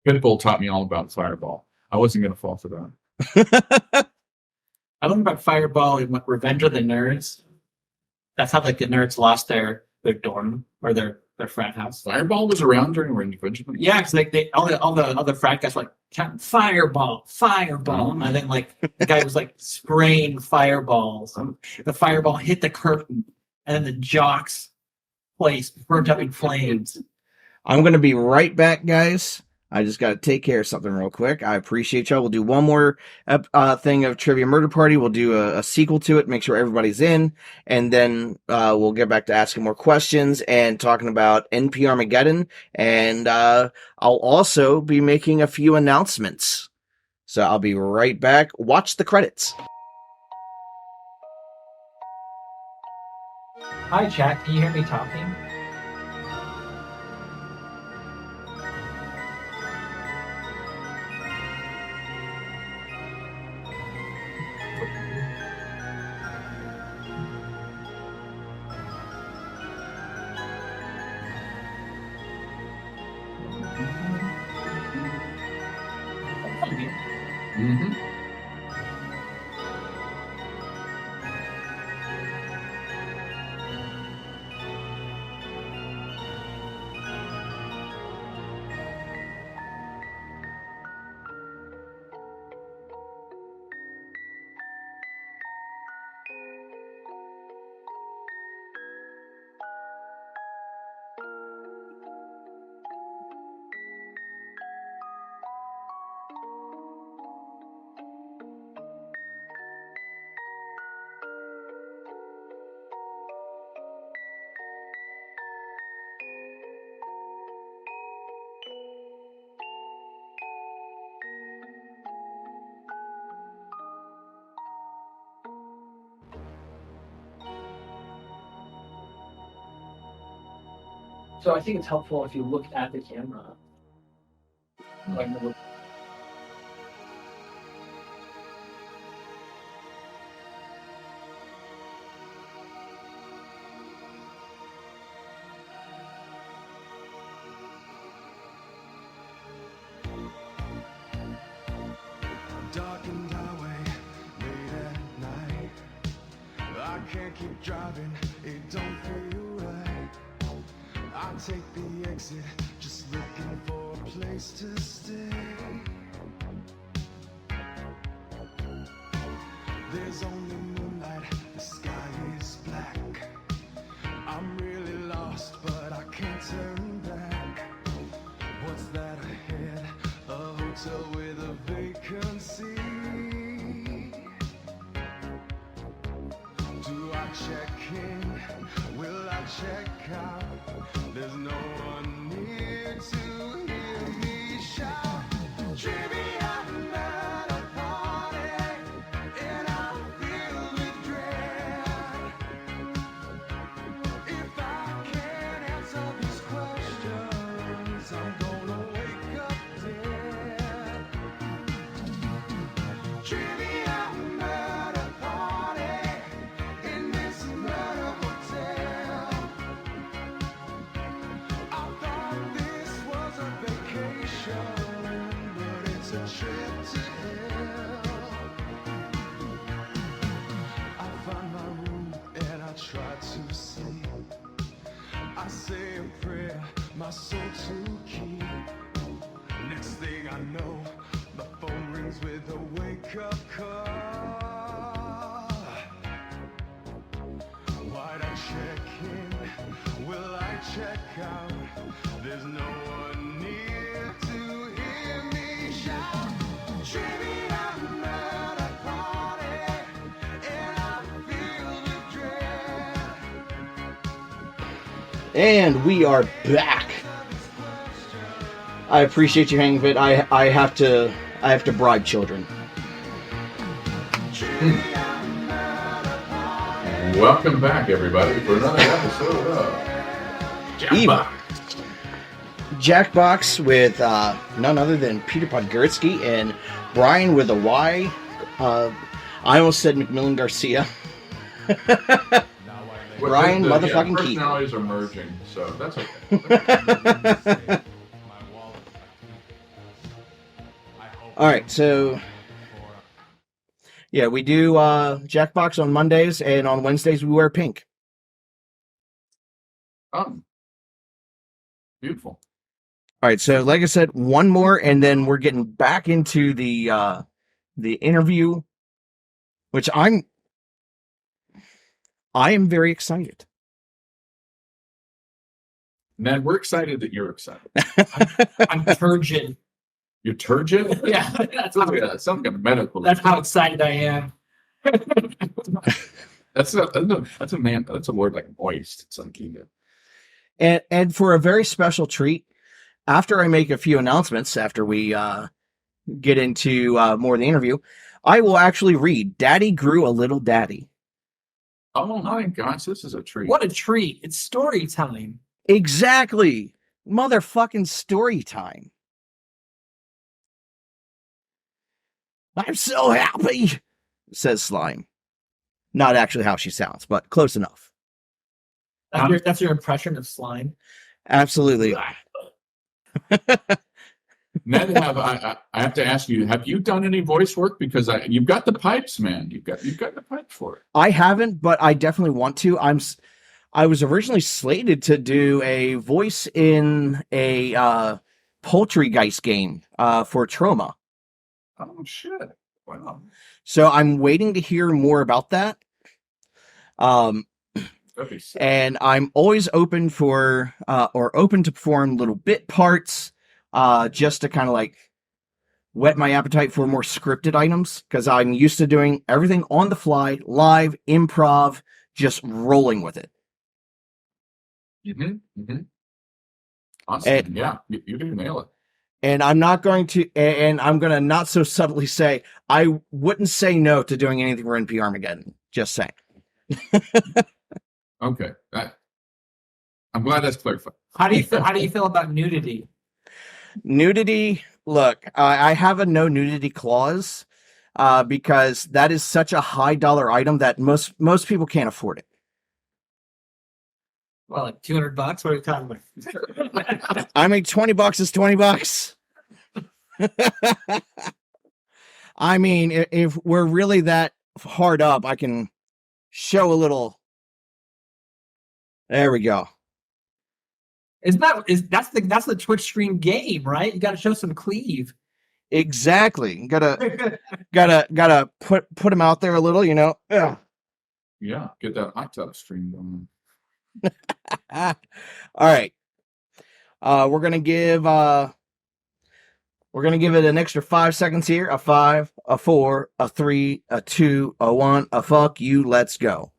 Pitbull taught me all about Fireball. I wasn't going to fall for that. I learned about Fireball in Revenge of the Nerds. That's how like the nerds lost their dorm or their frat house. Fireball was around during Revenge of the Nerds? Yeah, because like all the other frat guys were like chanting Fireball, Fireball, and then like the guy was like spraying fireballs. The fireball hit the curtain, and then the jocks place burnt up in flames. I'm going to be right back, guys. I just got to take care of something real quick. I appreciate y'all. We'll do one more thing of Trivia Murder Party. We'll do a sequel to it, make sure everybody's in, and then we'll get back to asking more questions and talking about NPRmageddon. And I'll also be making a few announcements. So I'll be right back. Watch the credits. Hi, chat. Can you hear me talking? Mm-hmm. So I think it's helpful if you look at the camera. Like, darkened highway late at night. I can't keep driving, it don't feel right. I take the exit, just looking for a place to stay. There's only moonlight, the sky is black. I'm really lost, but I can't turn back. What's that ahead? A hotel with a vacancy. Do I check in? Will I check out? There's no one near to hear me shout. Trivia at a party, and I feel the dread. If I can't answer these questions, I'm gonna wake up dead. Trivia at a party in this murder hotel. I thought this was a vacation, but it's a trip to hell. I find my room and I try to sleep. I say a prayer, my soul to keep. Next thing I know, my phone rings with a wake-up call. Why'd I check in? Will I check out? There's no one near to hear me shout. Trivia at a party, and I feel the dread. And we are back. I appreciate you hanging, but I have to bribe children. Welcome back, everybody, for another episode of Jackbox. Jackbox with none other than Peter Podgursky and Bryan with a Y. I almost said Macmillan Garcia. Bryan motherfucking Keithley. Personalities are merging, so that's okay. All right, so yeah, we do Jackbox on Mondays, and on Wednesdays we wear pink. Beautiful. All right, so like I said, one more, and then we're getting back into the interview, which I am very excited. Ned, we're excited that you're excited. I'm turgid. You're turgid? Yeah, That sounds like a medical. that's how excited I am. That's a word like moist. It's like And for a very special treat, after I make a few announcements, after we get into more of the interview, I will actually read Daddy Grew a Little Daddy. Oh my gosh, this is a treat. What a treat. It's story time. Exactly. Motherfucking story time. I'm so happy, says Slime. Not actually how she sounds, but close enough. That's your impression of slime. Absolutely. Ned, I have to ask you, have you done any voice work? Because you've got the pipes, man. You've got the pipes for it. I haven't, but I definitely want to. I was originally slated to do a voice in a Poultrygeist game for Trauma. Oh shit! Wow. So I'm waiting to hear more about that. And I'm always open for open to perform little bit parts, just to kind of like whet my appetite for more scripted items, because I'm used to doing everything on the fly, live, improv, just rolling with it. Awesome. Yeah, you can nail it. And I'm not going to, and I'm going to not so subtly say, I wouldn't say no to doing anything for NPRmageddon. Just saying. Okay. I'm glad that's clarified. How do you feel about nudity? Nudity, look, I have a no nudity clause, because that is such a high dollar item that most people can't afford it. Well, like $200? What are you talking about? I mean, $20 is $20. I mean, if we're really that hard up, I can show a little. There we go. That's the Twitch stream game, right? You got to show some cleave. Exactly. Gotta put them out there a little, you know. Yeah, get that hot tub stream going. All right. We're gonna give it an extra 5 seconds here. A 5, a 4, a 3, a 2, a 1, a fuck you. Let's go.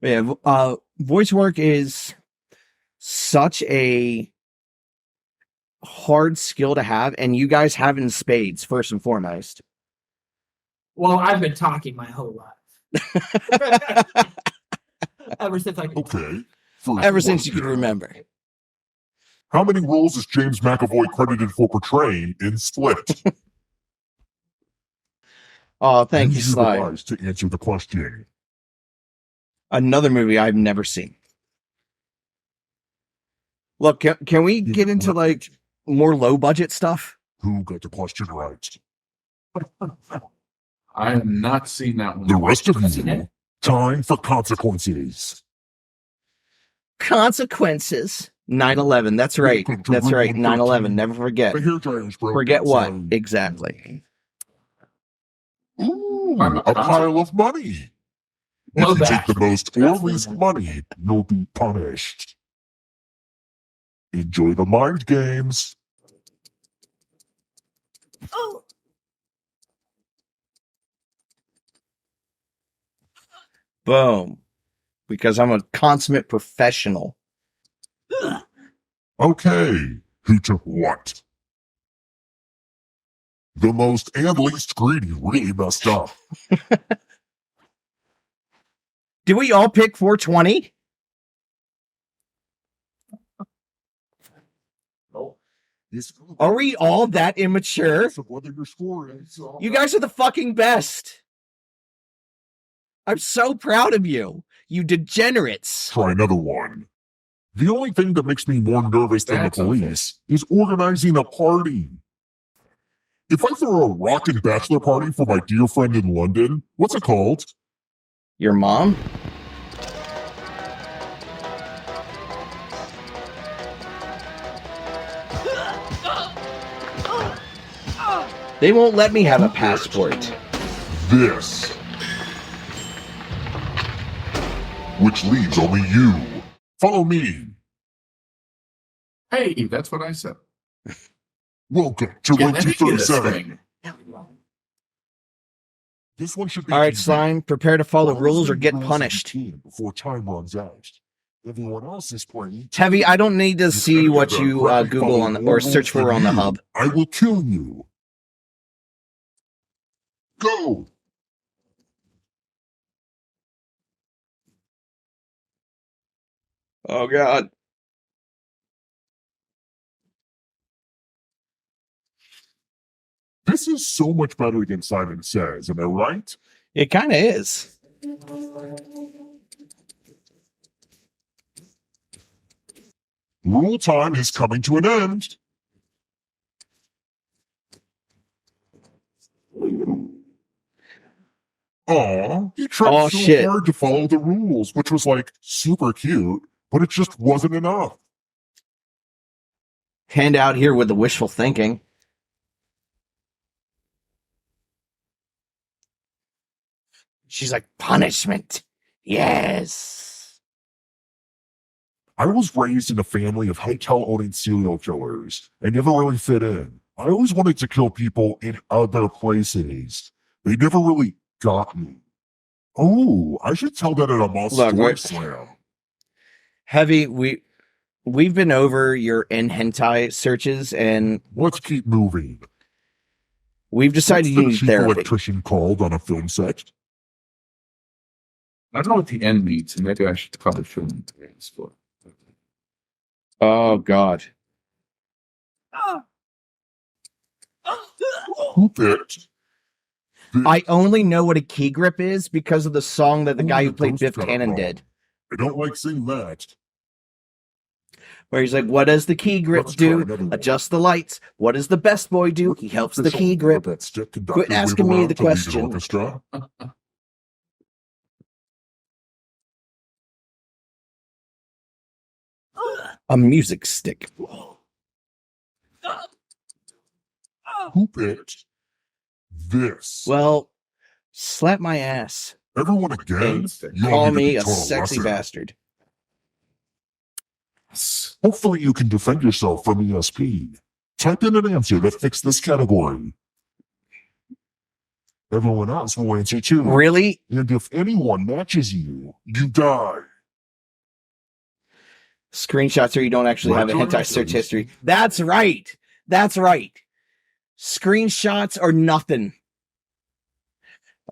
Yeah, voice work is such a hard skill to have, and you guys have it in spades, first and foremost. Well, I've been talking my whole life. Ever since I could Okay. Ever since you can remember. How many roles is James McAvoy credited for portraying in Split? Oh, thank you, Use your Sly. eyes to answer the question. Another movie I've never seen. Look, can we get into like more low budget stuff? Who got the question right? I have not seen that one. The rest of seen you, it. time for consequences. Consequences. 9/11. That's right. That's right. 9/11. Never forget. The hair dryer's broken. Forget what? so- Exactly. Ooh, I'm a a pile of money. If you take the most or least money, you'll be punished. Enjoy the mind games. Boom. Because I'm a consummate professional. Okay, who took what? The most and least greedy really messed up. Do we all pick 420? Are we all that immature? Of whether your score is, You guys are the fucking best. I'm so proud of you. You degenerates. try another one. The only thing that makes me more nervous than the That's okay. police is organizing a party. If I throw a rockin' bachelor party for my dear friend in London, what's it called? Your mom? They won't let me have a passport. This. Which leaves only you. Follow me. Hey, that's what I said. Welcome to Yeah, room let me get this 237. thing. This one should be All right, easy. slime, prepare to follow rules or get Rules punished. before time runs out. Everyone else is playing. Heavy, I don't need to see what you Google on or search for on the hub. I will kill you. Go. Oh God. This is so much better than Simon Says, am I right? It kind of is. Rule time is coming to an end. Aw, he tried Oh, so shit. hard to follow the rules, which was like super cute, but it just wasn't enough. Hand out here with the wishful thinking. She's like, punishment. Yes. I was raised in a family of hotel owning serial killers. I never really fit in. I always wanted to kill people in other places. They never really got me. Oh, I should tell that at a Moss Look, Story wait. Slam. Heavy, we've been over your in hentai searches and Let's keep moving. we've decided What's you the need chief therapy. electrician called on a film set? I don't know what the end means, and maybe I should probably show them the names for. Oh God. Who picked? I only know what a key grip is because of the song that the guy who Ooh, played those Biff got it Tannen wrong. did. I don't like saying that. Where he's like, what does the key grip Let's try do? another one. Adjust the lights. What does the best boy do? He helps the key grip. That stick conductor Quit asking wave me around the to lead an question. orchestra. A music stick. Who picked this? Well, slap my ass. Everyone again? And You all call need to me be a total sexy lesson. bastard. Hopefully you can defend yourself from ESP. Type in an answer that fits this category. Everyone else will answer too. Really? And if anyone matches you, you die. Screenshots or you don't actually have a hentai search history. That's right. That's right. Screenshots or nothing.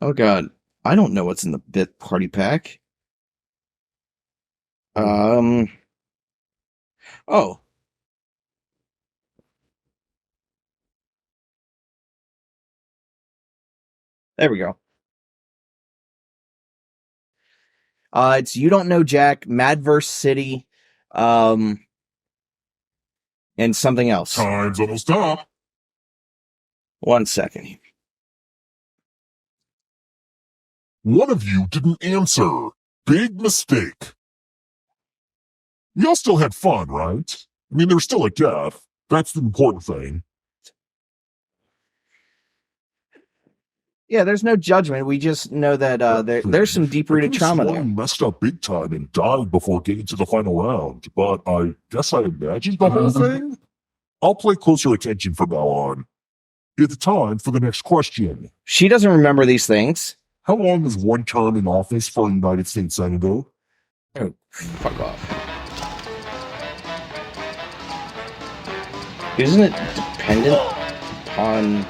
Oh God. I don't know what's in the bit party pack. Oh. There we go. It's You Don't Know Jack, Madverse City, and something else. Time's almost up. 1 second. One of you didn't answer. Big mistake. Y'all still had fun, right? I mean, there's still a death. That's the important thing. Yeah, there's no judgment. We just know that there's some deep-rooted trauma there. Messed up big time and died before getting to the final round, but I guess I imagined the whole thing. I'll play closer attention from now on. It's time for the next question. She doesn't remember these things. How long is one term in office for a United States Senator? Oh, fuck off. Isn't it dependent upon...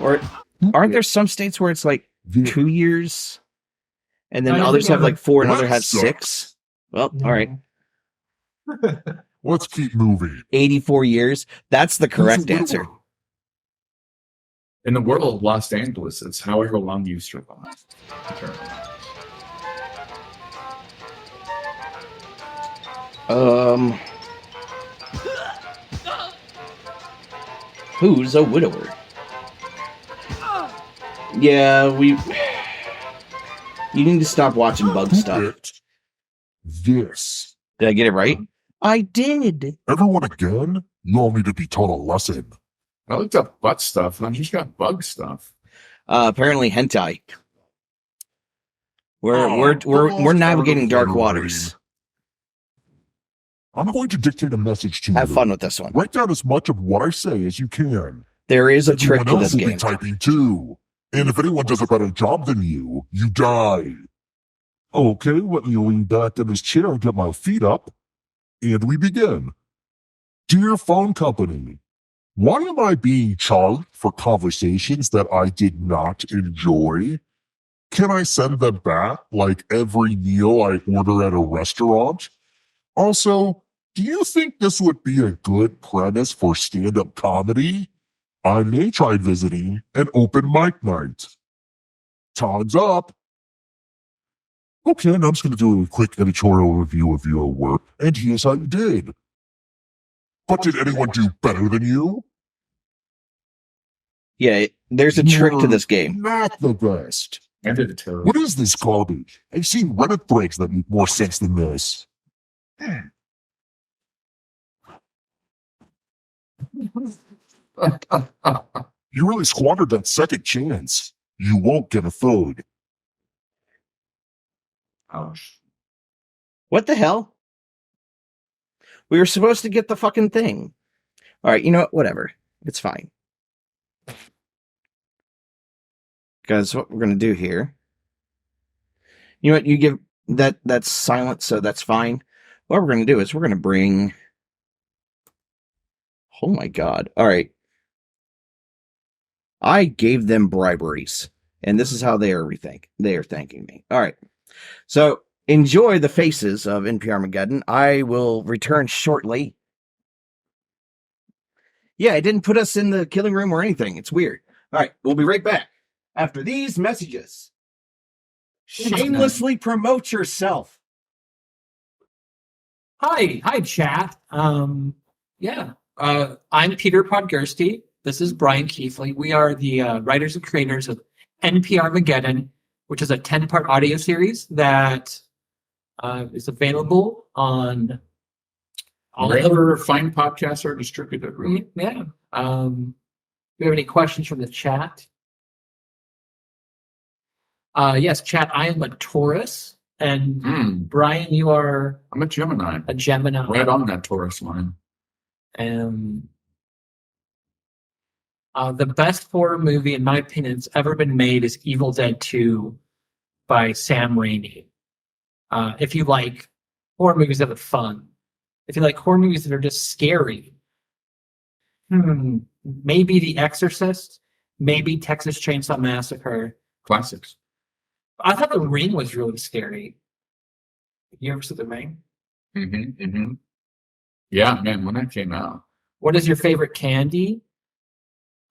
Or aren't there some states where it's like 2 years? And then I others think have like 4 and That others have sucks. 6? Well, all right. Let's keep moving. 84 years. That's the correct Who's a answer. widower? In the world of Los Angeles, it's however long you survive. Who's a widower? Yeah, you need to stop watching bug Who stuff. picked this? Did I get it right? I did. Everyone again? You all need to be taught a lesson. I looked up butt stuff, and I just got bug stuff. Apparently hentai. We're Oh, we're the we're lost we're art navigating of dark lettering. waters. I'm going to dictate a message to Have you. fun with this one. Write down as much of what I say as you can. There is a trick Everyone to else this will be game. typing too. And if anyone does a better job than you, you die. Okay, let me lean back in this chair and get my feet up. And we begin. Dear phone company, why am I being charged for conversations that I did not enjoy? Can I send them back like every meal I order at a restaurant? Also, do you think this would be a good premise for stand-up comedy? I may try visiting an open mic night. Time's up. Okay, and I'm just going to do a quick editorial review of your work, and here's how you did. But did anyone do better than you? Yeah, there's a trick to this game. Not the best. I did it terrible. What is this garbage? I've seen Reddit threads that make more sense than this. You really squandered that second chance. You won't get a third. Ouch. What the hell? We were supposed to get the fucking thing. All right, you know what? Whatever. It's fine. Because what we're going to do here. You know what? You give that's silent, so that's fine. What we're going to do is we're going to bring. Oh my God. All right. I gave them briberies, and this is how they are thanking me. All right. So enjoy the faces of NPRmageddon. I will return shortly. Yeah, it didn't put us in the killing room or anything. It's weird. All right, we'll be right back after these messages. Shamelessly promote yourself. Hi, chat. I'm Peter Podgursky. This is Bryan Keithley. We are the writers and creators of NPRmageddon, which is a 10-part audio series that is available on all Wherever fine podcasts are distributed, really. Yeah. Do we have any questions from the chat? Yes, chat. I am a Taurus, and Bryan, you are I'm a Gemini. a Gemini. Right on that Taurus line. And the best horror movie, in my opinion, that's ever been made is Evil Dead 2 by Sam Raimi. If you like horror movies that are fun, if you like horror movies that are just scary, maybe The Exorcist, maybe Texas Chainsaw Massacre. Classics. I thought The Ring was really scary. You ever see The Ring? Yeah, man, when that came out. What is your favorite candy?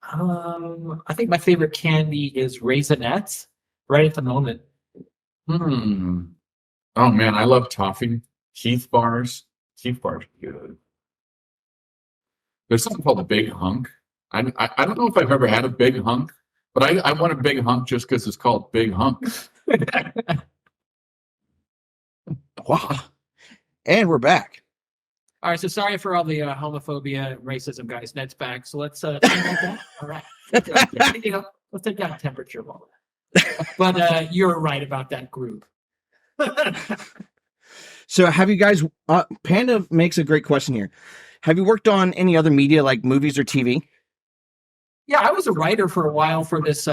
I think my favorite candy is Raisinets right at the moment. Oh man, I love toffee. Keith bars. Keith bars are good. There's something called a big hunk. I don't know if I've ever had a big hunk, but I want a big hunk just because it's called big hunk. Wow. And we're back. All right, so sorry for all the homophobia, racism, guys. Ned's back, so let's take that down. All right, let's take down temperature a little bit. But you're right about that group. So have you guys, Panda makes a great question here. Have you worked on any other media like movies or TV? Yeah, I was a writer for a while for this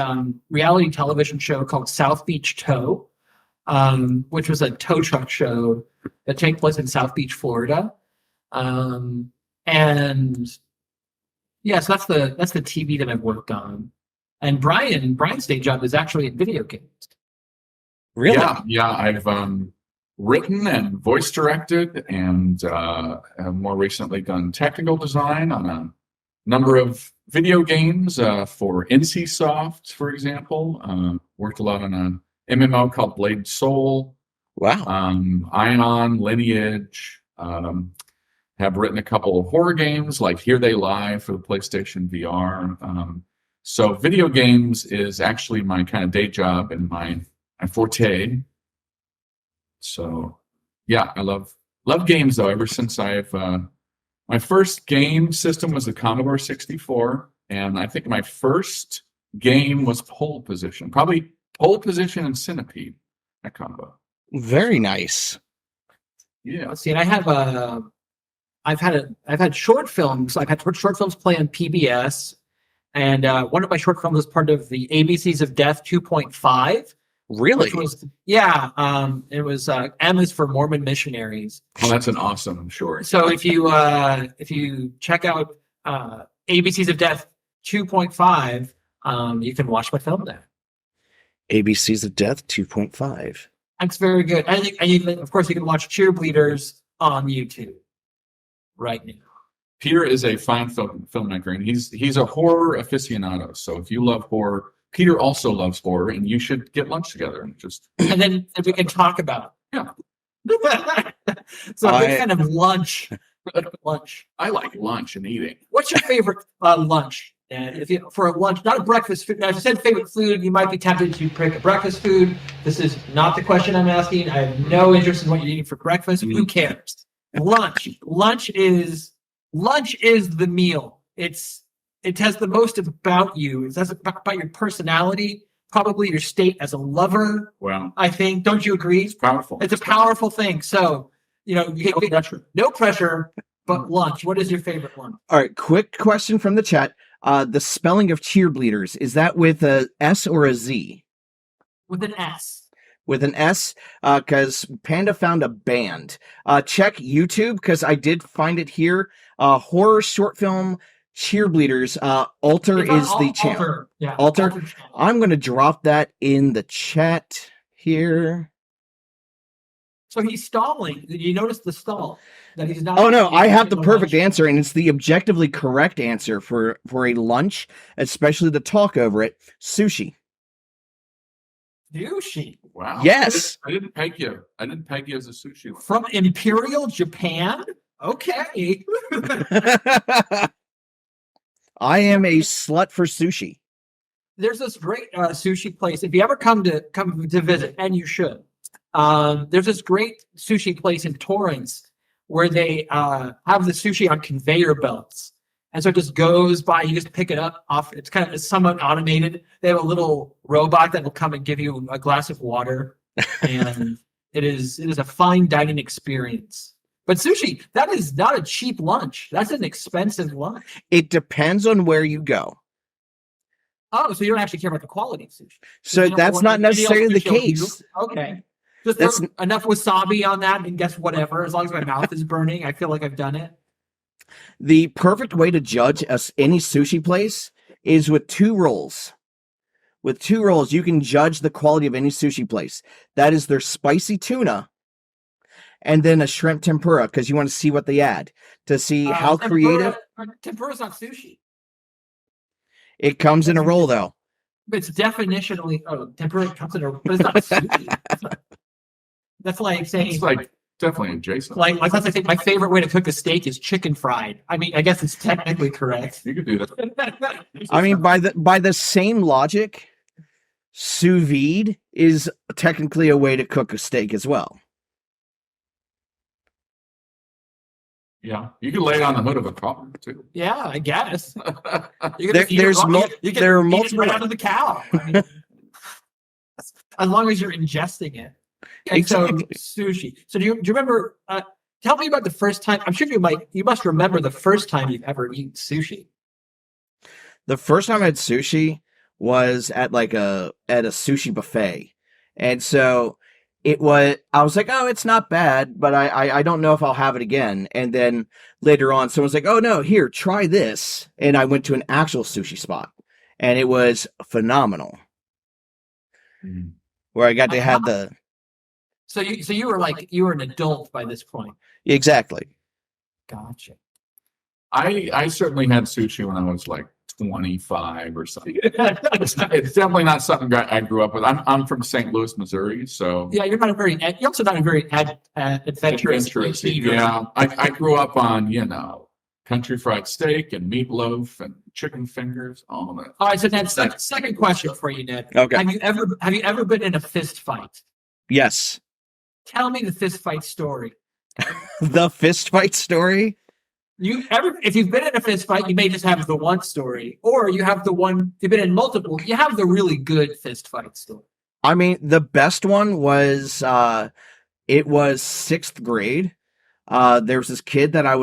reality television show called South Beach Tow, which was a tow truck show that takes place in South Beach, Florida. And yeah, so that's the TV that I've worked on. And Brian's day job is actually in video games. Really? Yeah, I've written and voice directed, and have more recently done technical design on a number of video games for NCSoft, for example. Worked a lot on an MMO called Blade Soul, Wow. Ion, Lineage. Have written a couple of horror games like Here They Lie for the PlayStation VR. So video games is actually my kind of day job and my forte. So yeah, I love games though. Ever since I've my first game system was the Commodore 64, and I think my first game was Pole Position, probably Pole Position and Centipede, that combo. Very nice. Yeah. Let's see, and I've had short films. I've had short films play on PBS, and one of my short films was part of the ABCs of Death 2.5. Really? Which was, yeah, it was M is for Mormon Missionaries. Oh, that's an awesome short. So if you check out ABCs of Death 2.5, you can watch my film there. ABCs of Death 2.5. It's very good. I think, and of course, you can watch Cheerleaders on YouTube right now. Peter is a fine filmmaker, and he's a horror aficionado. So if you love horror, Peter also loves horror, and you should get lunch together and just. And then we can talk about it. Yeah. So I'm a big fan of lunch. Lunch. I like lunch and eating. What's your favorite lunch? And if you for a lunch, not a breakfast food. Now, if you said favorite food, you might be tempted to pick a breakfast food. This is not the question I'm asking. I have no interest in what you're eating for breakfast. Who cares? Lunch. Lunch is the meal. It has the most about you. It has about your personality, probably your state as a lover. Wow. I think. Don't you agree? It's powerful. It's a powerful thing. So, No pressure. no pressure, but lunch. What is your favorite lunch? All right, quick question from the chat. The spelling of cheerleaders, is that with a S or a Z? With an S. With an S, because Panda found a band. Check YouTube, because I did find it here. Horror short film cheerleaders. Alter It's on is the channel. Alter. Yeah. Alter. channel. I'm going to drop that in the chat here. So he's stalling. Did you notice the stall? That he's not. Oh no, I have the perfect lunch. answer, and it's the objectively correct answer for a lunch, especially the talk over it. Sushi. Sushi Wow. Yes. I didn't peg you. I didn't peg you as a sushi. from Imperial Japan. Okay. I am a slut for sushi. There's this great sushi place. If you ever come to visit, and you should, there's this great sushi place in Torrance where they have the sushi on conveyor belts. And so it just goes by, you just pick it up off. It's somewhat automated. They have a little robot that will come and give you a glass of water. And it is a fine dining experience. But sushi, that is not a cheap lunch. That's an expensive lunch. It depends on where you go. Oh, so you don't actually care about the quality of sushi. So You don't that's want not anybody else necessarily the to show you. case. Okay. Just That's- throw enough wasabi on that and guess whatever. As long as my mouth is burning, I feel like I've done it. The perfect way to judge any sushi place is with 2 rolls. With 2 rolls, you can judge the quality of any sushi place. That is their spicy tuna and then a shrimp tempura, because you want to see what they add to see how creative. Tempura's not sushi. It comes in a roll, though. It's definitionally tempura comes in a, but it's not sushi. That's like saying It's like definitely adjacent. like let's say my favorite way to cook a steak is chicken fried. I mean, I guess it's technically correct. You could do that. I mean, by the same logic, sous vide is technically a way to cook a steak as well. Yeah, you can lay it on the hood of a car too. Yeah, I guess. There are multiple. Right out of the cow. I mean, as long as you're ingesting it. And Exactly. so sushi. So do you remember? Tell me about the first time. I'm sure you must remember the first time you've ever eaten sushi. The first time I had sushi was at a sushi buffet, and so I was like, oh, it's not bad, but I don't know if I'll have it again. And then later on, someone's like, oh no, here, try this, and I went to an actual sushi spot, and it was phenomenal. Where I got to have the So you were like you were an adult by this point. Exactly. Gotcha. I certainly had sushi when I was like 25 or something. It's definitely not something I grew up with. I'm from St. Louis, Missouri, so Yeah, you're also not a very adventurous eater. Yeah, I grew up on country fried steak and meatloaf and chicken fingers, all of it. All right, so Ned, second question for you, Ned. Okay. Have you ever been in a fist fight? Yes. Tell me the fist fight story. The fist fight story? If you've been in a fist fight, you may just have the one story, or you have the one. If you've been in multiple, you have the really good fist fight story. I mean, the best one was it was 6th grade. There was this kid that I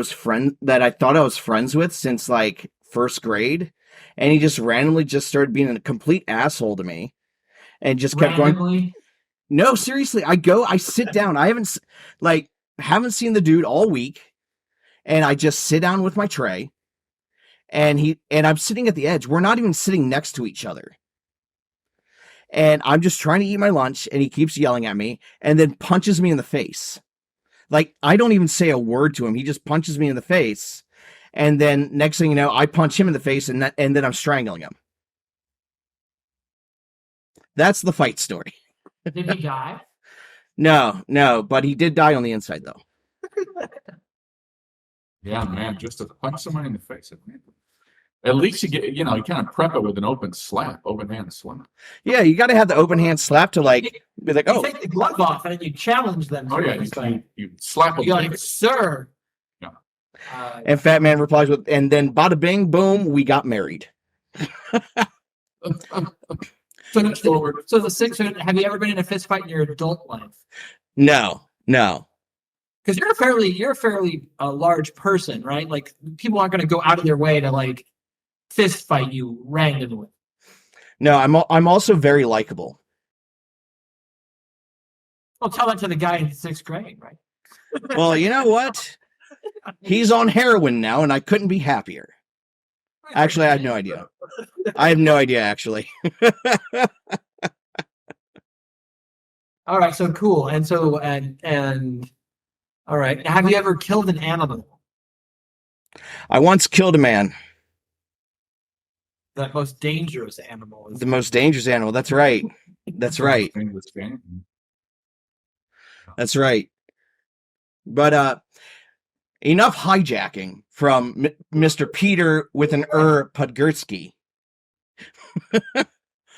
thought I was friends with since like 1st grade, and he just randomly just started being a complete asshole to me, and just kept going. No, seriously, I sit down. I haven't seen the dude all week. And I just sit down with my tray, and I'm sitting at the edge. We're not even sitting next to each other. And I'm just trying to eat my lunch, and he keeps yelling at me, and then punches me in the face. Like, I don't even say a word to him. He just punches me in the face. And then next thing you know, I punch him in the face, and then I'm strangling him. That's the fight story. Did he die? No, but he did die on the inside, though. Yeah, man, just to punch somebody in the face. At least you get, you kind of prep it with an open hand slap. Yeah, you got to have the open hand slap to be like, you take the glove off and then you challenge them. Oh yeah, you slap them. You're like, sir. Yeah. And Fat Man replies with, and then bada bing, boom, we got married. So the six. Have you ever been in a fist fight in your adult life? No. Because you're a fairly large person, right? Like people aren't going to go out of their way to like fist fight you randomly. No, I'm also very likable. Well, tell that to the guy in 6th grade, right? Well, you know what? He's on heroin now, and I couldn't be happier. Actually, I have no idea. Actually. All right, so cool. And so all right. Have you ever killed an animal? I once killed a man. The most dangerous animal. The most dangerous animal. That's right. That's right. That's right. But enough hijacking from Mr. Peter with an Podgursky.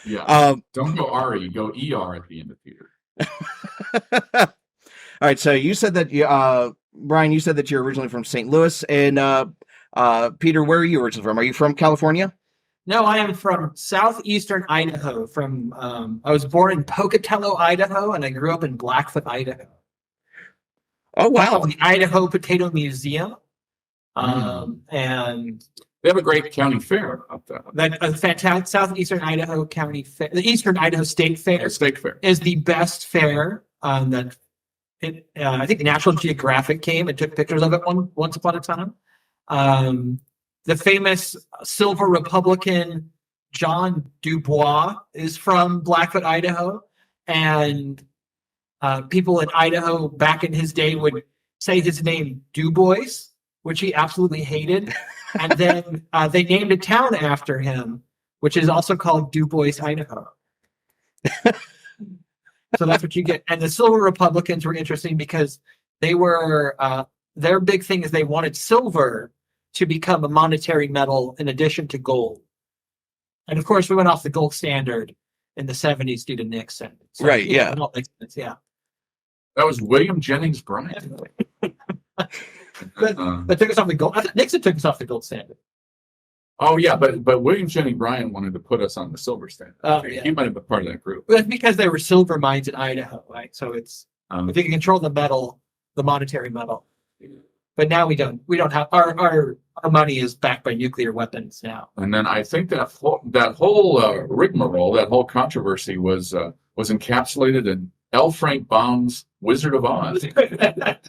Yeah. Don't go R-E, go ER at the end of Peter. All right, so you said that Bryan, you said that you're originally from St. Louis, and Peter, where are you originally from? Are you from California? No, I am from southeastern Idaho. I was born in Pocatello, Idaho, and I grew up in Blackfoot, Idaho. Oh wow! The Idaho Potato Museum, and they have a great county fair up there. A fantastic southeastern Idaho County Fair. The Eastern Idaho State Fair. State Fair is the best fair that. I think National Geographic came and took pictures of it once upon a time. The famous Silver Republican John Dubois is from Blackfoot, Idaho, and people in Idaho back in his day would say his name Dubois, which he absolutely hated, and then they named a town after him, which is also called Dubois, Idaho. So that's what you get. And the Silver Republicans were interesting because they were their big thing is they wanted silver to become a monetary metal in addition to gold. And of course, we went off the gold standard in the 70s due to Nixon. So, right, yeah. Yeah. That was William Jennings Bryan. But took us off the gold. I thought Nixon took us off the gold standard. Oh yeah, but William Jennings Bryan wanted to put us on the silver standard. Yeah. He might have been part of that group. Well, that's because there were silver mines in Idaho, right? So it's if you can control the metal, the monetary metal. But now we don't have our money is backed by nuclear weapons now. And then I think that whole rigmarole, that whole controversy was encapsulated in L. Frank Baum's Wizard of Oz.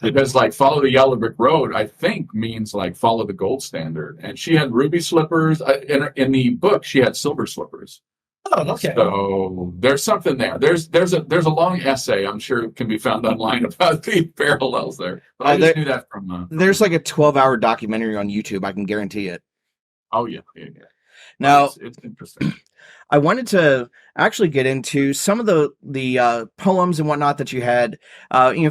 Because like follow the yellow brick road, I think means like follow the gold standard. And she had ruby slippers. In the book, she had silver slippers. Oh, okay. So there's something there. There's a long essay I'm sure can be found online about the parallels there. But I just knew that from. There's like a 12-hour documentary on YouTube. I can guarantee it. Oh yeah. Now, it's interesting. I wanted to actually get into some of the poems and whatnot that you had,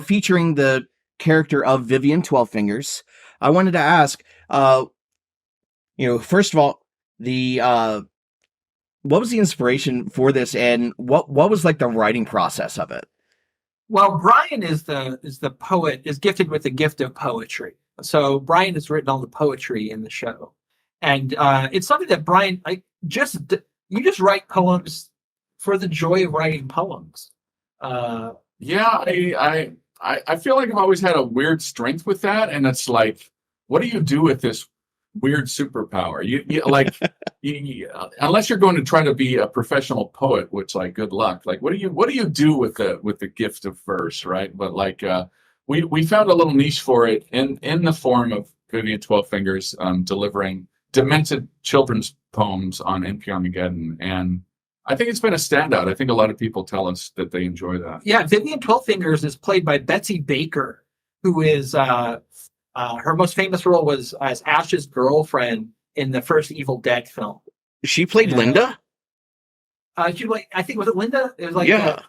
featuring the character of Vivian 12fingers. I wanted to ask, first of all, the what was the inspiration for this, and what was like the writing process of it? Well, Bryan is the poet, is gifted with the gift of poetry. So Bryan has written all the poetry in the show, and it's something that Bryan you just write poems for the joy of writing poems. Yeah, I feel like I've always had a weird strength with that, and it's like, what do you do with this weird superpower? You like, unless you're going to try to be a professional poet, which like, good luck. Like, what do you do with the gift of verse, right? But like, we found a little niche for it in the form of Vivian 12fingers delivering demented children's poems on NPRmageddon, and I think it's been a standout. I think a lot of people tell us that they enjoy that. Yeah, Vivian 12fingers is played by Betsy Baker, who is her most famous role was as Ash's girlfriend in the first Evil Dead film. She played Linda? I think, was it Linda? It was like, yeah.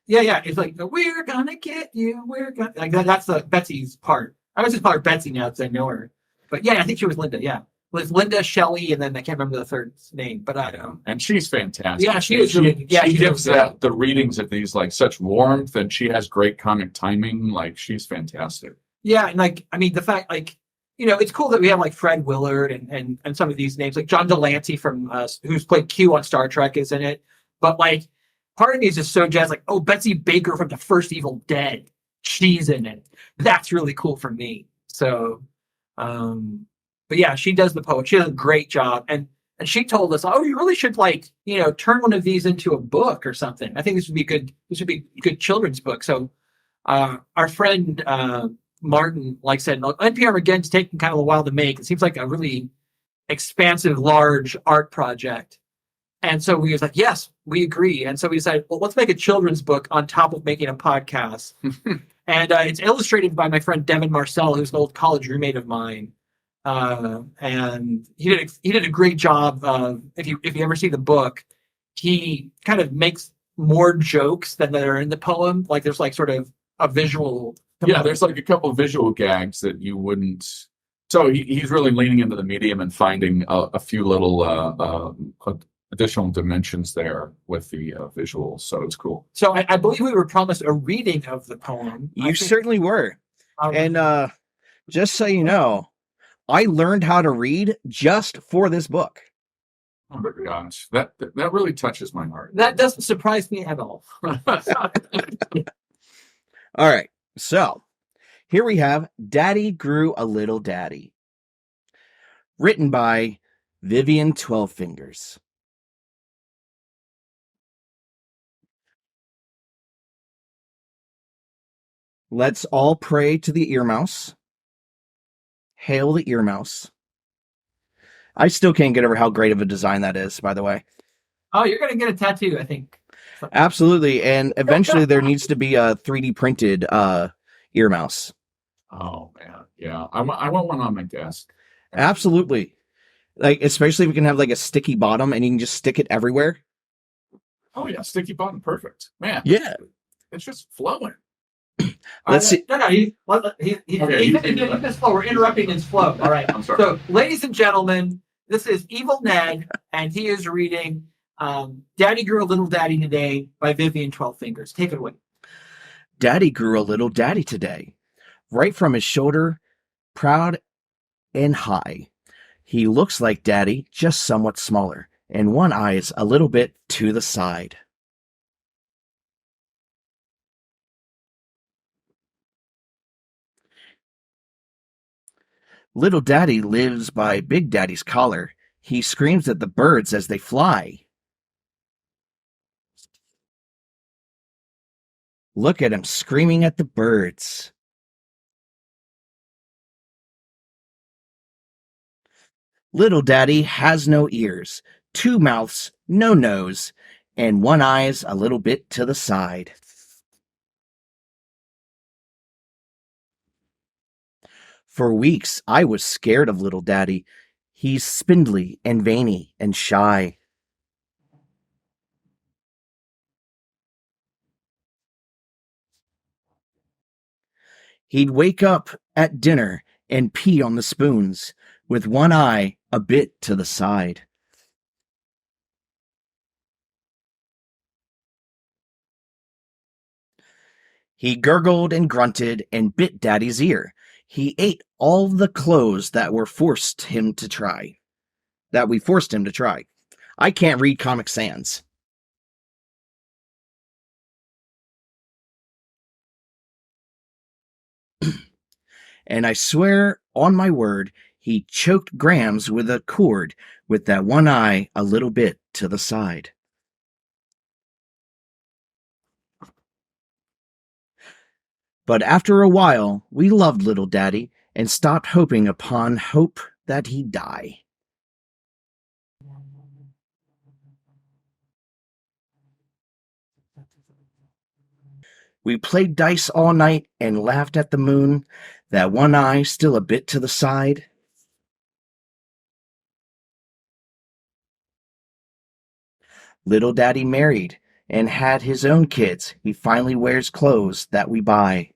Yeah. It's like, we're gonna get you. We're gonna, like that's the Betsy's part. I was just call her Betsy now because I know her. But yeah, I think she was Linda. Yeah, it was Linda, Shelley, and then I can't remember the third name. But I don't know. And she's fantastic. Yeah, she is. She gives the readings of these like such warmth, and she has great comic timing. Like, she's fantastic. Yeah, and like, I mean, the fact, like, it's cool that we have like Fred Willard and some of these names, like John Delancey from who's played Q on Star Trek is in it. But like, part of me is just so jazzed, like, oh, Betsy Baker from the first Evil Dead, she's in it. That's really cool for me. So, but yeah, she does the poet. She does a great job, and she told us, oh, you really should like, turn one of these into a book or something. I think this would be good. This would be a good children's book. So, our friend Martin said, NPRmageddon's taking kind of a while to make. It seems like a really expansive, large art project. And so we was like, yes, we agree. And so we decided, well, let's make a children's book on top of making a podcast. And it's illustrated by my friend Devin Marcel, who's an old college roommate of mine. And he did a great job. If you ever see the book, he kind of makes more jokes than that are in the poem. Like, there's like sort of a visual. Yeah, there's like a couple of visual gags that you wouldn't. So he's really leaning into the medium and finding a few little additional dimensions there with the visuals. So it's cool. So I believe we were promised a reading of the poem. You certainly were. And just so you know, I learned how to read just for this book. Oh my gosh, that really touches my heart. That doesn't surprise me at all. All right. So, here we have Daddy Grew a Little Daddy, written by Vivian 12fingers. Let's all pray to the ear mouse. Hail the ear mouse. I still can't get over how great of a design that is, by the way. Oh, you're going to get a tattoo, I think. Absolutely, and eventually there needs to be a 3D printed ear mouse. Oh man, yeah, I want one on my desk. Absolutely, like especially if we can have like a sticky bottom and you can just stick it everywhere. Oh yeah, sticky bottom, perfect, man. Yeah, it's just flowing. Let's see. No, he's just flow. We're interrupting his flow. All right, I'm sorry. So, ladies and gentlemen, this is Evil Ned, and he is reading Daddy Grew a Little Daddy Today by Vivian 12fingers. Take it away. Daddy grew a little daddy today, right from his shoulder, proud and high. He looks like Daddy, just somewhat smaller, and one eye is a little bit to the side. Little Daddy lives by Big Daddy's collar. He screams at the birds as they fly. Look at him screaming at the birds. Little Daddy has no ears, 2 mouths, no nose, and one eye's a little bit to the side. For weeks, I was scared of little daddy. He's spindly and veiny and shy. He'd wake up at dinner and pee on the spoons, with one eye a bit to the side. He gurgled and grunted and bit Daddy's ear. He ate all the clothes that we forced him to try. I can't read Comic Sans. And I swear on my word, he choked Grams with a cord with that one eye a little bit to the side. But after a while, we loved little daddy and stopped hoping upon hope that he'd die. We played dice all night and laughed at the moon, that one eye still a bit to the side. Little daddy married and had his own kids. He finally wears clothes that we buy.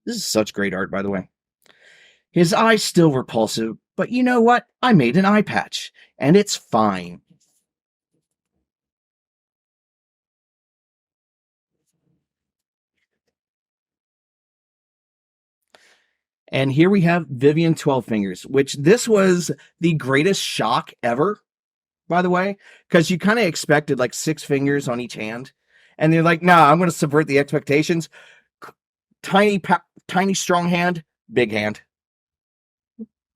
This is such great art, by the way. His eye's still repulsive, but you know what? I made an eye patch, and it's fine. And here we have Vivian 12 Fingers, which this was the greatest shock ever, by the way, because you kind of expected like 6 fingers on each hand. And they're like, nah, I'm going to subvert the expectations. Tiny, strong hand, big hand.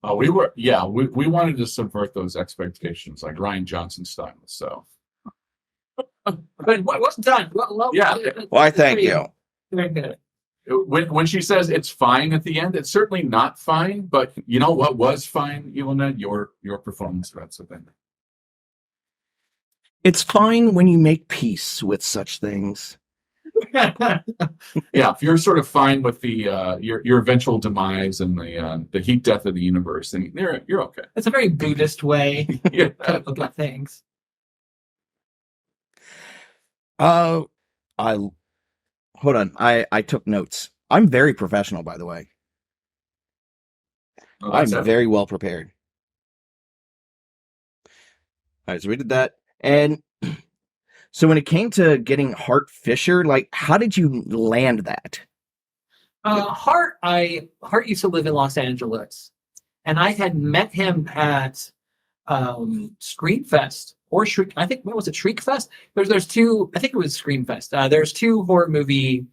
Oh, we wanted to subvert those expectations, like Ryan Johnson style. So, But what's done? Yeah. Why, thank you. Very good. when she says it's fine at the end, it's certainly not fine. But you know what was fine, Elena? Your performance. That's the thing. It's fine when you make peace with such things. Yeah, if you're sort of fine with the your eventual demise and the heat death of the universe, then you're okay. It's a very Buddhist way Yeah. to look at things. Hold on. I took notes. I'm very professional, by the way. Oh, I'm that's it. very well prepared. All right, so we did that. And so when it came to getting Hart Fisher, like, how did you land that? Hart used to live in Los Angeles, and I had met him at Screamfest or Shriek. I think, what was it, Shriekfest? There's two. I think it was Screamfest. There's 2 horror movie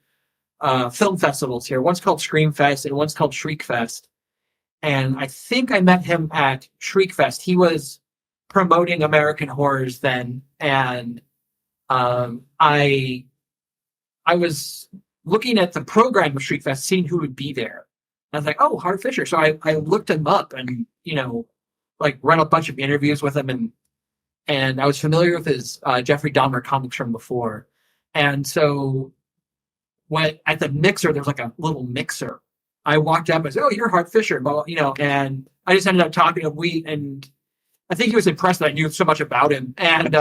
film festivals here. One's called Screamfest and one's called Shriekfest. And I think I met him at Shriekfest. He was promoting American Horrors then, and I was looking at the program of Shriekfest, seeing who would be there. And I was like, oh, Hart Fisher. So I looked him up and, like, read a bunch of interviews with him, and I was familiar with his Jeffrey Dahmer comics from before. And so when at the mixer, there's like a little mixer. I walked up and said, oh, you're Hart Fisher, and I just ended up talking to him. And I think he was impressed that I knew so much about him. And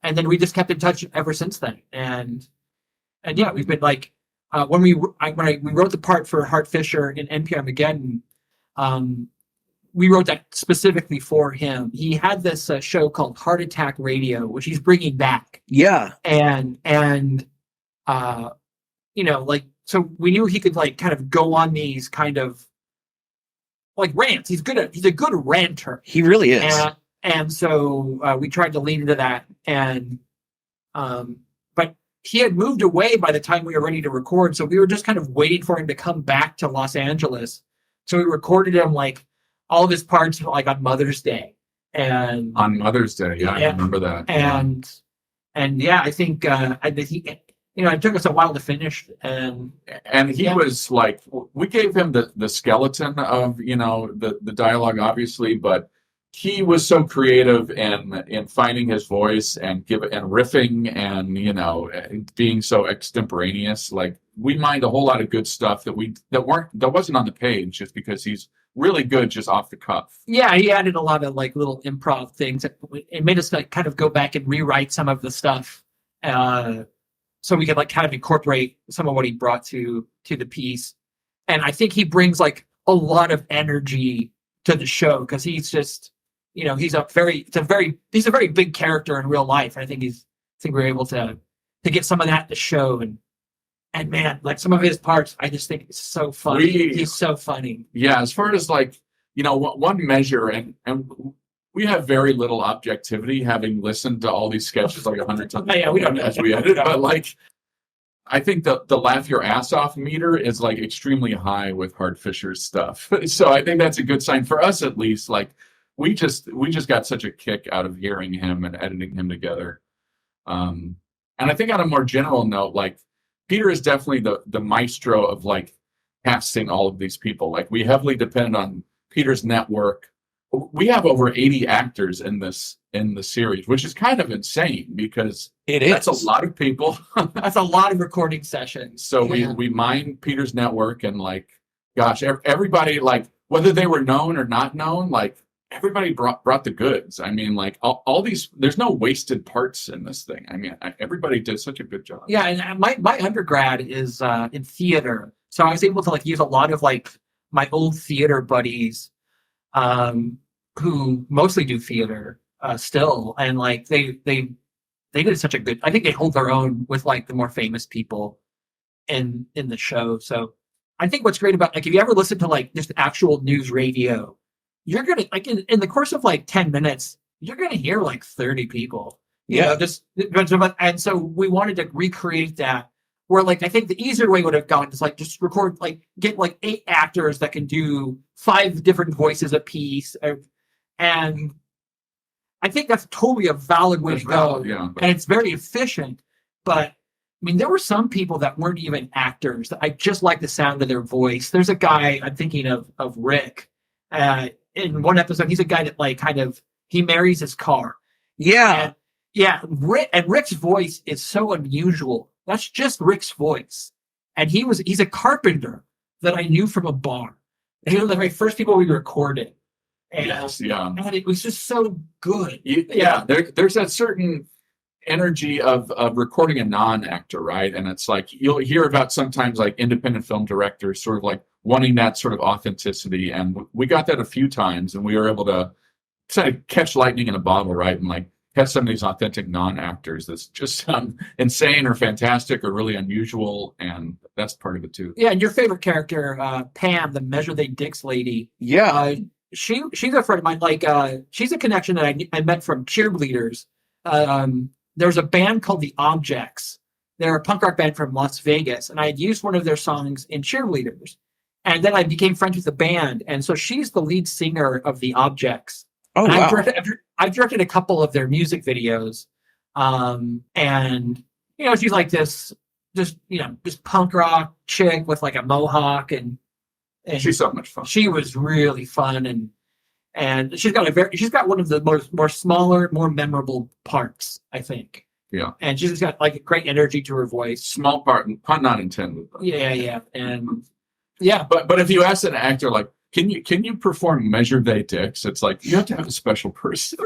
then we just kept in touch ever since then. And yeah, we've been like, when we wrote the part for Hart Fisher in NPRmageddon, we wrote that specifically for him. He had this show called Heart Attack Radio, which he's bringing back. Yeah. And like, so we knew he could, like, kind of go on these kind of like rants. He's a good ranter. He really is. And so we tried to lean into that. And but he had moved away by the time we were ready to record, so we were just kind of waiting for him to come back to Los Angeles. So we recorded him, like, all of his parts, like, on Mother's Day. And On Mother's Day, yeah, I remember that. And yeah, I think it took us a while to finish, and he was like, we gave him the skeleton of the dialogue, obviously, but he was so creative in finding his voice and riffing and being so extemporaneous. Like, we mined a whole lot of good stuff that wasn't on the page, just because he's really good just off the cuff. Yeah, he added a lot of like little improv things. It made us like kind of go back and rewrite some of the stuff, so we could like kind of incorporate some of what he brought to the piece. And I think he brings like a lot of energy to the show, because he's just, he's a very big character in real life. I think we're able to get some of that to show, and man, like some of his parts, I just think it's so funny. He's so funny. Yeah, as far as like, one measure, and we have very little objectivity, having listened to all these sketches like 100 times. Yeah, we don't as we edit, but like, I think the laugh your ass off meter is like extremely high with Hart Fisher's stuff. So I think that's a good sign for us, at least. Like, we just got such a kick out of hearing him and editing him together. And I think on a more general note, like, Peter is definitely the maestro of like casting all of these people. Like, we heavily depend on Peter's network. We have over 80 actors in the series, which is kind of insane, because that's a lot of people. That's a lot of recording sessions. So we mine Peter's network, and like, gosh, everybody, like, whether they were known or not known, like, everybody brought the goods. I mean, like, all these, there's no wasted parts in this thing. I mean, everybody did such a good job. Yeah, and my undergrad is in theater, so I was able to like use a lot of like my old theater buddies, who mostly do theater still, and like they did such a good. I think they hold their own with like the more famous people in the show. So I think what's great about, like, if you ever listen to like just actual news radio, you're gonna, like, in the course of like 10 minutes, you're gonna hear like 30 people. And so we wanted to recreate that, where like I think the easier way would have gone is like just record, like, get like 8 actors that can do 5 different voices a piece, and I think that's totally a valid way to go. Yeah, and it's very efficient. But I mean, there were some people that weren't even actors that I just like the sound of their voice. There's a guy I'm thinking of Rick. In one episode, he's a guy that like kind of, he marries his car. Yeah. And Rick's voice is so unusual. That's just Rick's voice. And he's a carpenter that I knew from a bar. And he was one of the very first people we recorded. And, and it was just so good. There's that certain energy of recording a non-actor, right? And it's like, you'll hear about sometimes like independent film directors sort of like wanting that sort of authenticity. And we got that a few times, and we were able to kind of catch lightning in a bottle, right? And like catch some of these authentic non-actors that just sound insane or fantastic or really unusual. And that's part of it too. Yeah. And your favorite character, Pam, the Measure They Dicks lady. Yeah. She's a friend of mine. Like, she's a connection that I met from cheerleaders. There's a band called The Objects. They're a punk rock band from Las Vegas, and I had used one of their songs in Cheerleaders. And then I became friends with the band, and so she's the lead singer of The Objects. Oh, and wow. I've directed a couple of their music videos, and she's like this, just punk rock chick with like a mohawk, and she's so much fun. She was really fun, and she's got one of the more smaller, more memorable parts, I think. Yeah. And she's got like great energy to her voice. Small part, pun not intended. Yeah. And yeah. But if you ask an actor, like, can you perform Measure They Dicks? It's like, you have to have a special person.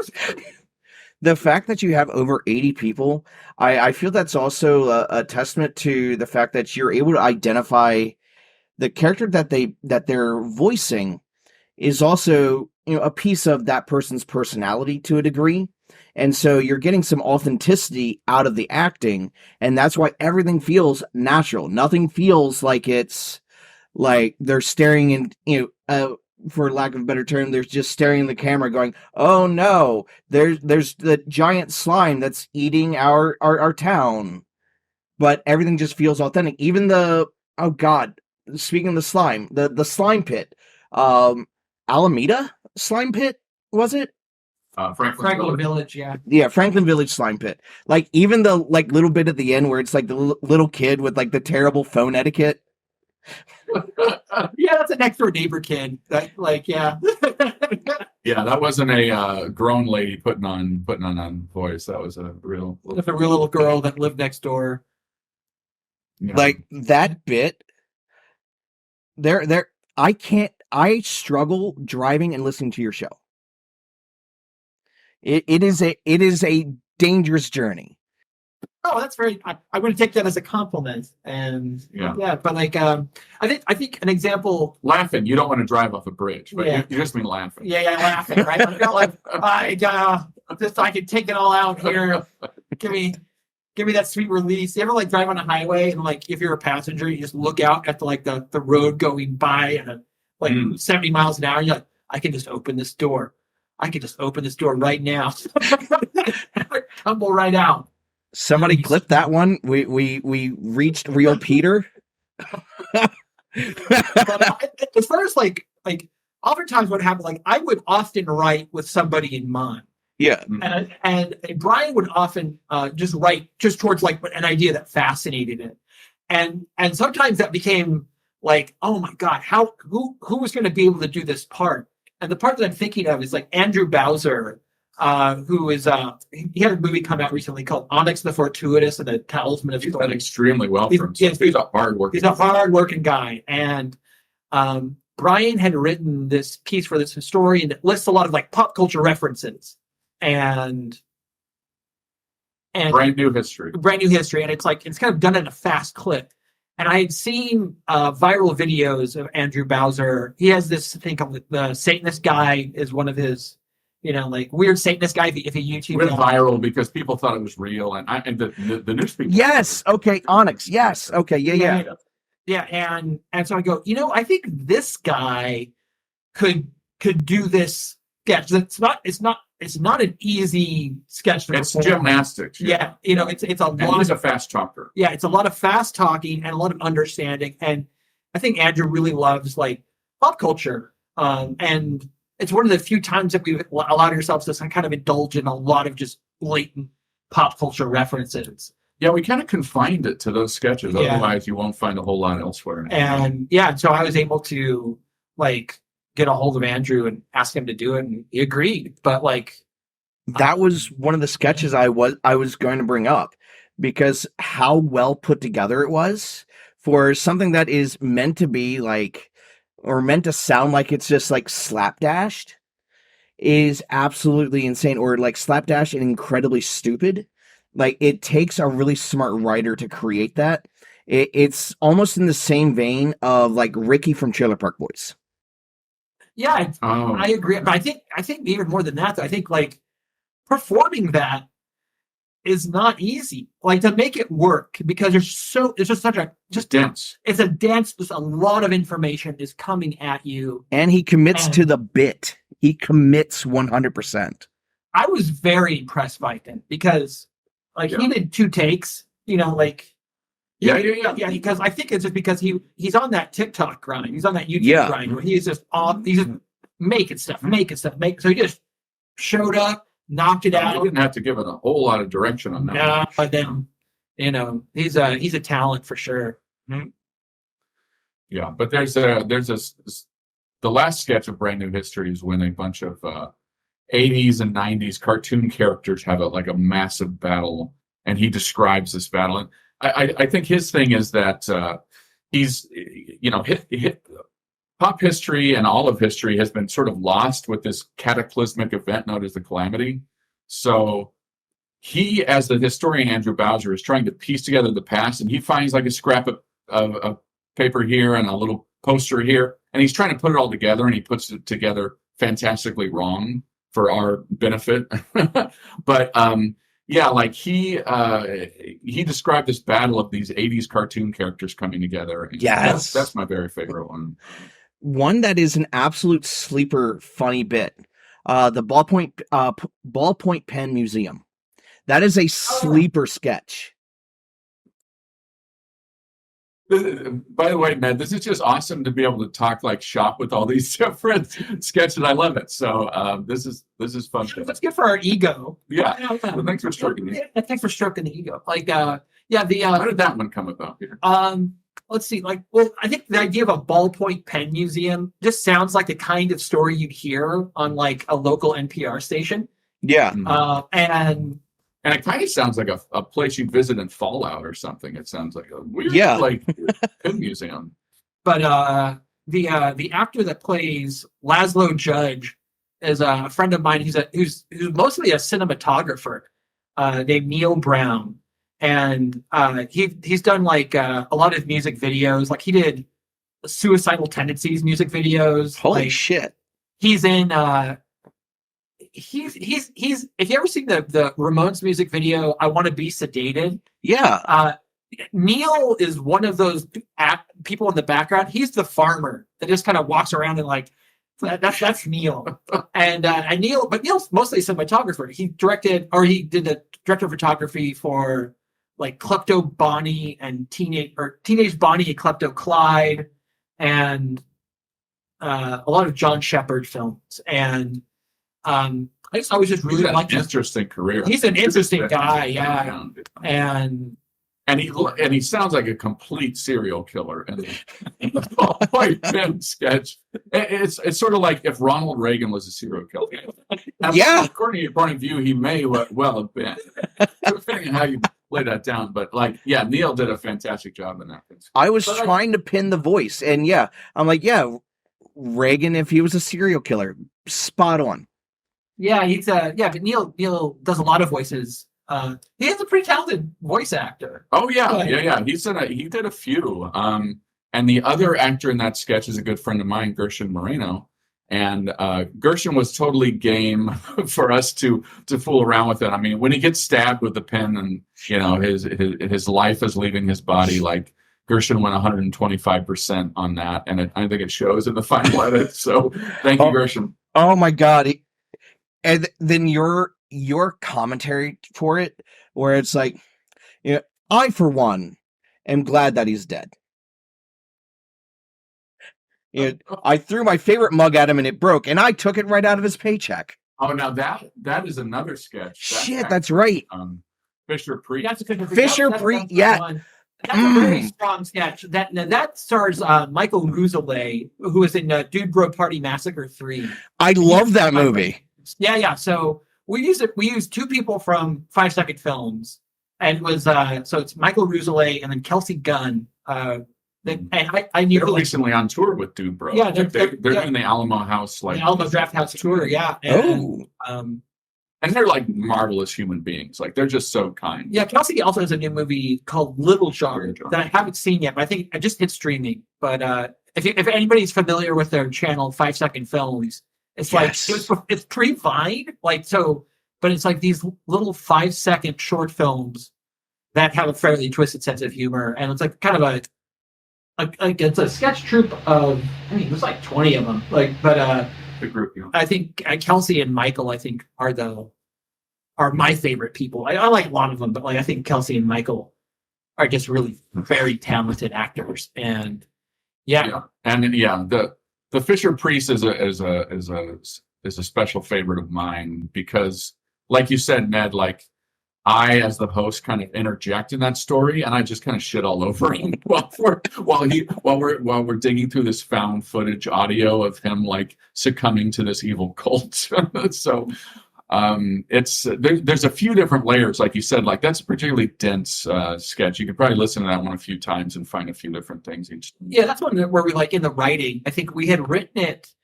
The fact that you have over 80 people, I feel that's also a testament to the fact that you're able to identify the character that they're voicing is also, a piece of that person's personality to a degree. And so you're getting some authenticity out of the acting, and that's why everything feels natural. Nothing feels like it's like they're staring in, for lack of a better term, they're just staring in the camera going, oh no, there's the giant slime that's eating our town. But everything just feels authentic. Even oh God, speaking of the slime, the slime pit, Alameda slime pit, was it? Franklin Village, yeah. Yeah, Franklin Village slime pit. Like even the like little bit at the end where it's like the little kid with like the terrible phone etiquette. Yeah, that's a next door neighbor kid. That, like, yeah. Yeah, that wasn't a grown lady putting on voice. That was a real. With a real little girl that lived next door. You know, Like that bit. I struggle driving and listening to your show. It is a dangerous journey. Oh, that's very. I'm going to take that as a compliment, and Yeah. but like, I think an example. laughing. You don't want to drive off a bridge, but Yeah. you just mean laughing. Yeah, laughing, right? I felt like I can take it all out here. Give me that sweet release. You ever like drive on a highway and like if you're a passenger, you just look out at the road going by and like 70 miles an hour. And you're like, I can just open this door. I can just open this door right now. Tumble right out. Somebody Nice. clip that one. We reached real Peter. But as far as like oftentimes what happened, like I would often write with somebody in mind. Yeah. And Bryan would often just write just towards like an idea that fascinated him. And sometimes that became like, oh my God, who was going to be able to do this part? And the part that I'm thinking of is like Andrew Bowser, who is he had a movie come out recently called Onyx the Fortuitous and the Talisman of He's done Thorns. extremely well for himself. He's a hard worker. He's a hard-working guy, and Bryan had written this piece for this historian that lists a lot of like pop culture references and brand new history. and it's like it's kind of done in a fast clip. And I had seen viral videos of Andrew Bowser. He has this thing called the Satanist Guy is one of his, like weird Satanist guy. If you YouTube Went viral because people thought it was real, and the newspaper. Yes. Okay. Onyx. Yes. Okay. Yeah. And so I go, I think this guy could do this sketch. It's not an easy sketch to It's perform. gymnastics. Yeah, it's a And lot. he's a fast talker. Yeah, it's a lot of fast talking and a lot of understanding. And I think Andrew really loves like pop culture. And it's one of the few times that we've allowed ourselves to kind of indulge in a lot of just blatant pop culture references. Yeah, we kind of confined it to those sketches. Yeah. Otherwise, you won't find a whole lot elsewhere. And so I was able to like get a hold of Andrew and ask him to do it, and he agreed. But like That was one of the sketches I was going to bring up because how well put together it was for something that is meant to be like, or meant to sound like it's just like slapdashed is absolutely insane, or like slapdash and incredibly stupid. Like it takes a really smart writer to create that. It's almost in the same vein of like Ricky from Trailer Park Boys. yeah, Oh, I agree. But I think even more than that, though, I think like performing that is not easy. Like to make it work because it's just such a dense. it's a dance. Just a lot of information is coming at you. And he commits And- to the bit. He commits 100%. I was very impressed by him because like he did 2 takes. Like Yeah. Because I think it's just because he's on that TikTok grind. He's on that YouTube Yeah. grind where he's just making stuff. So he just showed up, knocked it I out. didn't have to give it a whole lot of direction on that. No, but then he's a talent for sure. Yeah, but there's this the last sketch of Brand New History is when a bunch of 80s and 90s cartoon characters have a massive battle, and he describes this battle. And I think his thing is that he's pop history and all of history has been sort of lost with this cataclysmic event known as the Calamity. So he, as the historian Andrew Bowser, is trying to piece together the past, and he finds like a scrap of paper here and a little poster here, and he's trying to put it all together, and he puts it together fantastically wrong for our benefit. But like he described this battle of these 80s cartoon characters coming together. And Yes. that's my very favorite one. One that is an absolute sleeper funny bit. The ballpoint pen museum. That is a sleeper sketch. By the way, Ned, this is just awesome to be able to talk like shop with all these different sketches. I love it. So this is fun. That's good for our ego. Yeah. Well, thanks for stroking it. Yeah, thanks for stroking the ego. Like, How did that one come about here? let's see. Like, well, I think the idea of a ballpoint pen museum just sounds like the kind of story you'd hear on like a local NPR station. Yeah. And it kind of sounds like a place you'd visit in Fallout or something. It sounds like a weird, like pen museum. But the actor that plays Laszlo Judge is a friend of mine. Who's mostly a cinematographer named Neil Brown, and he's done like a lot of music videos. Like he did Suicidal Tendencies music videos. Holy shit! He's in. He's if you ever seen the Ramones music video, I Want to Be Sedated. Yeah. Neil is one of those people in the background. He's the farmer that just kind of walks around and like that's Neil. and Neil's mostly a cinematographer. He did the director of photography for like Klepto Bonnie and Teenage Bonnie and Klepto Clyde and a lot of John Shepard films. And I just always just really like an interesting career. He's an interesting guy, yeah. And he sounds like a complete serial killer. And the White Ben sketch, it's sort of like if Ronald Reagan was a serial killer. Yeah. According to your point of view, he may well have been. Depending on how you lay that down, but like, yeah, Neil did a fantastic job in that. I was trying to pin the voice, and yeah, I'm like, yeah, Reagan if he was a serial killer, spot on. Yeah, but Neil does a lot of voices. He is a pretty talented voice actor. Oh yeah. He did a few. And the other actor in that sketch is a good friend of mine, Gershon Moreno. And Gershon was totally game for us to fool around with it. I mean, when he gets stabbed with the pen, and his life is leaving his body, like Gershon went 125% on that, and I think it shows in the final edit. So thank you, Gershon. Oh my god! And then your commentary for it, where it's like, I for one am glad that he's dead. I threw my favorite mug at him and it broke, and I took it right out of his paycheck. Oh, now that is another sketch. That's right. Fisher Priest. Fisher Priest, yeah. That's a very strong sketch. That stars Michael Ruzelay, who was in Dude Bro Party Massacre 3. I love that movie. Yeah. So we used two people from 5 Second Films, and it was so it's Michael Ruzelay and then Kelsey Gunn. And I knew they're recently on tour with Dude Bro. Yeah, they're in the Alamo House, like the Alamo Draft House tour. Yeah. And they're like marvelous human beings. Like they're just so kind. Yeah, Kelsey also has a new movie called Little Jar that I haven't seen yet, but I think I just hit streaming. But if anybody's familiar with their channel, 5 Second Films, it's it's pre-Vine, but it's like these little 5-second short films that have a fairly twisted sense of humor, and it's like kind of it's a sketch troupe of, I mean, there's like 20 of them. The group, I think Kelsey and Michael, I think, are my favorite people. I like a lot of them, but I think Kelsey and Michael are just really very talented actors. And the Fisher Priest is a special favorite of mine because, like you said, Ned, like I, as the host, kind of interject in that story, and I just kind of shit all over him while we're digging through this found footage audio of him like succumbing to this evil cult. So there's a few different layers, like you said. Like that's a particularly dense sketch. You could probably listen to that one a few times and find a few different things each time. Yeah, that's one where we like in the writing. I think we had written it.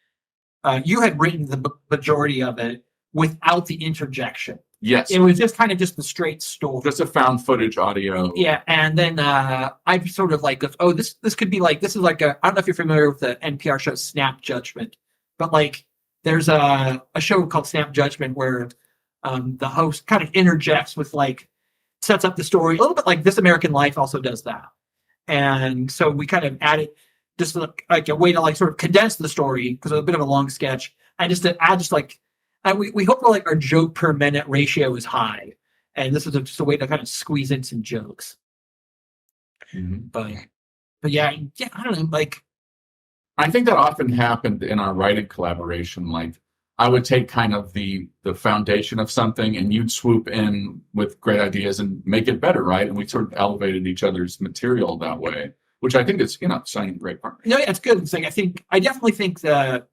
You had written the majority of it without the interjection. Yes. It was just kind of just the straight story. Just a found footage audio. Yeah. And then I sort of like, this could be like, this is like I don't know if you're familiar with the NPR show Snap Judgment, but like there's a show called Snap Judgment where the host kind of interjects with sets up the story a little bit like This American Life also does that. And so we kind of added just like a way to sort of condense the story because it was a bit of a long sketch, and just to add and we hope our joke per minute ratio is high, and this is just a way to kind of squeeze in some jokes. Mm-hmm. But yeah, I don't know. Like, I think that often happened in our writing collaboration. Like I would take kind of the foundation of something and you'd swoop in with great ideas and make it better, right? And we sort of elevated each other's material that way, which I think is, signing great partnership. no, yeah, it's good. It's like I definitely think that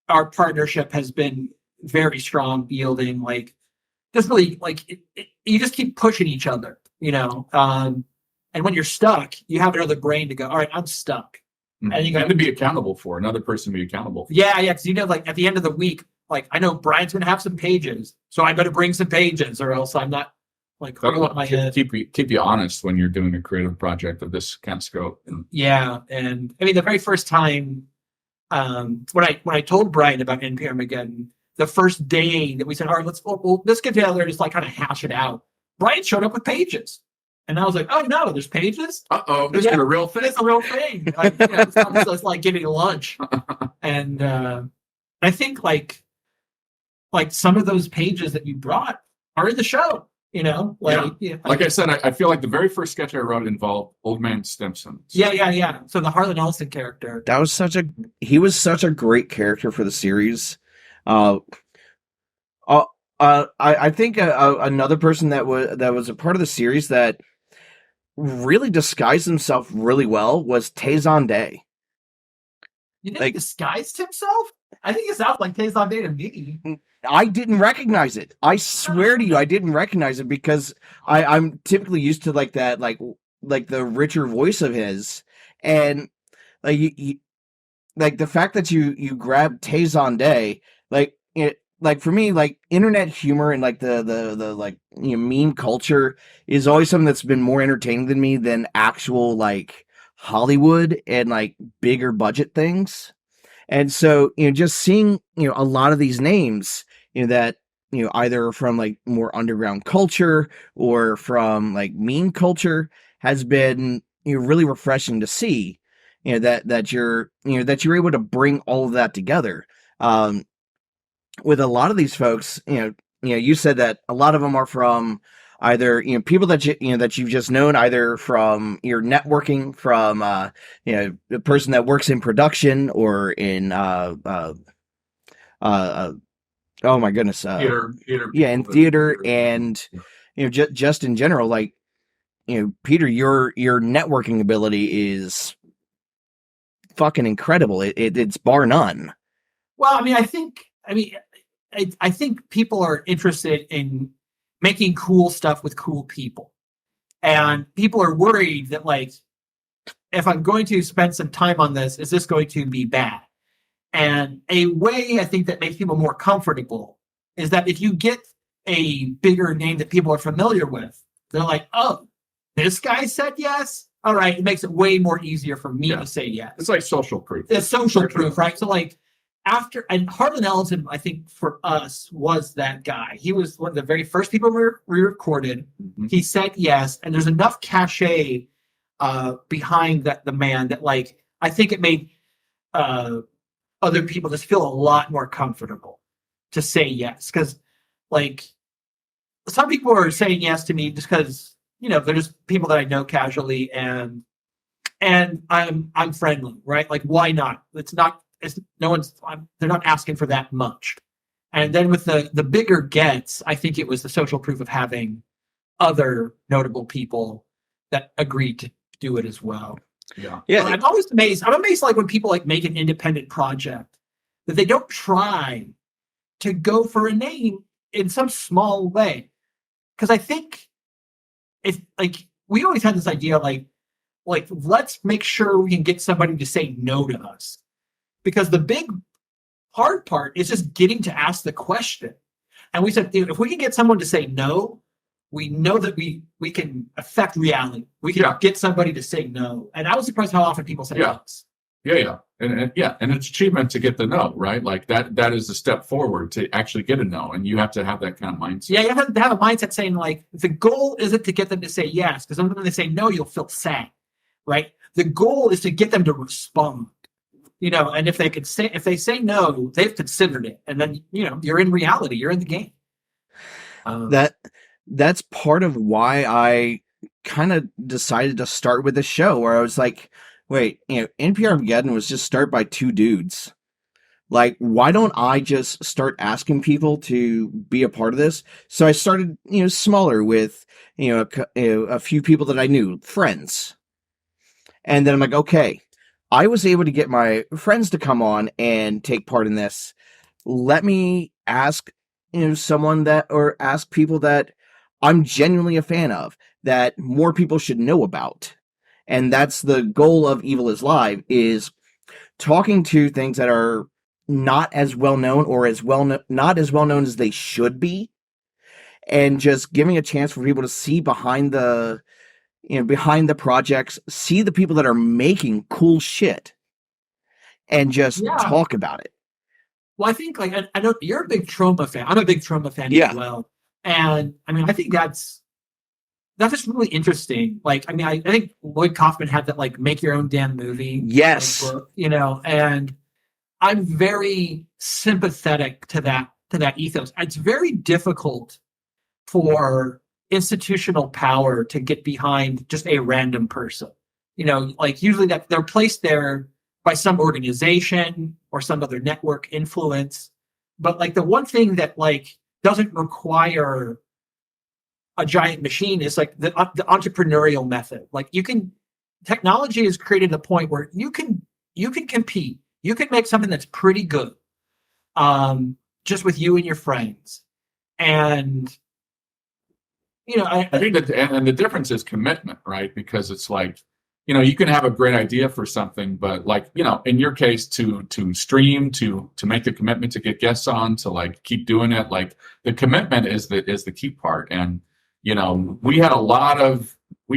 our partnership has been very strong, yielding like just really like you just keep pushing each other, and when you're stuck, you have another brain to go, all right, I'm stuck. And you got to be accountable for another person to be accountable for. Yeah, because like at the end of the week, like I know Brian's gonna have some pages, so I better bring some pages, or else I'm not like That'll my head. keep you honest when you're doing a creative project of this kind of scope. Yeah, and I mean the very first time when I told Bryan about NPRmageddon, the first day that we said, all right, let's get together and just like kind of hash it out. Bryan showed up with pages. And I was like, oh no, there's pages? This is a real thing. It's a real thing. Like, it's like getting lunch. And I think like some of those pages that you brought are in the show, Like I said, I feel like the very first sketch I wrote involved Old Man Stimson. Yeah. So the Harlan Ellison character. That was he was such a great character for the series. I think another person that was a part of the series that really disguised himself really well was Tayson Day. You think he disguised himself? I think it sounds like Tayson Day to me. I didn't recognize it. I swear to you, I didn't recognize it because I'm typically used to like that, like the richer voice of his, and like you like the fact that you grabbed Tayson Day, like it. Like for me, like internet humor and like the like meme culture is always something that's been more entertaining than me than actual like Hollywood and like bigger budget things. And so just seeing a lot of these names that either from like more underground culture or from like meme culture has been really refreshing to see. That you're able to bring all of that together. With a lot of these folks, you said that a lot of them are from either people that that you've just known either from your networking from the person that works in production or in oh my goodness Theater in theater and just in general, like Peter, your networking ability is fucking incredible. It's bar none. Well, I think people are interested in making cool stuff with cool people. And people are worried that, like, if I'm going to spend some time on this, is this going to be bad? And a way I think that makes people more comfortable is that if you get a bigger name that people are familiar with, they're like, oh, this guy said yes? All right, it makes it way more easier for me to say yes. It's like social proof. It's social proof, right? So, like, and Harlan Ellison, I think for us was that guy. He was one of the very first people we recorded. Mm-hmm. He said yes, and there's enough cachet behind the man that, like, I think it made other people just feel a lot more comfortable to say yes. Because, like, some people are saying yes to me just because they're just people that I know casually, and I'm friendly, right? Like, why not? They're not asking for that much. And then with the bigger gets, I think it was the social proof of having other notable people that agreed to do it as well. Yeah. I'm always amazed. I'm amazed, like, when people like make an independent project that they don't try to go for a name in some small way. Because I think if, like, we always had this idea, like let's make sure we can get somebody to say no to us. Because the big hard part is just getting to ask the question. And we said, if we can get someone to say no, we know that we can affect reality. We can get somebody to say no. And I was surprised how often people say yes. Yeah. And it's achievement to get the no, right? Like that is a step forward to actually get a no. And you have to have that kind of mindset. Yeah, you have to have a mindset saying, like, the goal isn't to get them to say yes, because when they say no, you'll feel sad, right? The goal is to get them to respond. And if they say no, they've considered it, and then you're in reality, you're in the game. That's part of why I kind of decided to start with a show where I was like, wait, NPRmageddon was just started by two dudes. Like, why don't I just start asking people to be a part of this? So I started, smaller with, a few people that I knew, friends. And then I'm like, okay, I was able to get my friends to come on and take part in this. Let me ask, ask people that I'm genuinely a fan of, that more people should know about. And that's the goal of Evil is Live, is talking to things that are not as well known or not as well known as they should be, and just giving a chance for people to see behind the projects, see the people that are making cool shit, and just talk about it. Well, I think like I know you're a big Trauma fan. I'm a big Trauma fan as well, and I mean I think that's just really interesting. Like I mean I think Lloyd Kaufman had that like make your own damn movie. Yes, book, and I'm very sympathetic to that ethos. It's very difficult for institutional power to get behind just a random person. Like usually that they're placed there by some organization or some other network influence. But like the one thing that like doesn't require a giant machine is like the entrepreneurial method. Like technology has created a point where you can compete. You can make something that's pretty good, just with you and your friends. And I think that and the difference is commitment, right? Because it's like, you can have a great idea for something, but like, in your case, to stream, to make the commitment to get guests on, to like keep doing it, like the commitment is the key part. And we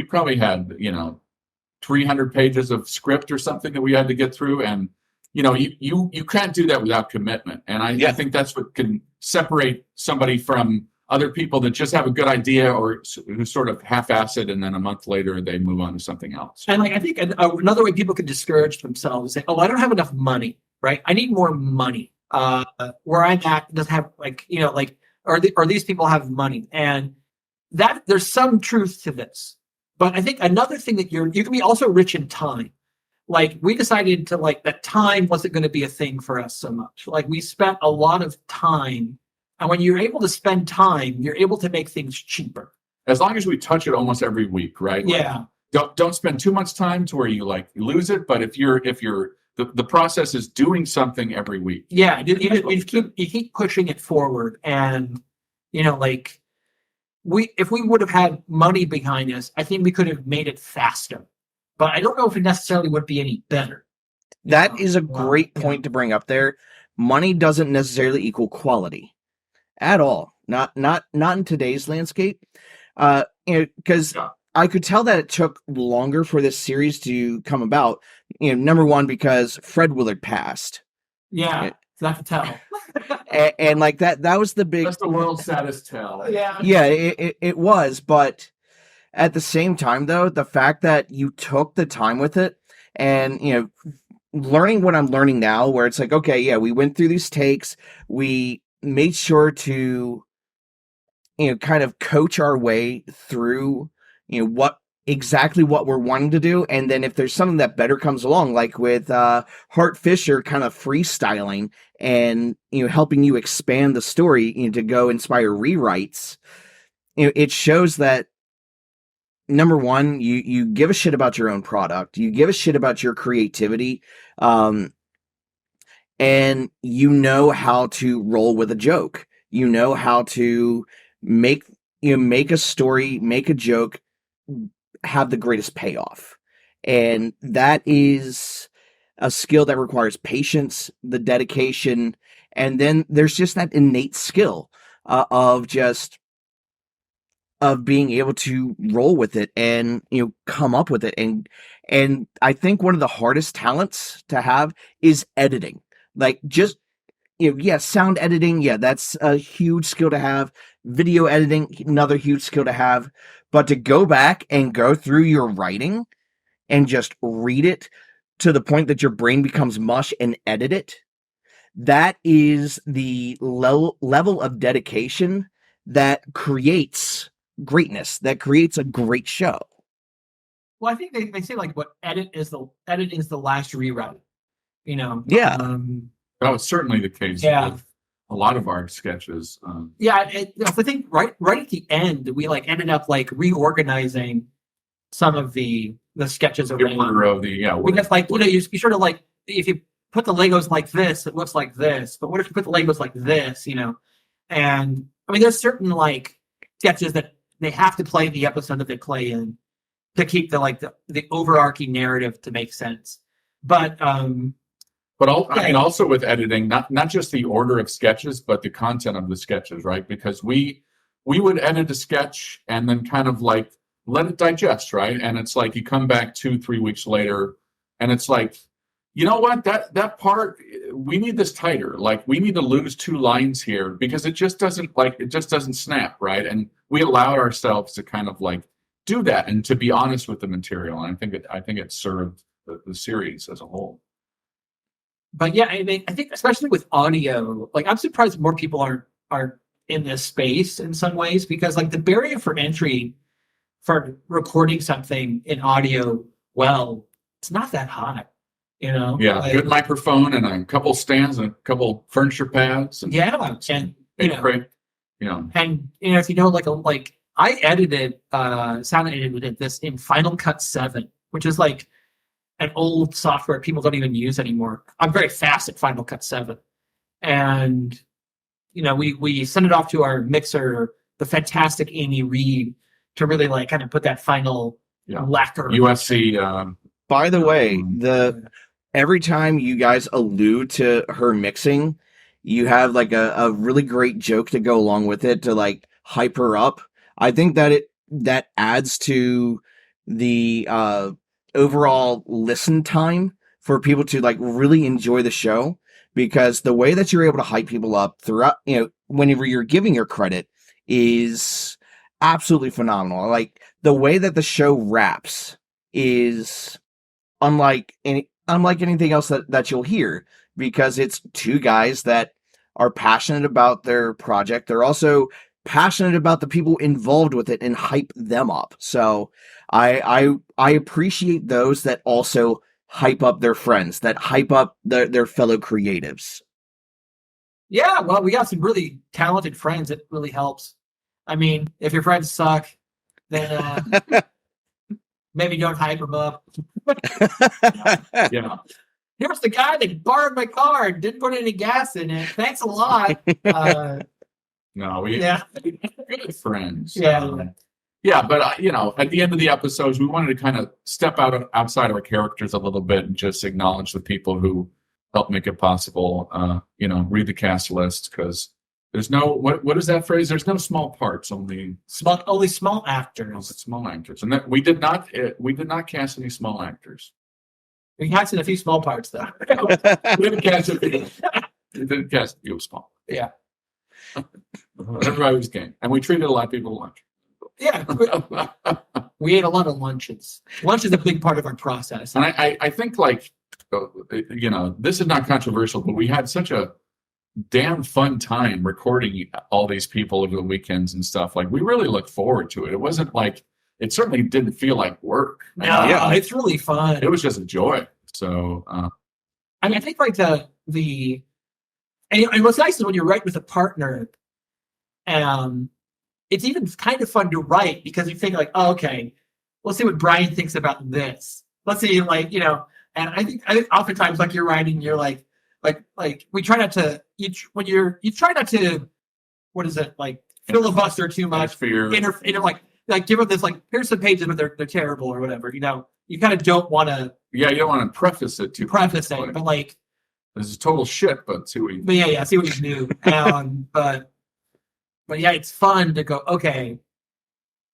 probably had 300 pages of script or something that we had to get through, and you can't do that without commitment. And I think that's what can separate somebody from other people that just have a good idea or who sort of half-ass it, and then a month later they move on to something else. And like I think another way people can discourage themselves is say, "Oh, I don't have enough money, right? I need more money. Where I'm at doesn't have or these people have money." And that there's some truth to this. But I think another thing that you can be also rich in time. Like we decided to that time wasn't going to be a thing for us so much. Like we spent a lot of time, and when you're able to spend time, you're able to make things cheaper. As long as we touch it almost every week, right? Yeah. Don't spend too much time to where you lose it. But if the process is doing something every week. Yeah, you keep pushing it forward, and if we would have had money behind us, I think we could have made it faster. But I don't know if it necessarily would be any better. That is a great point to bring up there. Money doesn't necessarily equal quality at all. Not in today's landscape. Because I could tell that it took longer for this series to come about. Number one, because Fred Willard passed. Yeah, that's a tell. and like that was the big. That's the world's saddest tell. Yeah. Yeah, it was, but at the same time, though, the fact that you took the time with it and, learning what I'm learning now, where it's like, okay, yeah, we went through these takes. We made sure to, kind of coach our way through, what we're wanting to do. And then if there's something that better comes along, like with Hart Fisher kind of freestyling and, helping you expand the story, to go inspire rewrites, it shows that, number one, you give a shit about your own product. You give a shit about your creativity. And you know how to roll with a joke. You know how to make a story, make a joke, have the greatest payoff. And that is a skill that requires patience, the dedication, and then there's just that innate skill of being able to roll with it and come up with it. And I think one of the hardest talents to have is editing. Like just sound editing, that's a huge skill to have. Video editing, another huge skill to have. But to go back and go through your writing and just read it to the point that your brain becomes mush and edit it, that is the level of dedication that creates greatness, that creates a great show. Well, I think they say like what edit is the last rewrite. You know. Yeah. That was certainly the case Yeah. with a lot of our sketches. Yeah, I think right at the end we like ended up like reorganizing some of the sketches The around. order of the Because like you sort of like if you put the Legos like this, it looks like this. But what if you put the Legos like this? You know, and I mean there's certain like sketches that they have to play in the episode that they play in to keep the overarching narrative to make sense. But I mean, also with editing, not just the order of sketches, but the content of the sketches, right? Because we would edit a sketch and then kind of like let it digest, right? And it's like you come back 2-3 weeks later, and it's like, you know what, that part, we need this tighter. Like we need to lose 2 lines here because it just doesn't snap, right? And we allowed ourselves to kind of like do that and to be honest with the material. And I think it served the series as a whole. But yeah, I mean, I think especially with audio, like I'm surprised more people are in this space in some ways because like the barrier for entry for recording something in audio, well, it's not that high, you know. Yeah, like, good microphone and a couple stands and a couple furniture pads. And and and if you know like I edited sound edited this in Final Cut 7, which is like an old software people don't even use anymore. I'm very fast at Final Cut 7. And, we send it off to our mixer, the fantastic Amy Reed, to really like kind of put that final lacquer. USC. By the way, every time you guys allude to her mixing, you have like a really great joke to go along with it to like hype her up. I think that adds to the overall listen time for people to like really enjoy the show, because the way that you're able to hype people up throughout, whenever you're giving your credit is absolutely phenomenal. Like the way that the show wraps is unlike anything else that you'll hear, because it's 2 guys that are passionate about their project. They're also passionate about the people involved with it and hype them up. So I appreciate those that also hype up their friends, that hype up their fellow creatives. Yeah, well, we got some really talented friends. It really helps. I mean, if your friends suck, then maybe don't hype them up. Yeah. Here's the guy that borrowed my car and didn't put any gas in it. Thanks a lot. No, we good friends. Yeah. But at the end of the episodes, we wanted to kind of step outside our characters a little bit and just acknowledge the people who helped make it possible. Read the cast list, because there's no what is that phrase? There's no small parts, only small actors. Small actors, and that we did not cast any small actors. We cast in a few small parts though. We didn't cast a few. We didn't cast a few small. Yeah. Everybody was game, and we treated a lot of people to lunch. Yeah, we ate a lot of lunches. Lunch is a big part of our process. And I think this is not controversial, but we had such a damn fun time recording all these people over the weekends and stuff. Like we really looked forward to it. It wasn't like, it certainly didn't feel like work. No, it's really fun. It was just a joy. So, I mean, I think like and what's nice is when you write with a partner, it's even kind of fun to write because you think like, oh, okay, let's see what Bryan thinks about this. Let's see, and I think oftentimes like you're writing, you're like we try not to you try not to, what is it, like filibuster too much, like give them this like, here's some pages but they're terrible or whatever, you kind of don't want to. Yeah, you don't want to preface it too much, but like this is total shit, but see what you see what you do. But yeah, it's fun to go, okay,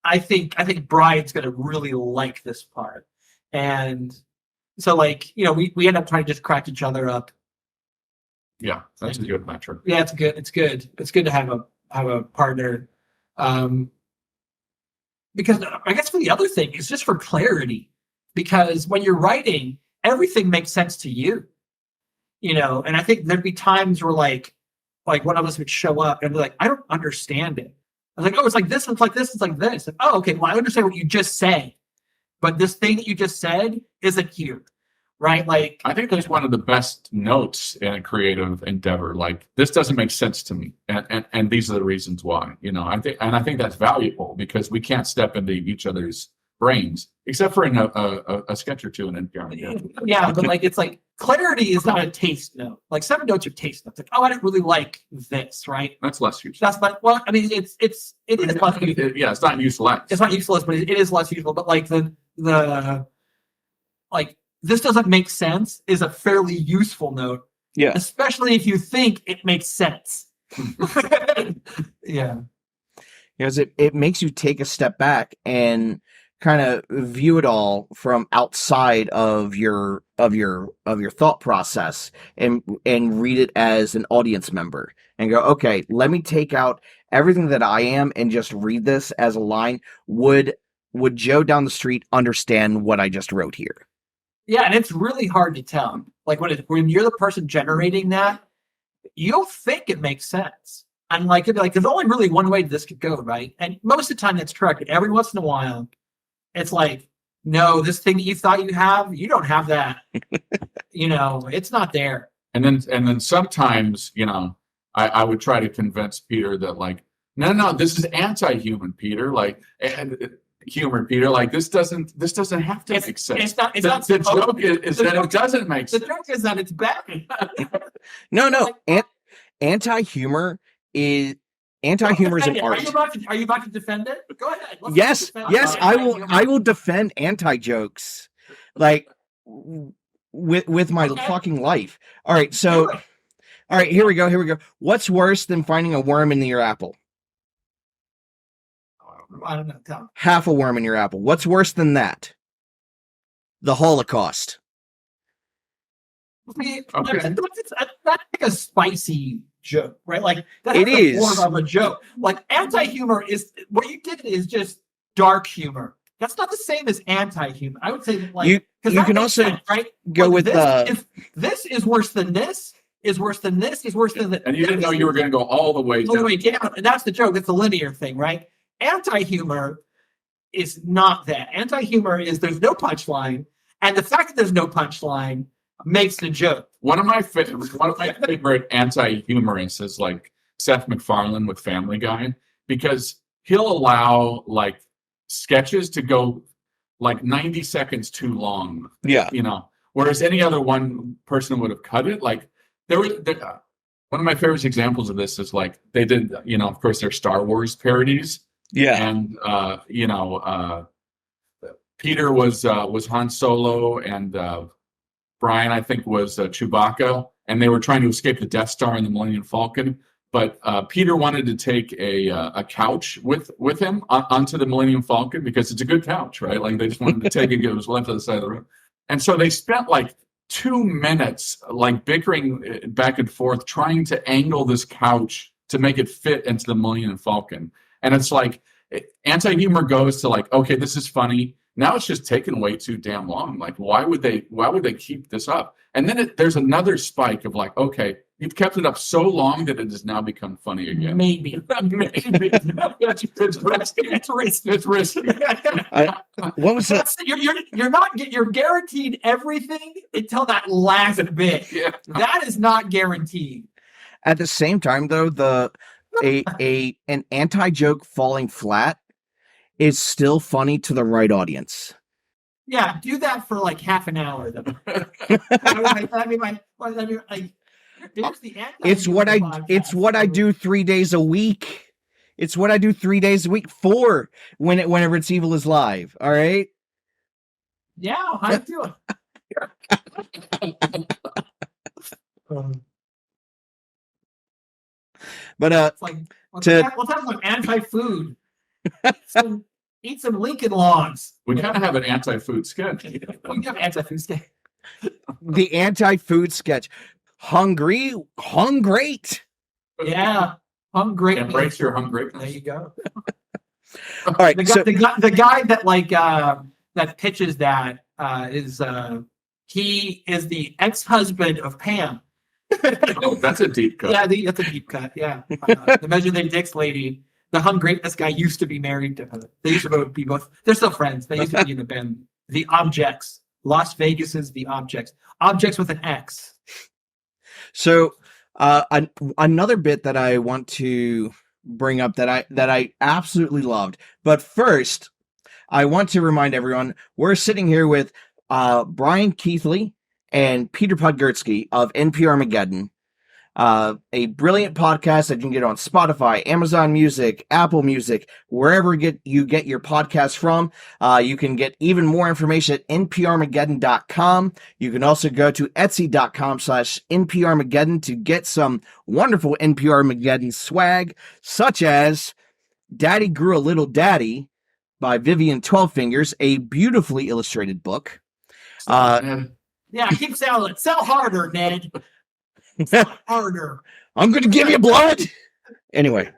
I think Bryan's going to really like this part. And so we end up trying to just crack each other up. Yeah, that's a good metric. Yeah, it's good. It's good. It's good to have a partner. Because I guess for the other thing, it's just for clarity. Because when you're writing, everything makes sense to you. And I think there'd be times where like one of us would show up and be like, I don't understand it. I was like, oh, it's like this, it's like this, it's like this. Like, oh, okay, well, I understand what you just said. but this thing that you just said isn't here, right? Like, I think that's one of the best notes in a creative endeavor. Like, this doesn't make sense to me, and these are the reasons why. I think that's valuable because we can't step into each other's brains, except for in a sketch or two in NPR. yeah, but like, it's like clarity is not a taste note. Like, some notes are taste notes. Like, oh, I didn't really like this, right? That's less useful. That's not, well, I mean, it is less useful. Yeah, it's not useless. It's not useless, but it is less useful. But like like, this doesn't make sense is a fairly useful note. Yeah. Especially if you think it makes sense. Yeah. Because it makes you take a step back and kind of view it all from outside of your thought process and read it as an audience member and go, okay, let me take out everything that I am and just read this as a line. Would Joe down the street understand what I just wrote here? Yeah, and it's really hard to tell. Like, when you're the person generating that, you'll think it makes sense. And like, it'd be like, there's only really one way this could go, right? And most of the time that's correct. But every once in a while, it's like, no, this thing that you thought you have, you don't have that. It's not there. And then sometimes, I would try to convince Peter that, like, no, this is anti-human, Peter. Like, humor, Peter. Like, this doesn't have to make sense. It's not. The joke is that it doesn't make sense. The joke is that it's bad. No. Anti-humor is an art. Are you about to defend it? Go ahead. Yes, I will defend anti-jokes, like, with my fucking life. All right, here we go. What's worse than finding a worm in your apple? I don't know. Tell me. Half a worm in your apple. What's worse than that? The Holocaust. Okay. That's like a spicy joke, right? Like, that's it is more of a joke. Like, anti-humor is what you did is just dark humor. That's not the same as anti-humor. I would say that, like, you can also sense, right? go like, with if this is worse than this, is worse than this, is worse than that. And you didn't know you were going to go all the way down. And that's the joke. It's a linear thing, right? Anti-humor is not that. Anti-humor is there's no punchline, and the fact that there's no punchline makes the joke. One of my favorite anti-humorists is like Seth MacFarlane with Family Guy, because he'll allow like sketches to go like 90 seconds too long. Yeah. Whereas any other one person would have cut it. Like, one of my favorite examples of this is like they did, of course, their Star Wars parodies. Yeah. And Peter was Han Solo, and Bryan, I think, was Chewbacca, and they were trying to escape the Death Star in the Millennium Falcon. But Peter wanted to take a couch with him onto the Millennium Falcon because it's a good couch, right? Like, they just wanted to take it because it was left on the side of the room. And so they spent like 2 minutes like bickering back and forth, trying to angle this couch to make it fit into the Millennium Falcon. And it's like, anti-humor goes to like, okay, this is funny. Now it's just taken way too damn long. Like, why would they keep this up? And then there's another spike of like, okay, you've kept it up so long that it has now become funny again. Maybe. It's risky. What was that? You're guaranteed everything until that last bit. Yeah. That is not guaranteed. At the same time, though, an anti-joke falling flat is still funny to the right audience. Yeah, do that for like half an hour. Though. It's what I do 3 days a week. It's what I do 3 days a week for whenever It's Evil is live. All right. Yeah, how you doing? But it's like, let's have some anti-food. Eat some Lincoln Logs. We kind of have an anti-food sketch. We have anti-food sketch. The anti-food sketch. Hungry. Yeah, hungry. Embrace your hungry. There you go. All right. The guy that like that pitches that is he is the ex-husband of Pam. Oh, that's a deep cut. Yeah, that's a deep cut. Yeah, the Measure Their Dicks lady. The Hung Greatness guy used to be married to her. They used to be both. They're still friends. They used to be in the band The Objects. Las Vegas is The Objects. Objects with an X. So, another bit that I want to bring up that I absolutely loved. But first, I want to remind everyone we're sitting here with Bryan Keithley and Peter Podgursky of NPRmageddon, a brilliant podcast that you can get on Spotify, Amazon Music, Apple Music, wherever you get your podcast from. You can get even more information at NPRmageddon.com. You can also go to Etsy.com/NPRmageddon to get some wonderful NPRmageddon swag, such as Daddy Grew a Little Daddy by Vivian 12 Fingers, a beautifully illustrated book. Yeah, keep selling it. Sell harder, Ned. Sell harder. I'm going to give you blood. Anyway.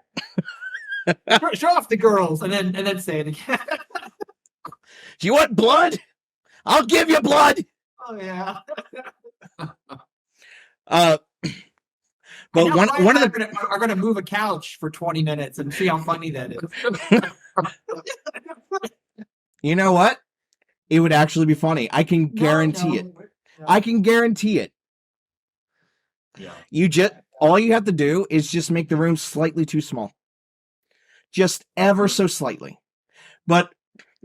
Show off the girls and then say it again. Do you want blood? I'll give you blood. Oh yeah. But one of the are going to move a couch for 20 minutes and see how funny that is. You know what? It would actually be funny. I can guarantee it. I can guarantee it. Yeah. All you have to do is just make the room slightly too small. Just ever so slightly. But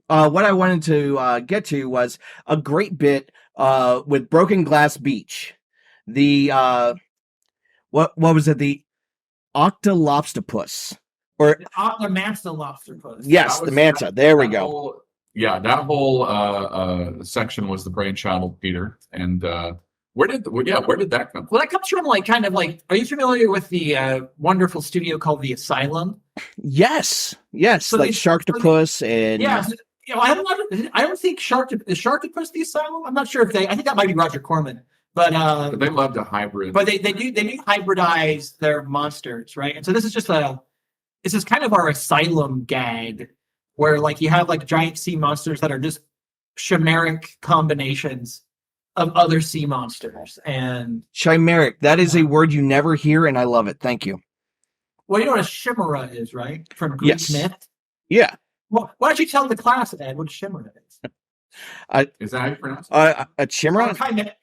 what I wanted to get to was a great bit with Broken Glass Beach. The what was it? The Octolobstopus. Or The Manta Lobsterpus. yes, the Manta. There we go. That whole section was the brainchild of Peter. And where did that come from? Well, that comes from are you familiar with the wonderful studio called The Asylum? Yes, So like they- Sharktopus and Yeah. I don't think is Sharktopus The Asylum? I'm not sure if I think that might be Roger Corman. But They love to hybrid. But they do hybridize their monsters, right? And so this is kind of our asylum gag, where you have giant sea monsters that are just chimeric combinations of other sea monsters. And chimeric. That is a word you never hear, and I love it. Thank you. well, you know what a chimera is, right? From Greek Yes. myth. Yeah. Well, why don't you tell the class, Ed, what a chimera is? Is that how you pronounce it? A chimera?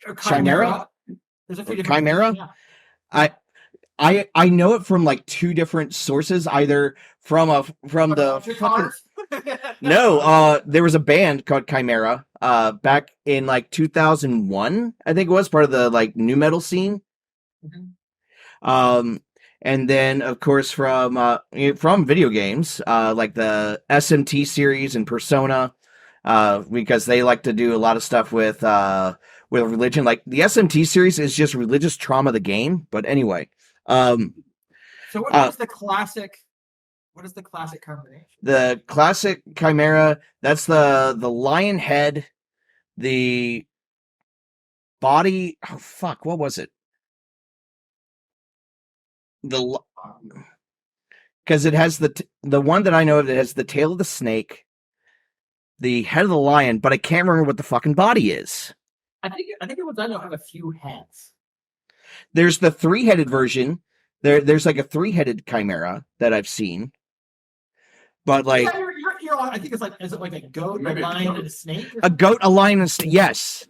Or Chimera? There's a few different Chimera? Yeah. I know it from two different sources, either from the Your fucking cars? no, there was a band called Chimera back in 2001, I think it was part of the new metal scene. Mhm. And then of course from video games, like the SMT series and Persona, because they like to do a lot of stuff with religion. Like the SMT series is just religious trauma the game, but anyway. So what is the classic? What is the classic combination? The classic Chimera, that's the lion head, the body. Oh fuck, what was it? Because it has the one that I know of, it has the tail of the snake, the head of the lion, but I can't remember what the fucking body is. I think the ones I know have a few heads. There's the 3-headed version. There's a 3-headed Chimera that I've seen. But Yeah, you're on, I think is it like a goat, Maybe a a lion, goat. and a snake? a goat, a lion, and yes,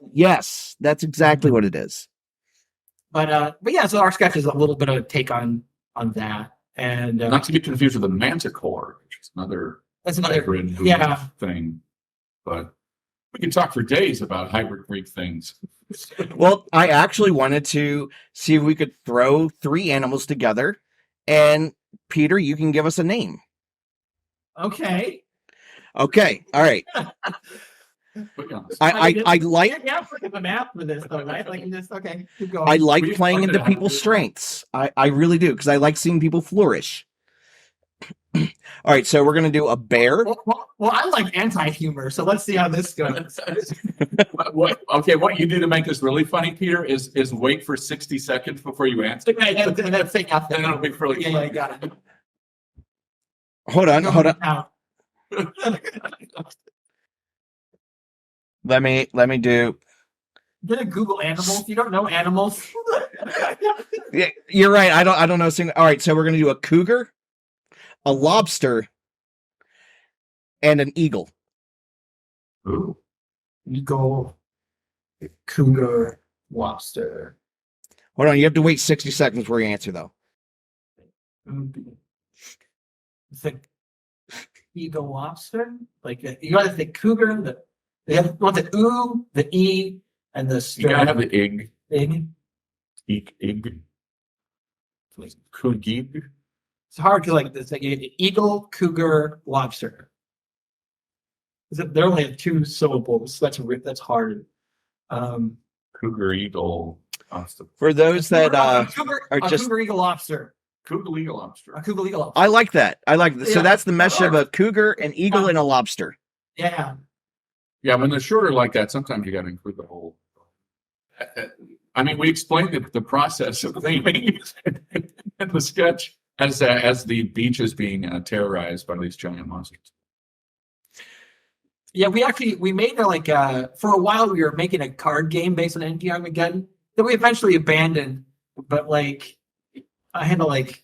that's exactly what it is. But yeah, so our sketch is a little bit of a take on that, and Not to get confused with the Manticore, which is another that's another. hybrid Yeah. thing. But we can talk for days about hybrid Greek things. Well, I actually wanted to see if we could throw 3 animals together, and Peter, you can give us a name. Okay. Okay, all right. But yeah, I like You have to give a map for this, though, right? Okay, keep going. I like We playing wanted into to have people's you- strengths. I really do, because I like seeing people flourish. All right, so we're gonna do a bear. Well, I like anti-humor, so let's see how this goes. What you do to make this really funny, Peter, is wait for 60 seconds before you answer. and then think out And it'll be really Yeah, you got it. Hold on. Out. Let me do. You're gonna Google animals. You don't know animals. Yeah, you're right. I don't know a single. All right, so we're gonna do a cougar, a lobster, and an eagle. Ooh. eagle, cougar, lobster. Hold on, you have to wait 60 seconds for your answer, though. The eagle, lobster. Like you got to think cougar. They have want the oo, the e, and the You gotta have the egg. ig. Like kugig. It's hard because like it's like eagle, cougar, lobster. They only have 2 syllables. So that's hard. Cougar, eagle, lobster. For those that a cougar, are a just, cougar, eagle, lobster. Cougar, eagle, lobster. A cougar, eagle, lobster. I like that. I like that. So Yeah. that's the mesh of a cougar, an eagle, and a lobster. Yeah. Yeah, when they're shorter like that, sometimes you got to include the whole. I mean, we explained the process of naming in the sketch as the beach is being terrorized by these giant monsters. Yeah, we made for a while we were making a card game based on NPRmageddon that we eventually abandoned. But like, I had to like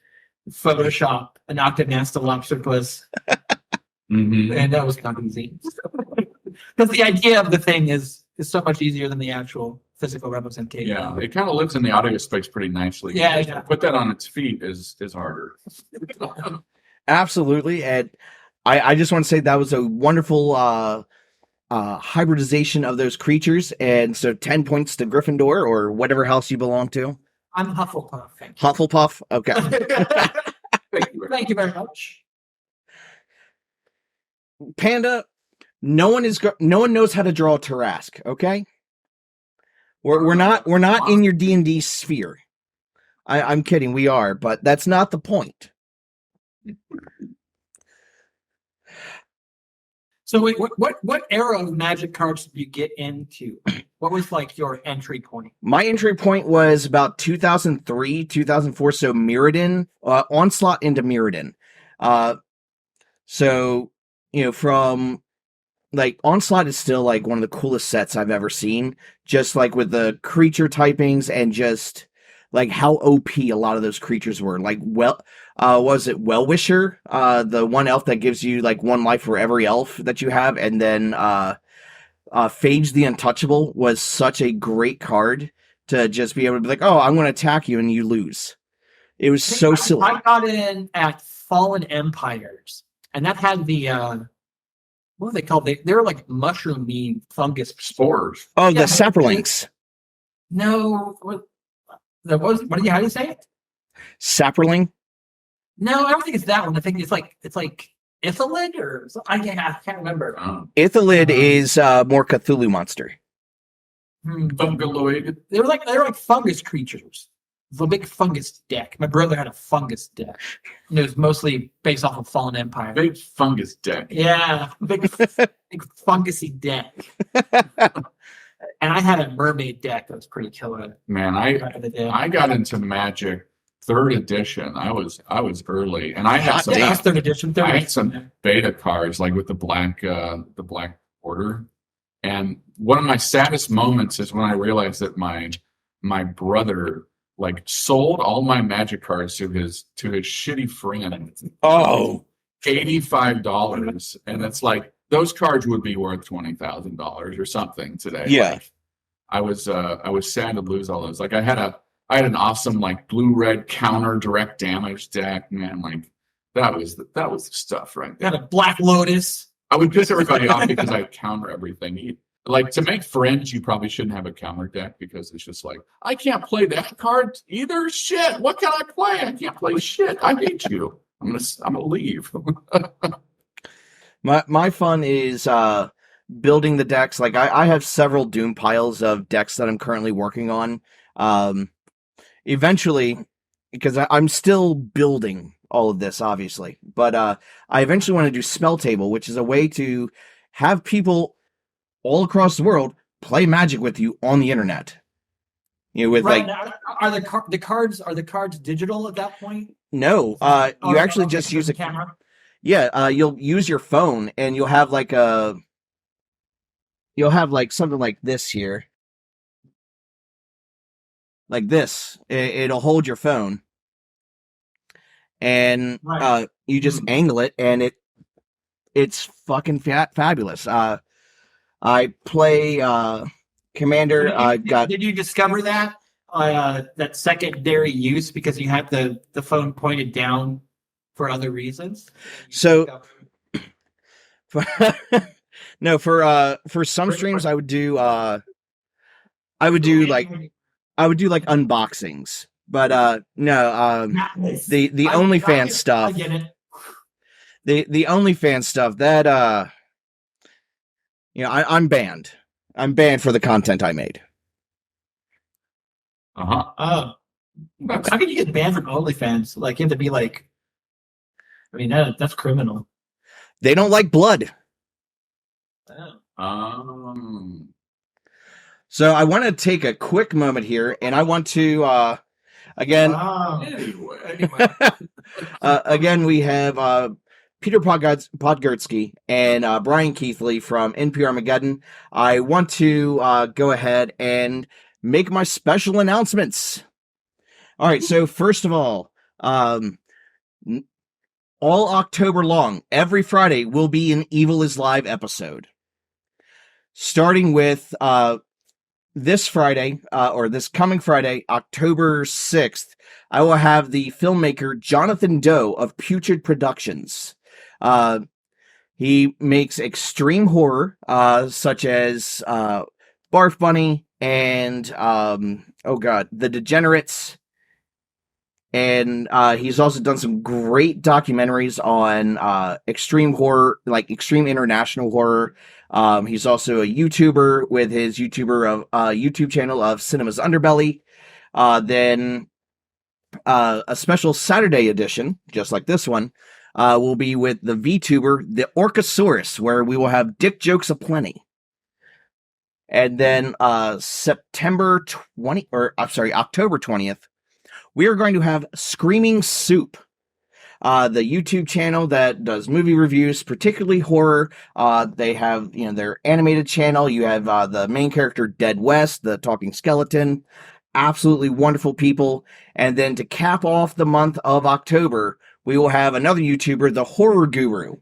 Photoshop an Octonasta lobsterpuss, and that was not easy because the idea of the thing is so much easier than the actual physical representation. Yeah, it kind of lives in the audio space pretty nicely. Yeah, To put that on its feet is harder. Absolutely. And I just want to say that was a wonderful hybridization of those creatures. And so 10 points to Gryffindor or whatever house you belong to. I'm Hufflepuff. Thank you. Hufflepuff. Okay. Thank you very much. Panda, no one knows how to draw a Tarrasque, okay? We're not in your D&D sphere. I'm kidding, we are, but that's not the point. So wait, what era of Magic cards did you get into? What was like your entry point? My entry point was about 2003, 2004, so Mirrodin, Onslaught into Mirrodin. So, from like Onslaught is still like one of the coolest sets I've ever seen, just like with the creature typings and just like how OP a lot of those creatures were. Like, was it Wellwisher? The one elf that gives you like 1 life for every elf that you have, and then Phage the Untouchable was such a great card to just be able to be like, oh, I'm going to attack you and you lose. It was so silly. I got in at Fallen Empires, and that had the what were they called? They were like mushroomy fungus Spores. Oh, Yeah, the Saprolinks. No, what do you how do you say it? Saproling? No, I don't think it's that one. I think it's like Ithalid or I can't remember. Ithalid is more Cthulhu monster. Fungaloid. They were like fungus creatures. The big fungus deck. My brother had a fungus deck. And it was mostly based off of Fallen Empire. Big fungus deck. Yeah, big fungusy deck. And I had a mermaid deck that was pretty killer. Man, back in the day. I got into Magic 3rd edition. I was early, and I had some. Yeah, it's third edition. I had some beta cards, like with the black border. And one of my saddest moments is when I realized that my brother like sold all my Magic cards to his shitty friend. Oh, $85, and it's like those cards would be worth $20,000 or something today. Yeah. Like, I was sad to lose all those. Like I had an awesome like blue-red counter direct damage deck, man. Like that was the stuff right You there. had a Black Lotus. I would piss everybody off because I counter everything. Like to make friends, you probably shouldn't have a counter deck because it's just like I can't play that card either. Shit, what can I play? I can't play shit. I hate you. I'm gonna leave. my fun is building the decks. Like I have several Doom piles of decks that I'm currently working on. Eventually, because I'm still building all of this, obviously, but I eventually want to do Spell Table, which is a way to have people all across the world play Magic with you on the internet. With Right like now, are the cards digital at that point? no, you actually just use a camera. Yeah, you'll use your phone and you'll have like something like this here. Like this. It'll hold your phone. And Right. you just angle it and it's fucking fabulous. I play Commander. I got Did you discover that that secondary use because you had the phone pointed down for other reasons? So- no for some streams I would do like unboxings, but no the OnlyFans stuff. I get it. The OnlyFans stuff that I'm banned. I'm banned for the content I made. Uh-huh. Oh, how can you get banned from OnlyFans? Like you have to be like, I mean that's criminal. They don't like blood. Oh. So I want to take a quick moment here, and I want to again Anyway. again we have Peter Podgursky and Bryan Keithley from NPRmageddon. I want to go ahead and make my special announcements. All right, so first of all October long, every Friday will be an Evil is Live episode. Starting with this Friday, or this coming Friday, October 6th, I will have the filmmaker Jonathan Doe of Putrid Productions. He makes extreme horror, such as Barf Bunny and, The Degenerates. And he's also done some great documentaries on extreme horror, like extreme international horror. He's also a YouTuber with his YouTube channel of Cinema's Underbelly. Then a special Saturday edition, just like this one, will be with the VTuber, the Orcasaurus, where we will have dick jokes aplenty. And then October 20th, we are going to have Screaming Soup, the YouTube channel that does movie reviews, particularly horror. They have, their animated channel. You have the main character, Dead West, the talking skeleton. Absolutely wonderful people. And then to cap off the month of October, we will have another YouTuber, the Horror Guru,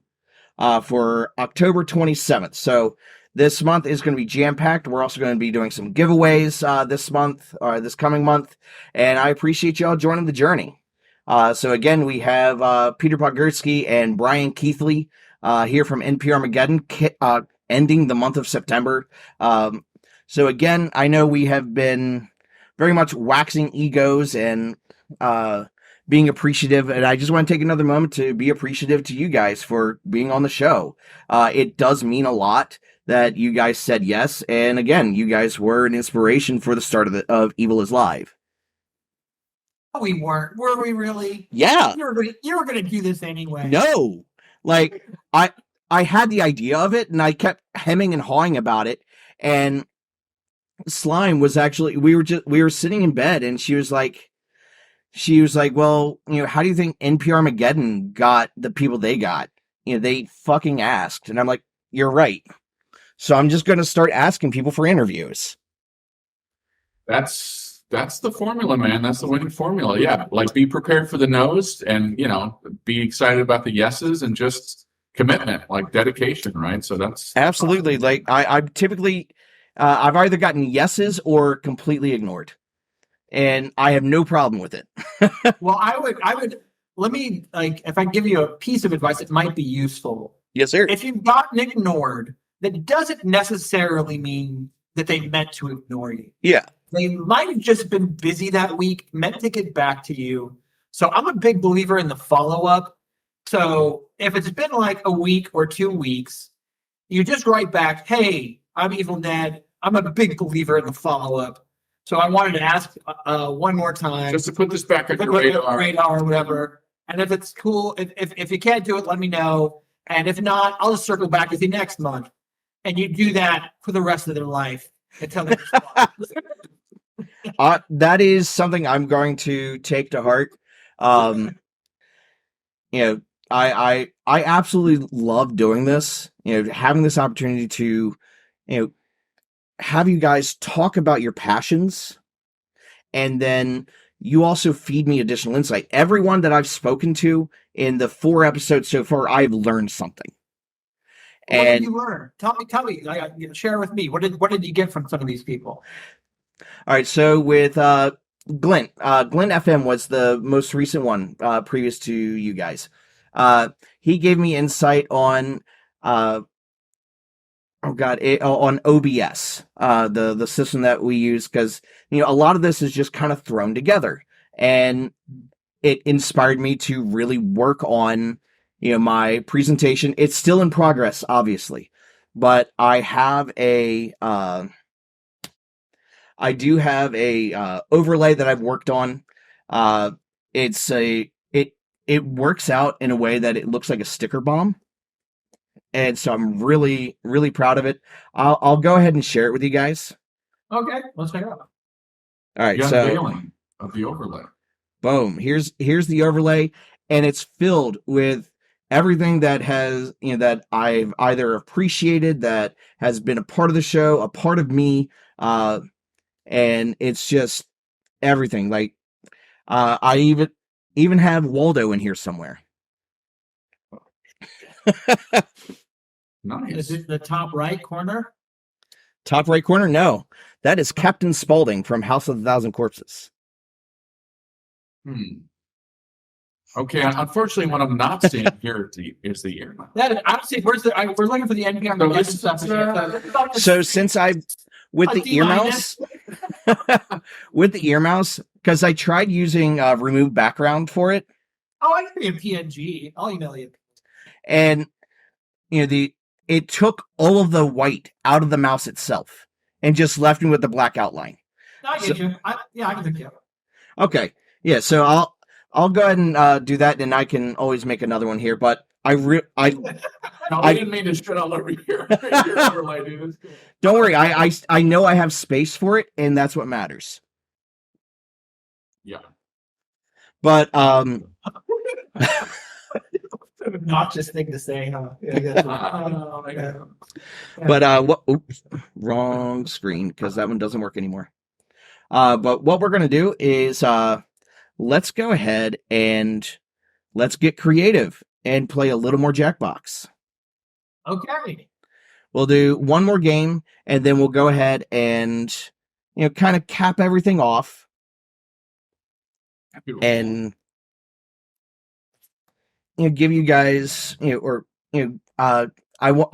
for October 27th. So this month is going to be jam-packed. We're also going to be doing some giveaways this coming month, and I appreciate y'all joining the journey. So again, we have Peter Podgursky and Bryan Keithley here from NPRmageddon, ending the month of September. So again, I know we have been very much waxing egos and being appreciative, and I just want to take another moment to be appreciative to you guys for being on the show. It does mean a lot that you guys said yes, and again, you guys were an inspiration for the start of Evil is Live. We weren't. Were we really? Yeah. You were gonna do this anyway. No. Like, I had the idea of it, and I kept hemming and hawing about it, and Slime was actually, we were sitting in bed, and she was like, well, how do you think NPRmageddon got the people they got? They fucking asked. And I'm like, you're right. So I'm just going to start asking people for interviews. That's the formula, man. That's the winning formula. Yeah. Like, be prepared for the no's and, be excited about the yeses and just commitment, like dedication, right? So that's absolutely. Like, I'm typically, I've either gotten yeses or completely ignored. And I have no problem with it. Well, I would, let me, if I give you a piece of advice, it might be useful. Yes, sir. If you've gotten ignored, that doesn't necessarily mean that they meant to ignore you. Yeah. They might have just been busy that week, meant to get back to you. So I'm a big believer in the follow-up. So if it's been like a week or 2 weeks, you just write back, hey, I'm Evil Ned. I'm a big believer in the follow-up. So I wanted to ask one more time. just to put this back on your radar. Or whatever. And if it's cool, if you can't do it, let me know. And if not, I'll just circle back with you next month. And you do that for the rest of their life until they respond. That is something I'm going to take to heart. I absolutely love doing this. Having this opportunity to, have you guys talk about your passions, and then you also feed me additional insight. Everyone that I've spoken to in the 4 episodes so far, I've learned something. What did And you learn? Tell me. Share with me. What did you get from some of these people? all right, so with Glint, Glint FM was the most recent one previous to you guys. He gave me insight on on OBS, the system that we use, because a lot of this is just kind of thrown together, and it inspired me to really work on my presentation. It's still in progress, obviously, but I do have a overlay that I've worked on. It works out in a way that it looks like a sticker bomb. And so I'm really, really proud of it. I'll go ahead and share it with you guys. Okay, let's check it out. All right, The so unveiling of the overlay. boom. Here's the overlay, and it's filled with everything that has that I've either appreciated, that has been a part of the show, a part of me, and it's just everything. Like I even have Waldo in here somewhere. Nice. Is it the top right corner? Top right corner? No, that is Captain Spaulding from House of the Thousand Corpses. Okay, unfortunately, what I'm not seeing here is the ear. That honestly, we're looking for the NPR stuff. So since with the ear mouse, because I tried using remove background for it, Oh, I can be in PNG. I'll email you. and it took all of the white out of the mouse itself and just left me with the black outline. I get you. I can think of it. Okay, yeah. So I'll go ahead and do that, and I can always make another one here. But I No, I didn't mean to shit all over here. don't worry. I know I have space for it, and that's what matters. Yeah. But Obnoxious thing to say, huh? Oh, my God. But what? Oops, wrong screen, because that one doesn't work anymore. But what we're gonna do is let's go ahead and let's get creative and play a little more Jackbox. Okay. We'll do one more game, and then we'll go ahead and kind of cap everything off, and give you guys I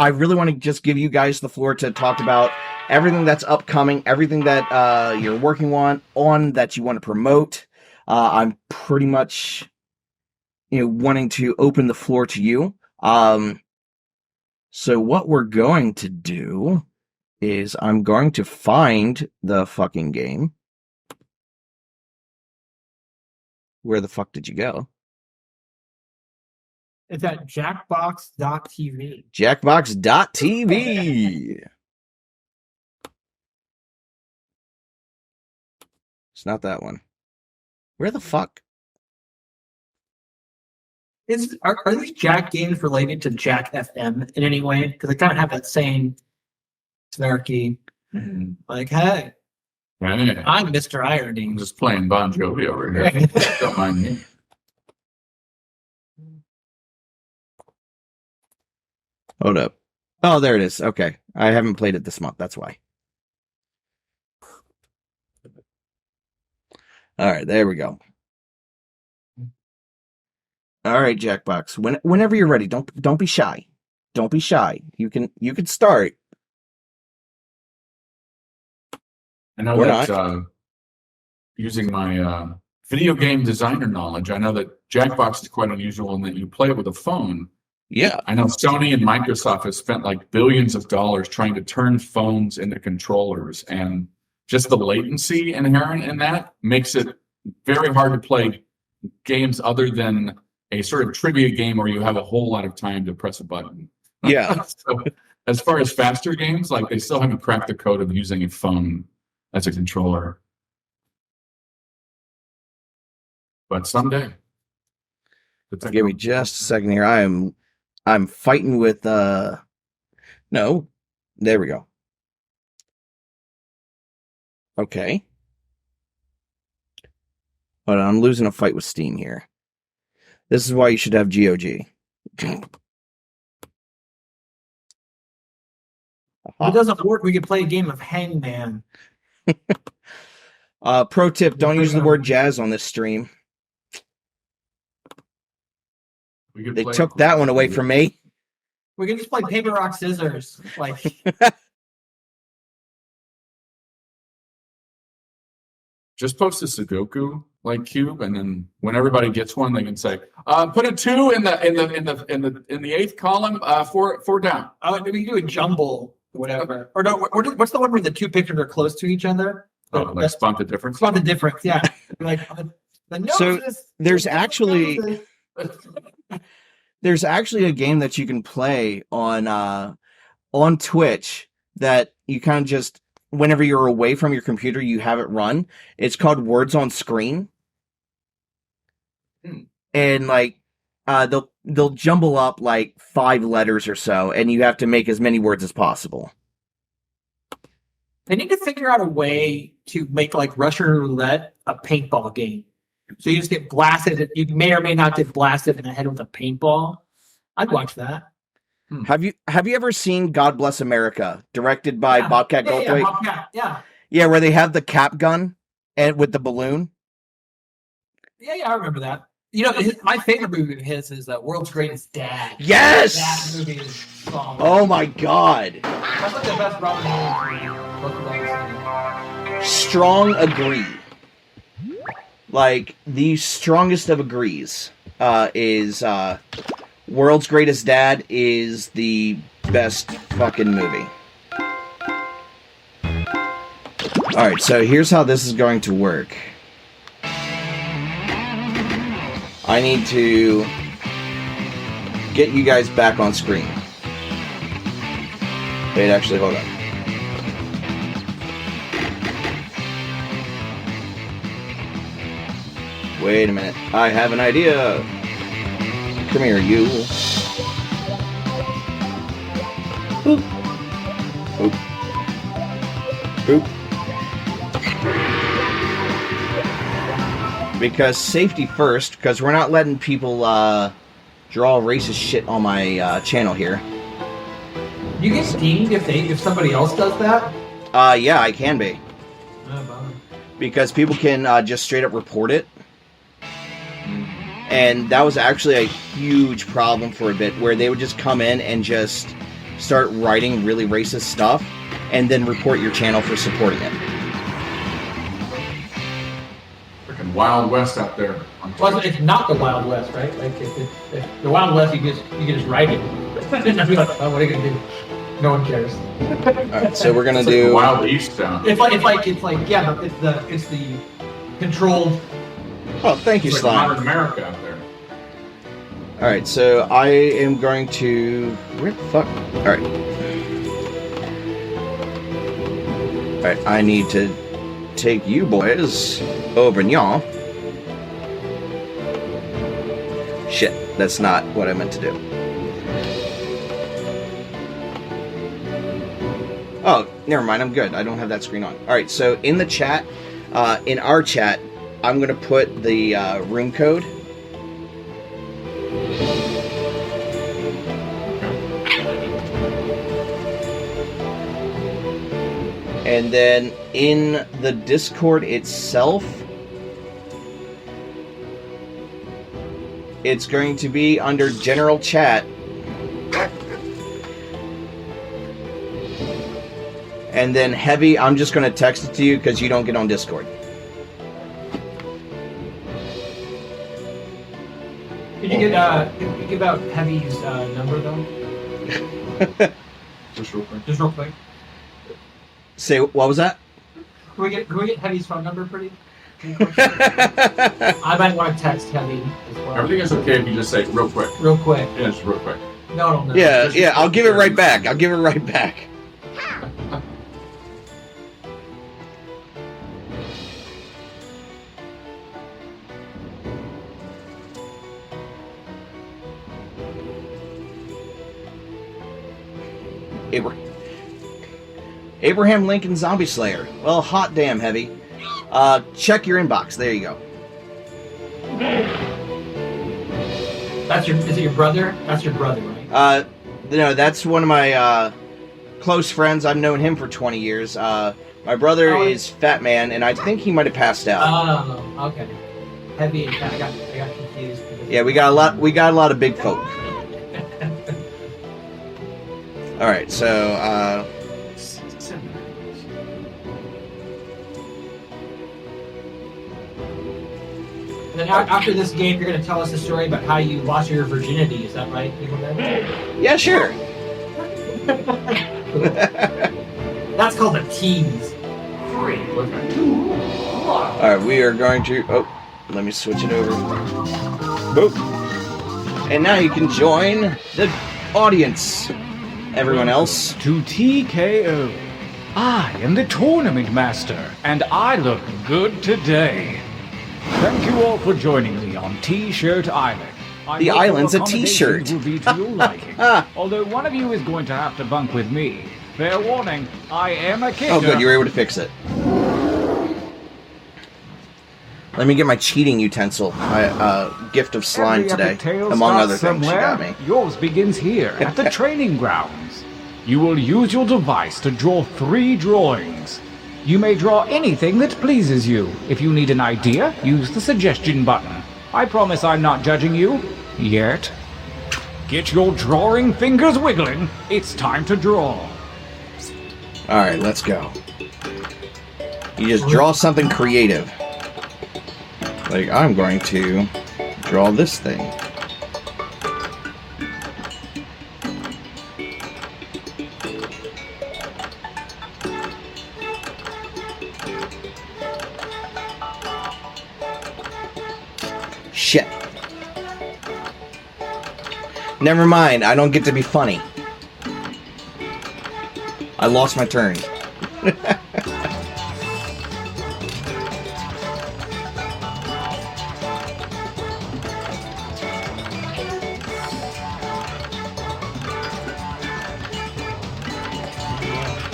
really want to just give you guys the floor to talk about everything that's upcoming, everything that you're working on that you want to promote. I'm pretty much wanting to open the floor to you. So what we're going to do is I'm going to find the fucking game. Where the fuck did you go? It's at jackbox.tv. Jackbox.tv. It's not that one. Where the fuck? Are these Jack games related to Jack FM in any way? Because they kind of have that same snarky, like, hey, Yeah. I'm Mr. I'm Irony. just playing Bon Jovi over here. Don't mind me. Hold up. Oh, there it is. Okay. I haven't played it this month. That's why. All right. There we go. All right, Jackbox. Whenever you're ready, don't be shy. Don't be shy. You can start. I know Or that using my video game designer knowledge, I know that Jackbox is quite unusual in that you play it with a phone. Yeah. I know Sony and Microsoft have spent like billions of dollars trying to turn phones into controllers, and just the latency inherent in that makes it very hard to play games other than a sort of trivia game where you have a whole lot of time to press a button. Yeah. So as far as faster games, like they still haven't cracked the code of using a phone as a controller. But someday. Give me just a second here. I'm fighting with no. There we go. Okay. But I'm losing a fight with Steam here. This is why you should have GOG. If it doesn't work, we could play a game of Hangman. Pro tip: don't use the word jazz on this stream. We could They play- took that one away from me. We can just play paper, rock, scissors. Like, Just post a Sudoku like cube, and then when everybody gets one, they can say, "Put a 2 in the eighth column, four down." we can do a jumble, whatever. Or no, what's the one where the two pictures are close to each other? Like That's spot the difference. spot the difference. Yeah, like the noses. So, there's actually- noses. There's actually a game that you can play on Twitch that you kind of just, whenever you're away from your computer, you have it run. It's called Words on Screen. And like they'll jumble up like 5 letters or so, and you have to make as many words as possible. They need to figure out a way to make like Russian roulette a paintball game. So you just get blasted. You may or may not get blasted in the head with a paintball. I'd watch that. Have you ever seen God Bless America, directed by Bobcat Goldthwait? Yeah. Where they have the cap gun and with the balloon. Yeah, I remember that. You know, my favorite movie of his is World's Greatest Dad. Yes! That movie is solid. Oh my god. That's like the best Robin Williams both of those. Strong agree. Like, the strongest of agrees is World's Greatest Dad is the best fucking movie. Alright, so here's how this is going to work. I need to get you guys back on screen. Wait, actually, hold on. Wait a minute. I have an idea. Come here, you. Boop. Boop. Boop. Because safety first, because we're not letting people draw racist shit on my channel here. You get dinged if somebody else does that? Yeah, I can be. Oh, bummer. Because people can just straight up report it. And that was actually a huge problem for a bit, where they would just come in and just start writing really racist stuff, and then report your channel for supporting it. Freaking Wild West out there. Well, it's not the Wild West, right? Like if the Wild West, you can just write it. And be like, oh, what are you gonna do? No one cares. Alright, so we're gonna It's like do... the Wild East down. It's like yeah, it's the controlled. Oh, thank you, It's like modern Slime. America out there. Alright, so I am going to... Where the fuck? Alright. Alright, I need to take you boys over y'all. Shit, that's not what I meant to do. Oh, never mind, I'm good. I don't have that screen on. Alright, so in the chat, in our chat, I'm going to put the room code. And then in the Discord itself, it's going to be under general chat. And then Heavy, I'm just going to text it to you because you don't get on Discord. Could you give out Heavy's number though? Just real quick. Just real quick. Say, what was that? Can we get Heavy's phone number, pretty? I might want to text Heavy as well. Everything is okay if you just say real quick. Real quick. Yeah, just real quick. No. Yeah, I'll give it right back. I'll give it right back. Abraham Lincoln Zombie Slayer. Well, hot damn, Heavy. Check your inbox. There you go. Is it your brother? That's your brother, right? No, that's one of my close friends. I've known him for 20 years. My brother is Fat Man, and I think he might have passed out. Oh, okay. Heavy and fat. I got confused. Yeah, we got a lot of big folk. All right, so And then after this game, you're going to tell us a story about how you lost your virginity. Is that right? yeah, sure. That's called a tease. All right, we are going to. Oh, let me switch it over. Boop. And now you can join the audience. Everyone else. To TKO. I am the tournament master, and I look good today. Thank you all for joining me on T-Shirt Island. The island's a t-shirt. Will be to your liking. Although one of you is going to have to bunk with me. Fair warning, I am a kicker. Oh, good, you were able to fix it. Let me get my cheating utensil. My gift of slime Every today, epic tale among starts other things she got somewhere. me. Yours begins here at the training grounds. You will use your device to draw 3 drawings. You may draw anything that pleases you. If you need an idea, use the suggestion button. I promise I'm not judging you. Yet. Get your drawing fingers wiggling. It's time to draw. All right, let's go. You just draw something creative. Like, I'm going to draw this thing. Shit. Never mind, I don't get to be funny. I lost my turn.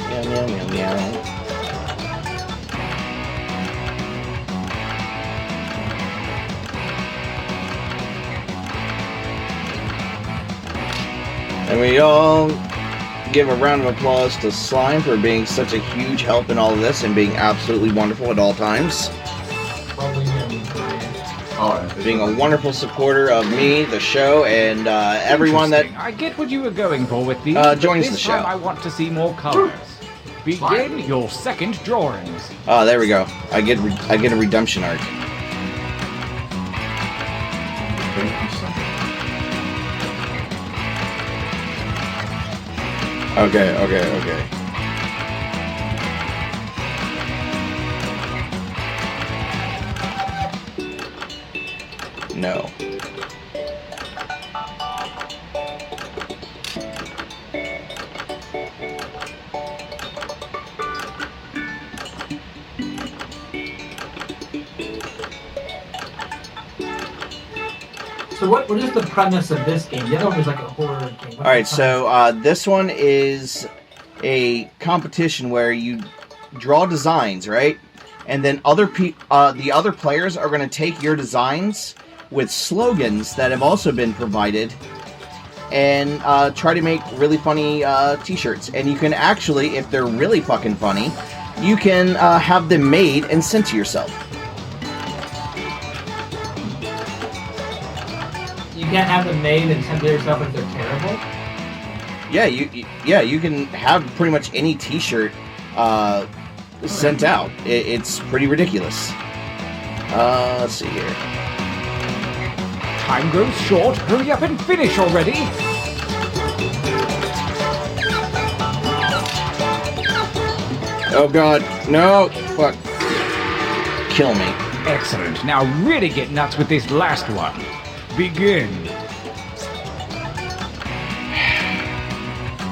Meow, meow, meow, meow. And we all give a round of applause to Slime for being such a huge help in all of this and being absolutely wonderful at all times. Probably him, Bryan. Oh, Being a wonderful supporter of me, the show, and everyone that Interesting. I get what you were going for with these. joins but the this show. time I want to see more colors. Begin your second drawings. Oh, there we go. I get a redemption arc. Okay. No. So what is the premise of this game? The other one was like a horror game. All right, so this one is a competition where you draw designs, right? And then the other players are going to take your designs with slogans that have also been provided and try to make really funny t-shirts. And you can actually, if they're really fucking funny, you can have them made and sent to yourself. You can't have them made and send to yourself if they're terrible. Yeah, you can have pretty much any t-shirt sent out. It's pretty ridiculous. Let's see here. Time grows short. Hurry up and finish already. Oh god, no! Fuck. Kill me. Excellent. Now really get nuts with this last one. Begin.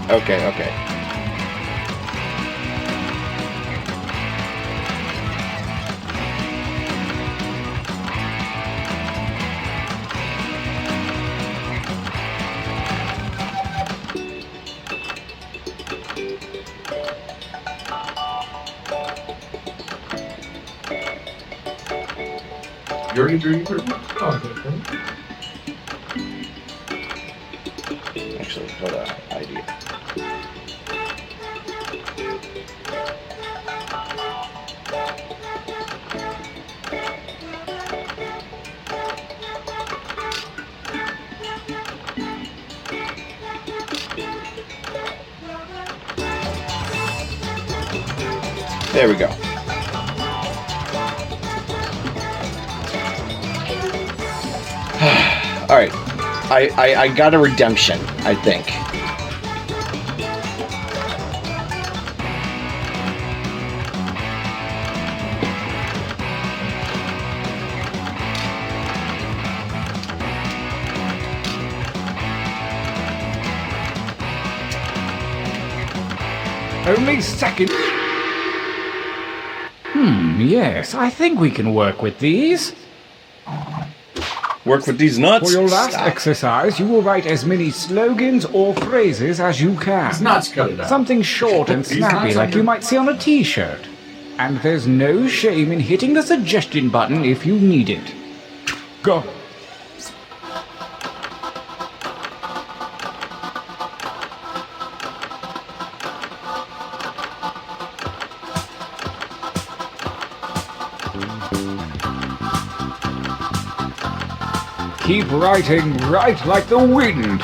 Okay. You already drew your person? Oh, okay. Actually, hold on. Idea. There we go. All right, I got a redemption, I think. Only second. Yes, I think we can work with these. Work with these nuts. For your last Stop. exercise, you will write as many slogans or phrases as you can. It's nuts, cut it out. Something short and These snappy nuts like are- you might see on a t-shirt. And there's no shame in hitting the suggestion button if you need it. Go. Keep writing right like the wind.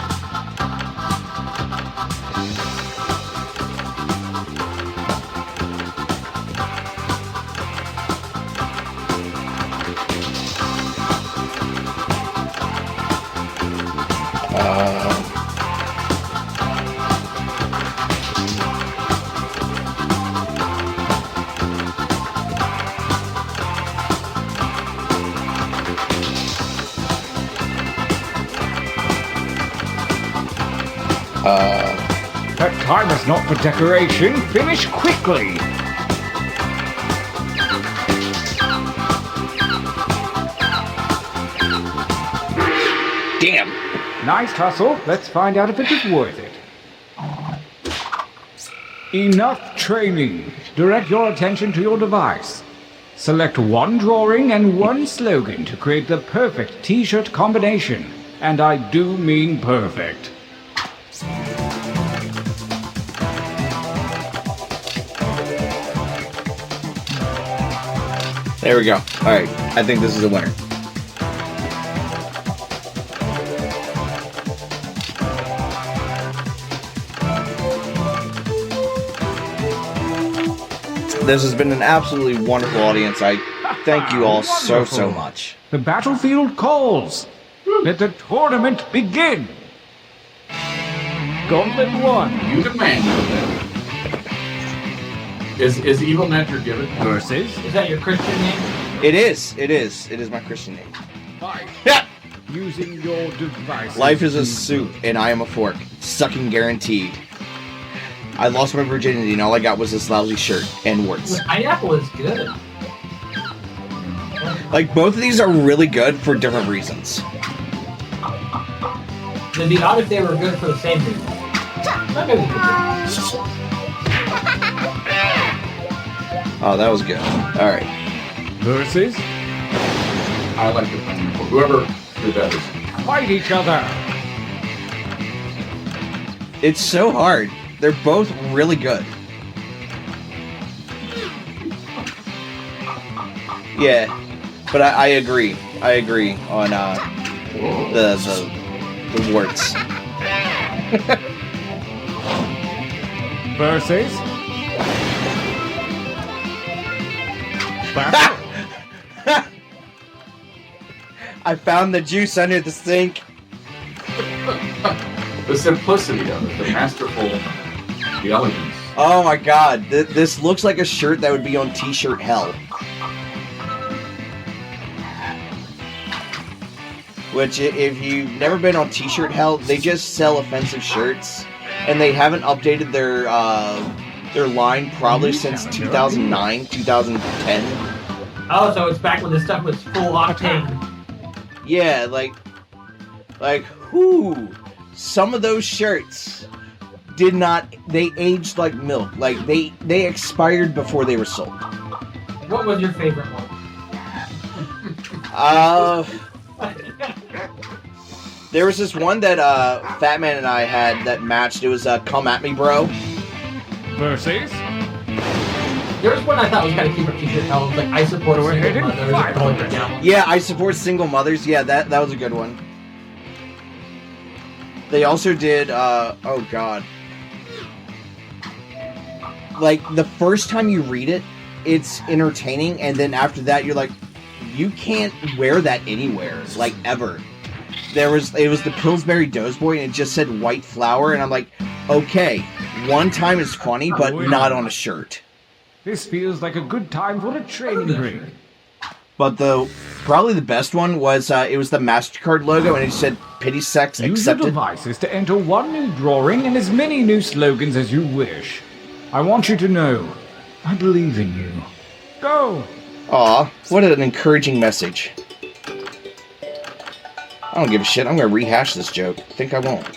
That time is not for decoration. Finish quickly. Damn. Nice hustle. Let's find out if it is worth it. Enough training. Direct your attention to your device. Select one drawing and one slogan to create the perfect t-shirt combination. And I do mean perfect. There we go. All right, I think this is a winner. This has been an absolutely wonderful audience. I thank you all so much. The battlefield calls. Let the tournament begin. Gauntlet 1 You demand it. Is Evil Mentor given? versus Is that your Christian name? It is my Christian name. Fight. Yeah. Using your device. Life is a soup, and I am a fork. Sucking guaranteed. I lost my virginity, and all I got was this lousy shirt and warts. The pineapple is good. Like, both of these are really good for different reasons. It'd be odd if they were good for the same reason. Not maybe good. Oh, that was good. All right. Versus I like the pineapple. Whoever did that is. fight each other. It's so hard. They're both really good. Yeah, but I agree. I agree on the warts. Versus battle. I found the juice under the sink. The simplicity of it, the masterful, the elegance. Oh my god, this looks like a shirt that would be on T-shirt hell. Which, if you've never been on T-shirt hell, they just sell offensive shirts, and they haven't updated their line probably since 2009, 2010. Oh, so it's back when this stuff was full octane. Yeah, like, whoo, some of those shirts did not, they aged like milk. Like, they expired before they were sold. What was your favorite one? There was this one that Fat Man and I had that matched. It was Come At Me Bro. Versus There was one I thought was kind of cute for t-shirt hell. Like, I support Go ahead single and mothers. fight. Going for down. Yeah, I support single mothers. Yeah, that was a good one. They also did, oh god. Like, the first time you read it, it's entertaining, and then after that, you're like, you can't wear that anywhere, like ever. It was the Pillsbury Doughboy, and it just said white flour, and I'm like, okay, one time is funny, but not on a shirt. This feels like a good time for a training break. But probably the best one was it was the MasterCard logo, and it said "Pity Sex Use the Accepted." devices to enter one new drawing and as many new slogans as you wish. I want you to know, I believe in you. Go! Aw, what an encouraging message. I don't give a shit. I'm gonna rehash this joke. Think I won't.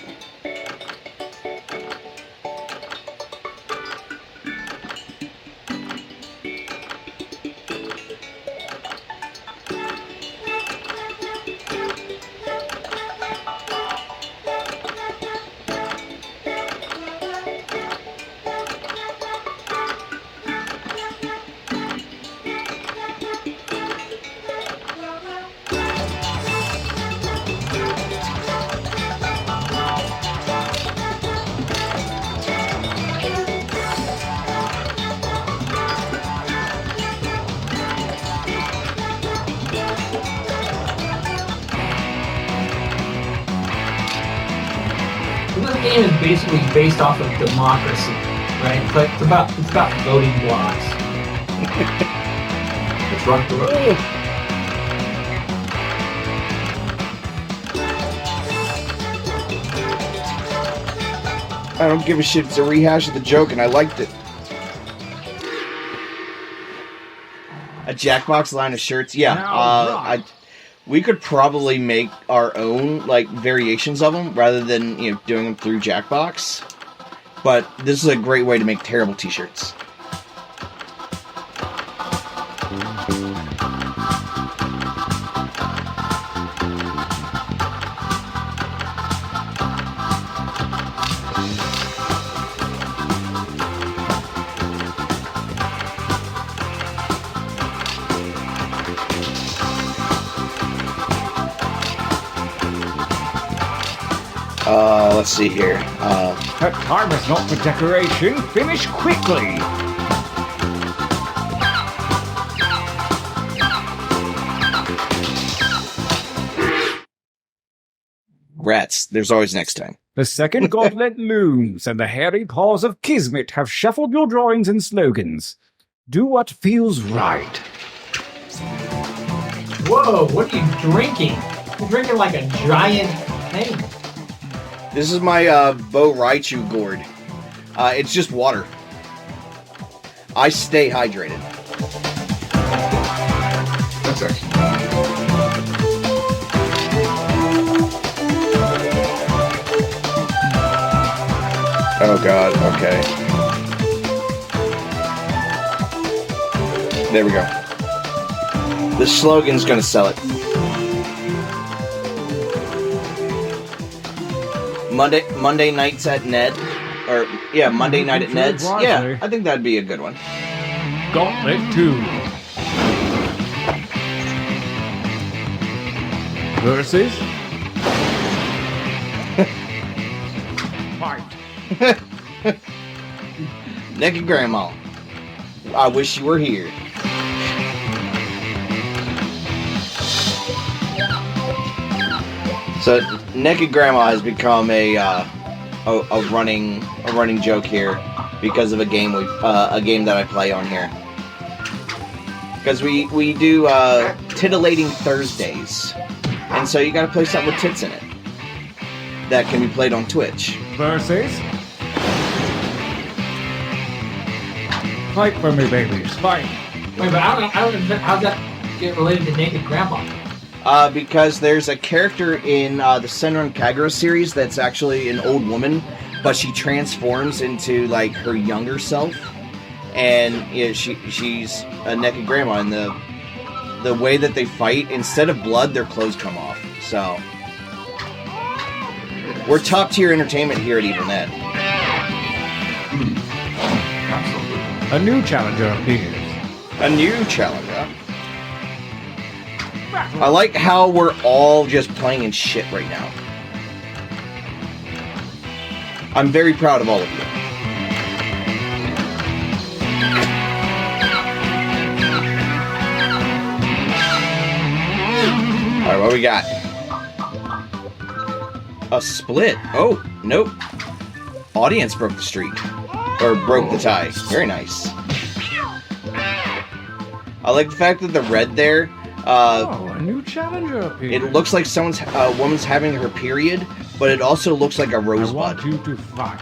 This game is basically based off of democracy, right? It's about voting blocks. Let's rock the road. I don't give a shit. It's a rehash of the joke, and I liked it. A Jackbox line of shirts, yeah. We could probably make our own like variations of them rather than doing them through Jackbox. But this is a great way to make terrible T-shirts. Let's see here. That time is not for decoration. Finish quickly. Rats. There's always next time. The second gauntlet looms, and the hairy paws of Kismet have shuffled your drawings and slogans. Do what feels right. Whoa, what are you drinking? You're drinking like a giant thing. This is my Bo Raichu gourd. It's just water. I stay hydrated. That's excellent. Oh god, okay. There we go. The slogan's gonna sell it. Monday nights at Ned. Or, yeah, Monday night at Ned's. Yeah, I think that'd be a good one. Gauntlet 2. Versus... Fight. Naked Grandma. I wish you were here. So, Naked Grandma has become a running joke here because of a game that I play on here. Because we do titillating Thursdays, and so you got to play something with tits in it that can be played on Twitch. Versus... Fight for me, babies. Fight. Wait, but I don't how's that get related to Naked Grandma? Because there's a character in the Senran Kagura series that's actually an old woman, but she transforms into like her younger self, and she's a naked grandma. And the way that they fight, instead of blood, their clothes come off. So we're top tier entertainment here at Even Net. A new challenger appears. A new challenger. I like how we're all just playing in shit right now. I'm very proud of all of you. right, what we got? A split. Oh, nope. Audience broke the streak. Or broke the tie. Very nice. I like the fact that the red there, A new challenger appeared. it looks like someone's woman's having her period, but it also looks like a I rosebud. want you to fight.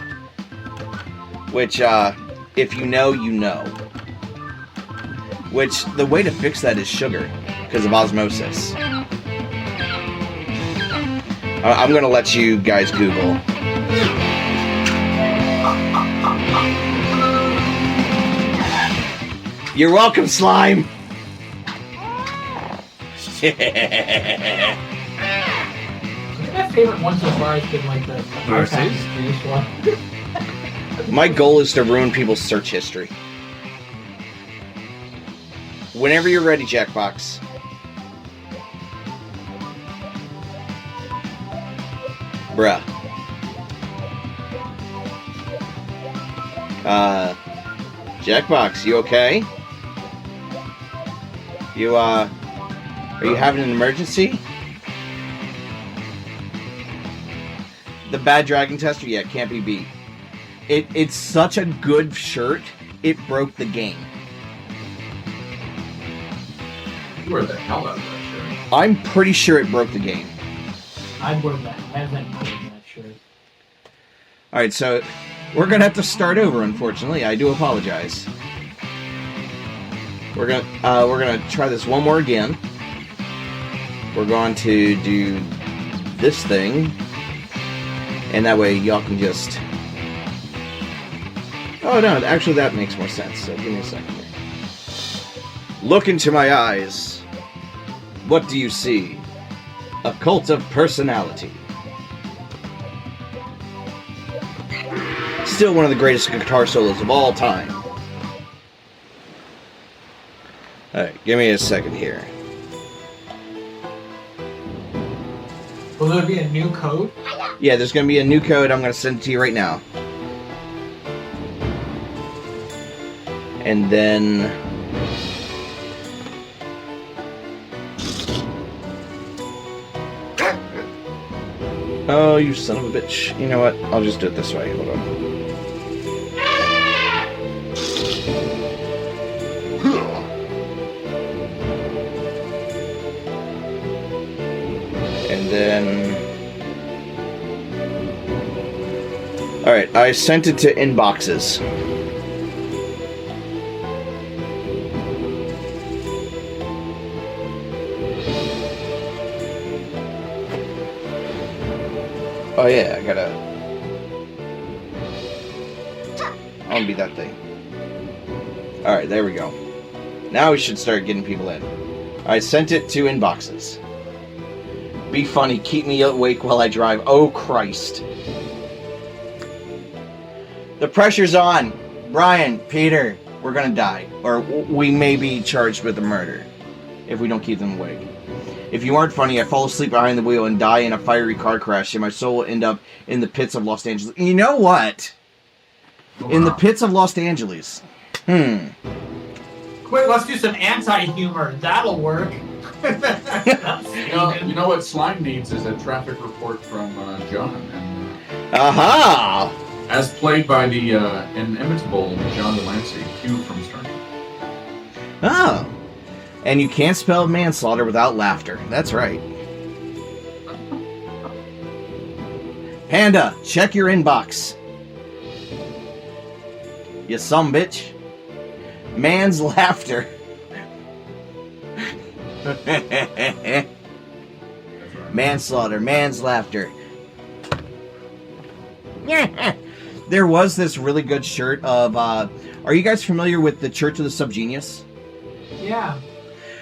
Which, if you know, you know. Which, the way to fix that is sugar, because of osmosis. I'm gonna let you guys Google. You're welcome, slime! I think my favorite one so far has been like the Versus? Grease one. My goal is to ruin people's search history. Whenever you're ready, Jackbox. Bruh. Jackbox, you okay? You, are you having an emergency? The Bad Dragon Tester? Yeah, can't be beat. It's such a good shirt, it broke the game. You wear the hell out of that shirt. I'm pretty sure it broke the game. I'd wear that. I've been wearing that shirt. Alright, so we're gonna have to start over, unfortunately. I do apologize. We're gonna try this one more again. We're going to do this thing. And that way y'all can just... Oh no, actually that makes more sense, so give me a second here. Look into my eyes. What do you see? A cult of personality. Still one of the greatest guitar solos of all time. Alright, give me a second here. Will there be a new code? Yeah, there's going to be a new code. I'm going to send it to you right now. And then... Oh, you son of a bitch. You know what? I'll just do it this way. Hold on. And then... Alright, I sent it to inboxes. Oh yeah, I gotta... I wanna be that thing. Alright, there we go. Now we should start getting people in. I sent it to inboxes. Be funny, keep me awake while I drive. Oh Christ. The pressure's on. Bryan, Peter, we're gonna die. Or we may be charged with a murder if we don't keep them awake. If you aren't funny, I fall asleep behind the wheel and die in a fiery car crash, and my soul will end up in the pits of Los Angeles. You know what? In the pits of Los Angeles. Quick, let's do some anti-humor. That'll work. You know what Slime needs is a traffic report from John. And, Aha! as played by the inimitable John Delancey, Q from Star Trek. Oh. And you can't spell manslaughter without laughter. That's right. Panda, check your inbox. You sumbitch. Man's laughter. Manslaughter, man's laughter. There was this really good shirt of, are you guys familiar with the Church of the Subgenius? Yeah.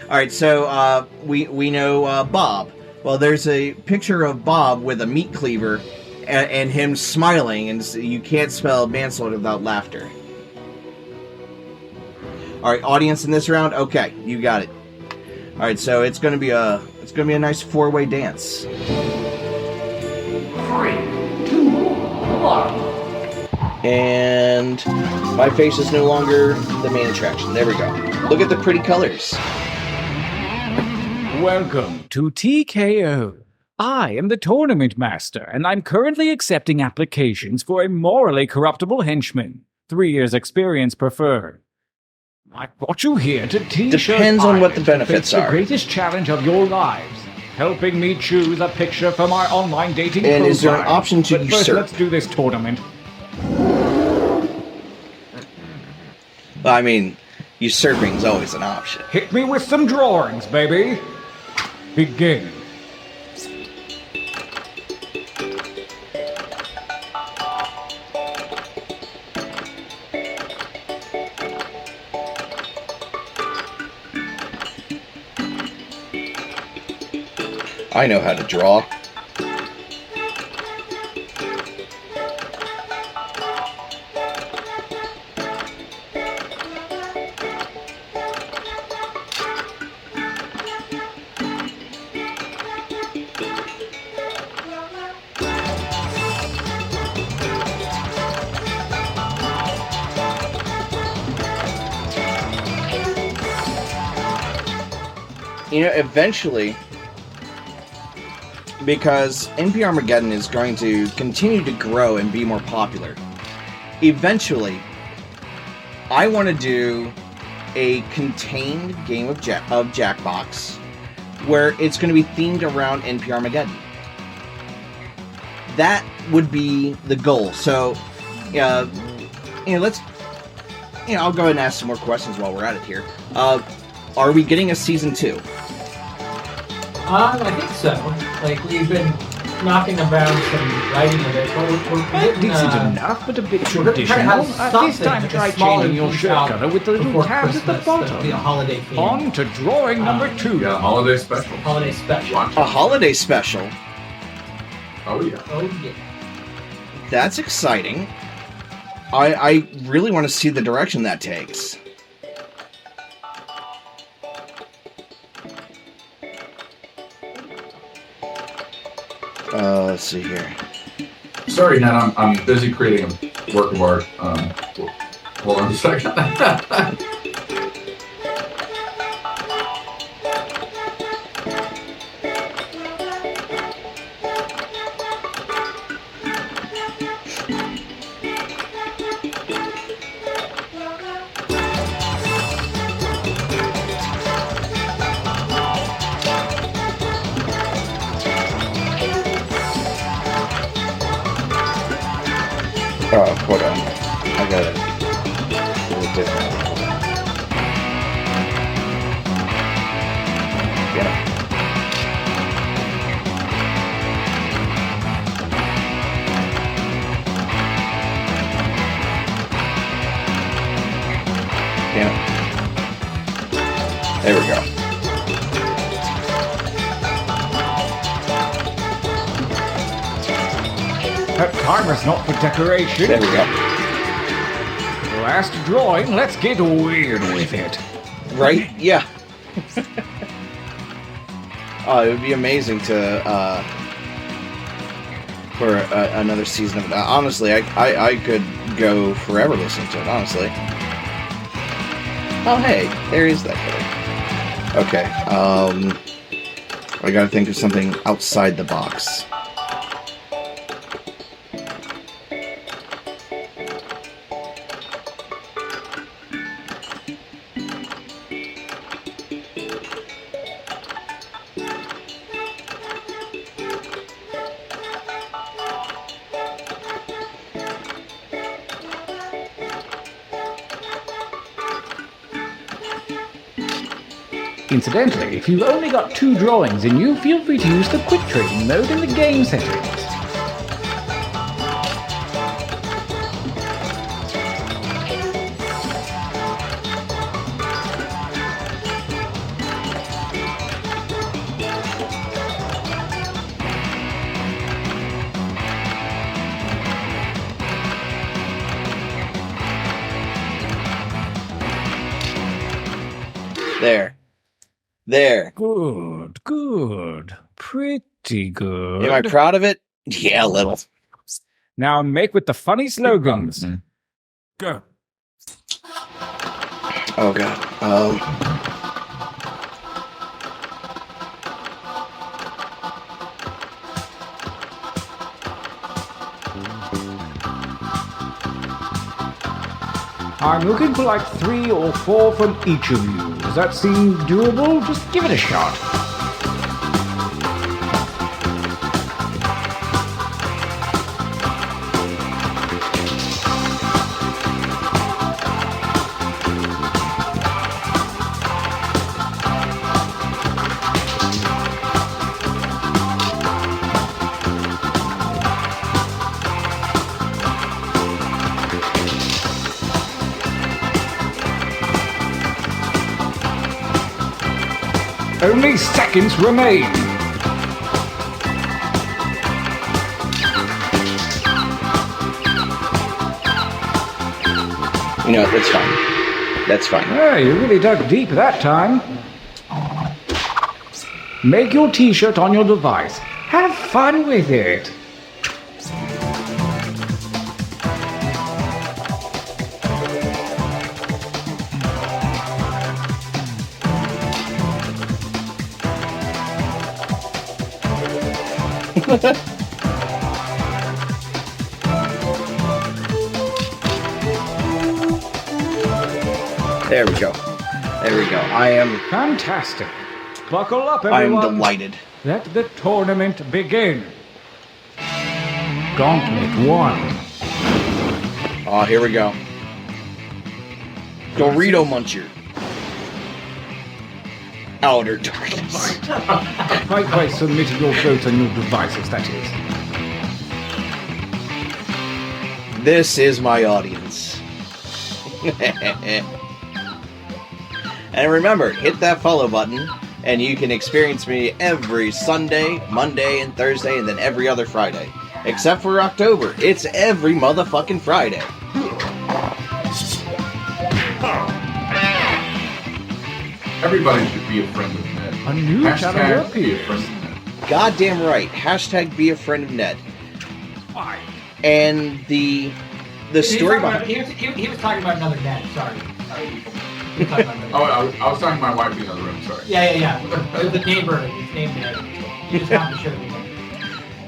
Alright, so, we know, Bob. Well, there's a picture of Bob with a meat cleaver and him smiling, and you can't spell manslaughter without laughter. Alright, audience in this round? Okay, you got it. Alright, so it's gonna be a nice four-way dance. 3, 2, 1. And my face is no longer the main attraction. There we go. Look at the pretty colors. Welcome to TKO. I am the tournament master, and I'm currently accepting applications for a morally corruptible henchman. 3 years experience preferred. I brought you here to T-shirt Depends on what the Island to benefits face the are. greatest challenge of your lives, helping me choose a picture from our online dating And is there an profile. option to But first, usurp? let's do this tournament. Well, I mean, usurping is always an option. Hit me with some drawings, baby. Begin. I know how to draw. You know, eventually, because NPRmageddon is going to continue to grow and be more popular, eventually, I want to do a contained game of Jackbox where it's going to be themed around NPRmageddon. That would be the goal. So, I'll go ahead and ask some more questions while we're at it here. Are we getting a season 2? I think so. Like, we've been knocking around some writing of it, but we're getting, Decent enough, but a bit we're gonna try to have traditional. This time something try that's smaller changing your piece shirt out color with the little before tabs at the Christmas, that'll be a bottom. holiday theme. On to drawing number 2. Yeah, holiday special. Holiday special. Watch A it. holiday special? Oh yeah. Oh, yeah. That's exciting. I really want to see the direction that takes. Let's see here. Sorry, Nat. I'm busy creating a work of art. Hold on a second. Oh, hold on. I got it. A little different. Yeah. Yeah. There we go. That timer's not for decoration. There we go. Last drawing, let's get weird with it. Right? Yeah. It would be amazing to for another season of that. Honestly, I could go forever listening to it. Honestly. Oh hey, there is that guy. Okay. I gotta think of something outside the box. Incidentally, if you've only got 2 drawings in you, feel free to use the quick trading mode in the game settings. There. There. Good, good. Pretty good. Am I proud of it? Yeah, a little. Now make with the funny slogans. Go. Oh god. I'm looking for like 3 or 4 from each of you. Does that seem doable? Just give it a shot. Only seconds remain. You know, that's fine. That's fine. Yeah, you really dug deep that time. Make your t-shirt on your device. Have fun with it. There we go. There we go. I am Fantastic. Buckle up, I am everyone. delighted. Let the tournament begin. Gauntlet 1. Oh, here we go. Dorito Muncher. Outer Darkness. Fight by submitting your vote on your devices, that is. This is my audience. And remember, hit that follow button, and you can experience me every Sunday, Monday, and Thursday, and then every other Friday. Except for October. It's every motherfucking Friday. Everybody should be a friend of Ned. A new challenger Hashtag be a appears. friend of Ned. Goddamn right. Hashtag be a friend of Ned. Fight. And the story behind He was talking about another dad. Sorry, people. He was talking about another dad. I was talking to my wife in the other room, sorry. Yeah. The neighbor is named Ned. You just have to share with him.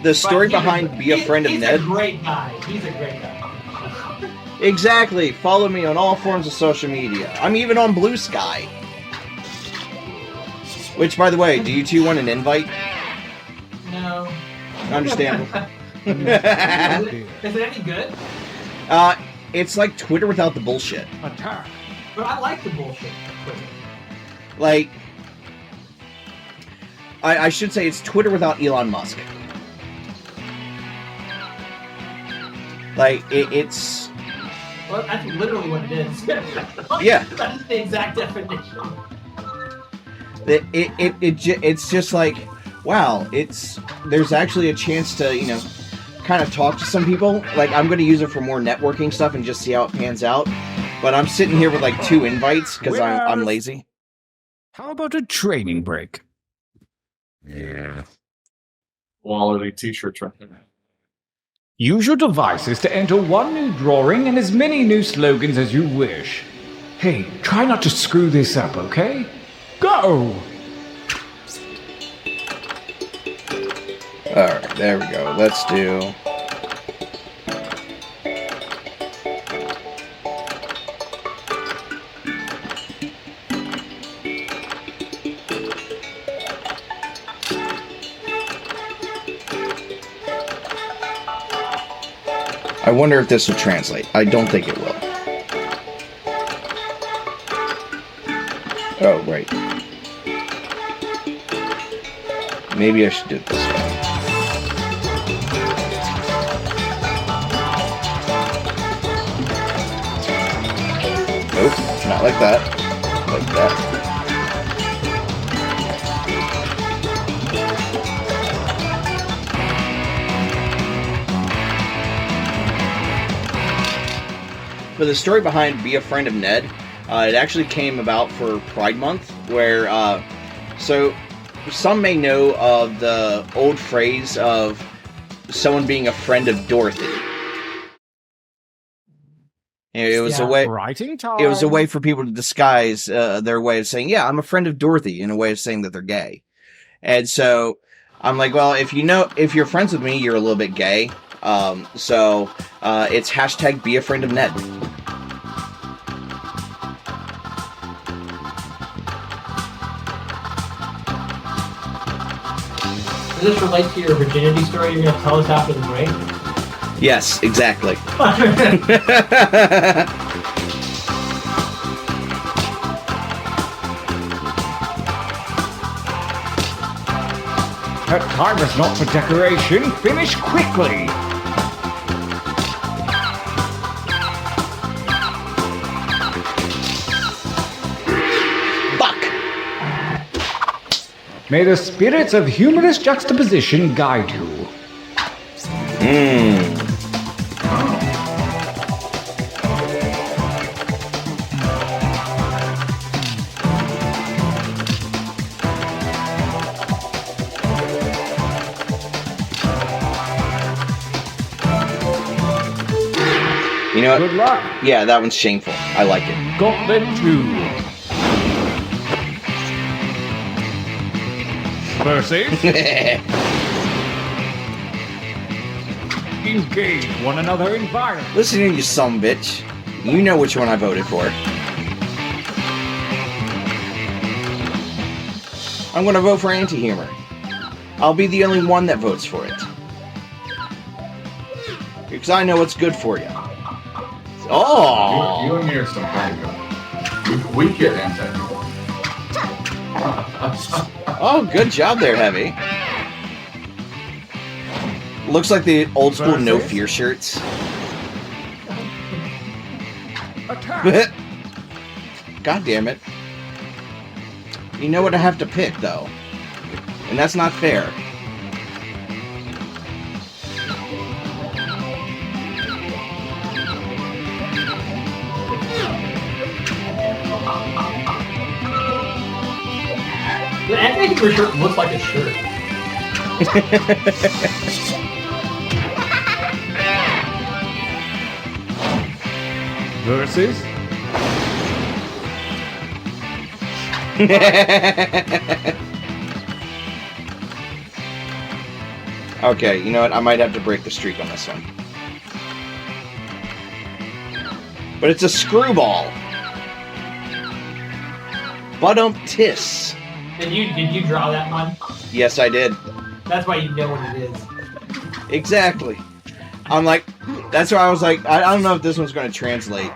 the story But behind be a friend of he's Ned. a great guy. He's a great guy. Exactly. Follow me on all forms of social media. I'm even on Blue Sky. Which, by the way, do you two want an invite? No. Understandable. Is it any good? It's like Twitter without the bullshit. Attack. But I like the bullshit. Like, I should say it's Twitter without Elon Musk. Like, it's... Well, that's literally what it is. Yeah. That is the exact definition. It's just like, wow, there's actually a chance to, you know, kind of talk to some people. Like, I'm going to use it for more networking stuff and just see how it pans out. But I'm sitting here with like 2 invites because I'm lazy. How about a training break? Yeah. Quality t-shirt right there. Use your devices to enter 1 new drawing and as many new slogans as you wish. Hey, try not to screw this up, okay? Go! Alright, there we go. Let's do... I wonder if this will translate. I don't think it will. Oh, right. Maybe I should do it this way. Nope, not like that. Like that. But the story behind Be a Friend of Ned, it actually came about for Pride Month, where, so some may know of the old phrase of someone being a friend of Dorothy. It was a way. Writing time. It was a way for people to disguise their way of saying, "Yeah, I'm a friend of Dorothy," in a way of saying that they're gay. And so I'm like, well, if you're friends with me, you're a little bit gay. So it's hashtag Be a Friend of Ned. this relate to your virginity story you're going to tell us after the break? Yes, exactly. That time is not for decoration. Finish quickly. Fuck! May the spirits of humorous juxtaposition guide you. You know Good what? luck. Yeah, that one's shameful. I like it. Gauntlet 2. Versus engage one another in violence. Listen to you, some bitch. You know which one I voted for. I'm gonna vote for anti-humor. I'll be the only one that votes for it. Because I know what's good for you. Oh! You and me are some kind of we get anti. Oh, good job there, Heavy. Looks like the old school No Fear shirts. Attack. God damn it. You know what I have to pick, though. And that's not fair. The anti-humor shirt looks like a shirt. Versus Okay, you know what? I might have to break the streak on this one. But it's a screwball. But-tis. Did you draw that one? Yes, I did. That's why you know what it is. Exactly. I'm like, that's why I was like, I don't know if this one's going to translate.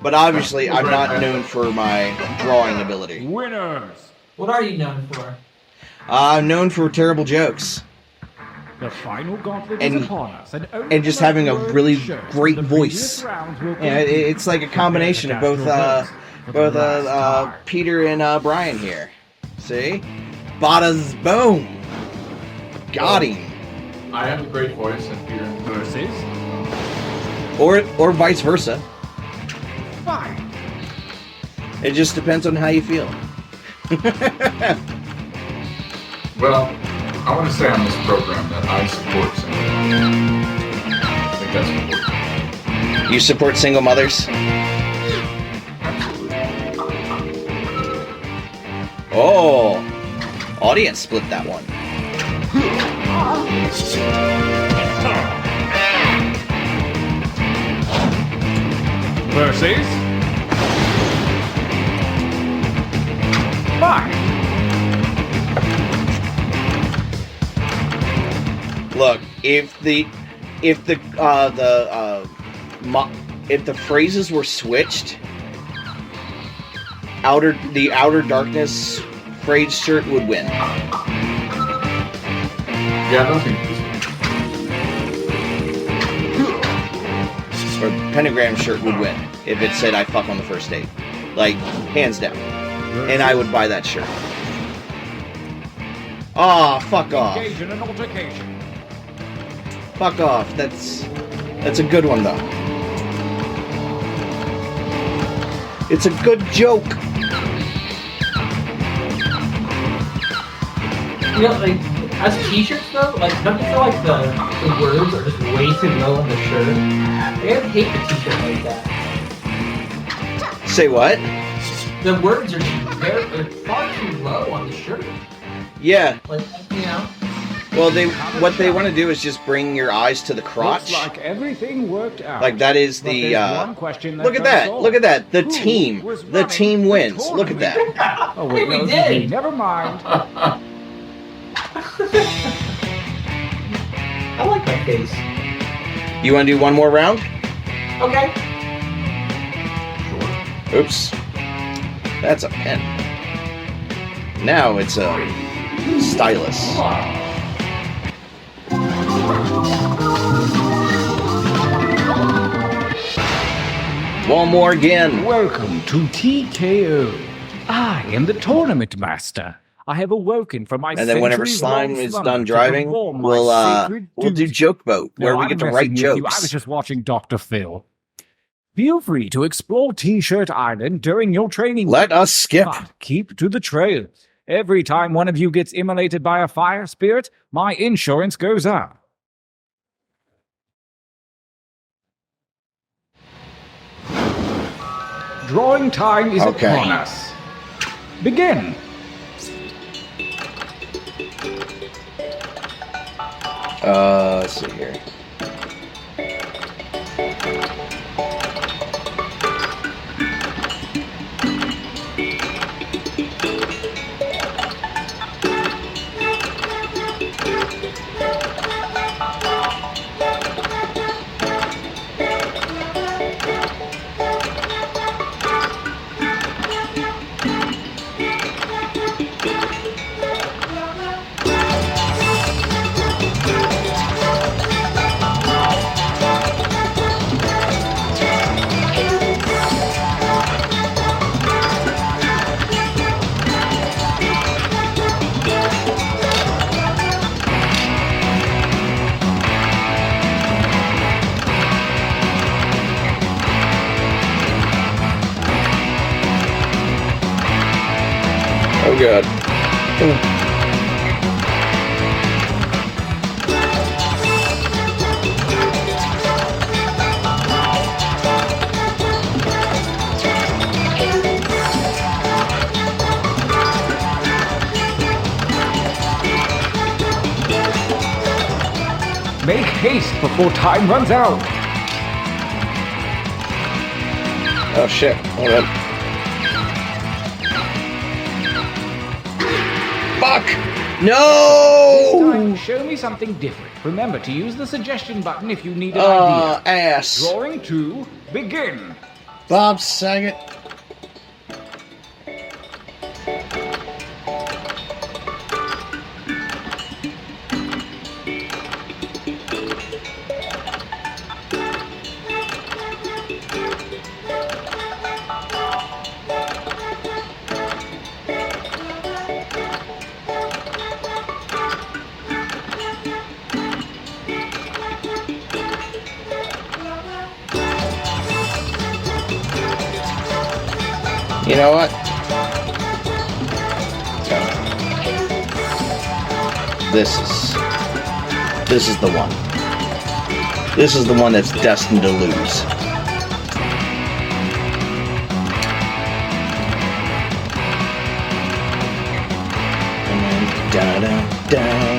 But obviously, I'm not known for my drawing ability. winners. What are you known for? I'm known for terrible jokes. The final gauntlet And- is upon us, only and just the having a word really shows great the voice. previous rounds will Yeah, it's like a combination of both Peter and Bryan here. See? Bada's boom. Got him. I have a great voice and Peter. versus Or vice versa. fight. It just depends on how you feel. Well, I want to say on this program that I support singing. I think that's important. You support single mothers? Absolutely. Oh. Audience split that one. Versus fight. Look, if the phrases were switched, the outer darkness frayed shirt would win. Yeah, I don't think Or pentagram shirt would win if it said I fuck on the first date. Like, hands down. And I would buy that shirt. Aw, fuck off. Engage in an altercation. Fuck off. That's a good one though. It's a good joke. You know, like, as t-shirts though, like, don't you feel like the words are just way too low on the shirt? I hate the t-shirt like that. Say what? The words are they're far too low on the shirt. Yeah. Like, you know. Well, what they want to do is just bring your eyes to the crotch. Looks like everything worked out. Like that is But the there's one question look at that's that. unsolved. Look at that. The Who team. was The running team the wins. Look at that. Oh wait, We no, did. never mind. I like my case. You want to do one more round? Okay. Oops. That's a pen. Now it's a stylus. One more again. Welcome to TKO. I am the tournament master. I have awoken from my And then whenever Slime is done driving, we'll do Joke Boat, where we get to write I was jokes. just watching Dr. Phil. Feel free to explore T-Shirt Island during your training. Let us skip. But keep to the trail. Every time one of you gets immolated by a fire spirit, my insurance goes up. Drawing time is Okay. upon us. Begin. Let's see here. Oh god. Make haste before time runs out. Oh shit. Hold on. Fuck! No! Time, show me something different. Remember to use the suggestion button if you need an idea. Ass. Drawing 2, begin. Bob Saget. You know what? This is the one. This is the one that's destined to lose. And then da-da-da.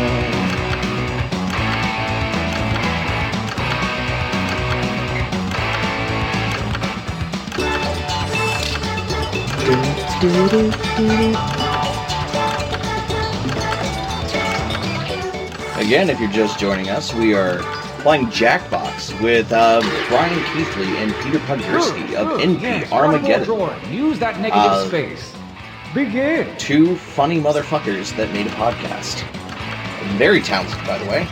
Again, if you're just joining us, we are playing Jackbox with Bryan Keithley and Peter Podgursky of NPRmageddon. Drawing. Use that negative space. Begin. Two funny motherfuckers that made a podcast. Very talented, by the way.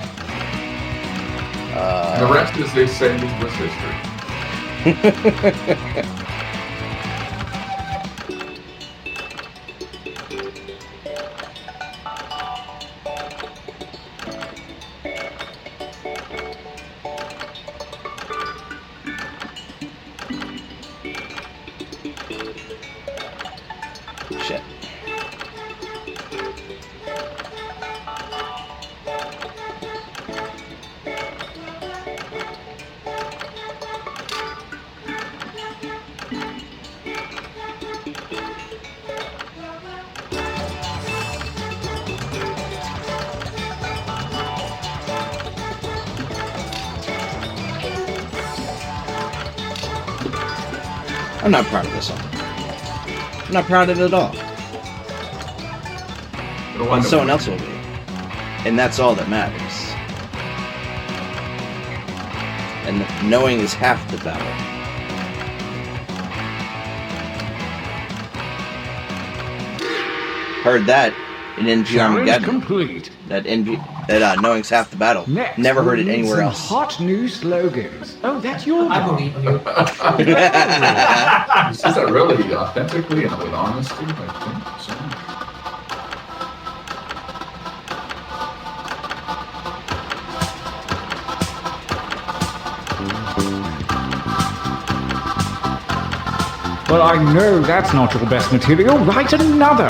And the rest, as they say, was history. Shit. I'm not proud of this one. I'm not proud of it at all. Someone else will be. And that's all that matters. And knowing is half the battle. Heard that in Challenge NPRmageddon. complete. That knowing's half the battle. Next, Never heard we'll it need anywhere some else. Hot new slogans. Oh, that's your I job. believe you. Is that really authentically and with honesty? I think so. Well, I know that's not your best material. Write another.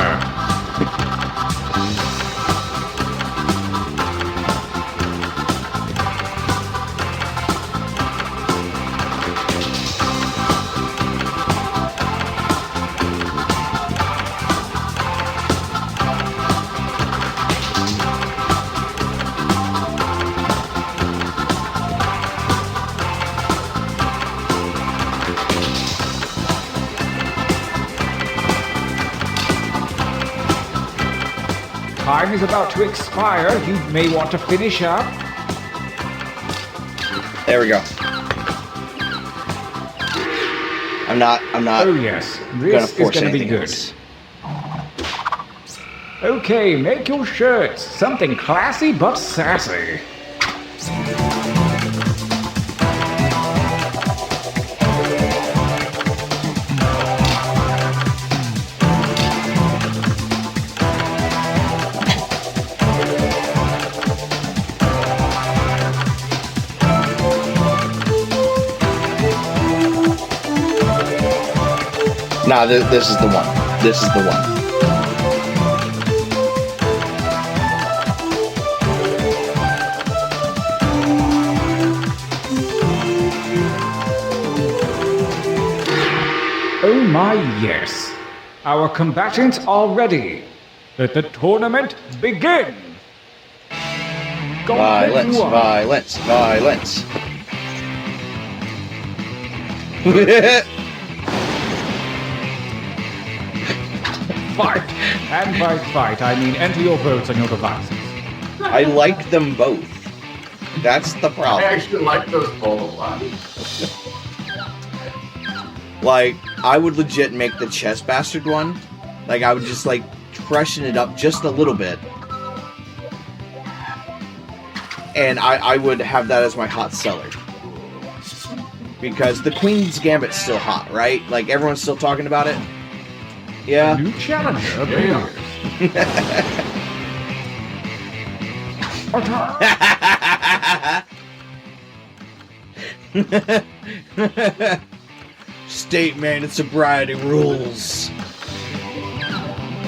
Time is about to expire. You may want to finish up. There we go. I'm not Oh yes, gonna this is force going to be anything good. else. Okay, make your shirts. Something classy but sassy. Nah, this is the one. This is the one. Oh my yes. Our combatants are ready. Let the tournament begin. Gauntlet Violence, one. violence, violence. Fight. And by fight, I mean enter your votes on your devices. I like them both. That's the I problem. actually like those both a lot. Like, I would legit make the chest bastard one. Like, I would just, like, freshen it up just a little bit. And I would have that as my hot seller. Because the Queen's Gambit's still hot, right? Like, everyone's still talking about it? Yeah. New challenger Yeah. appears. Statement and sobriety rules.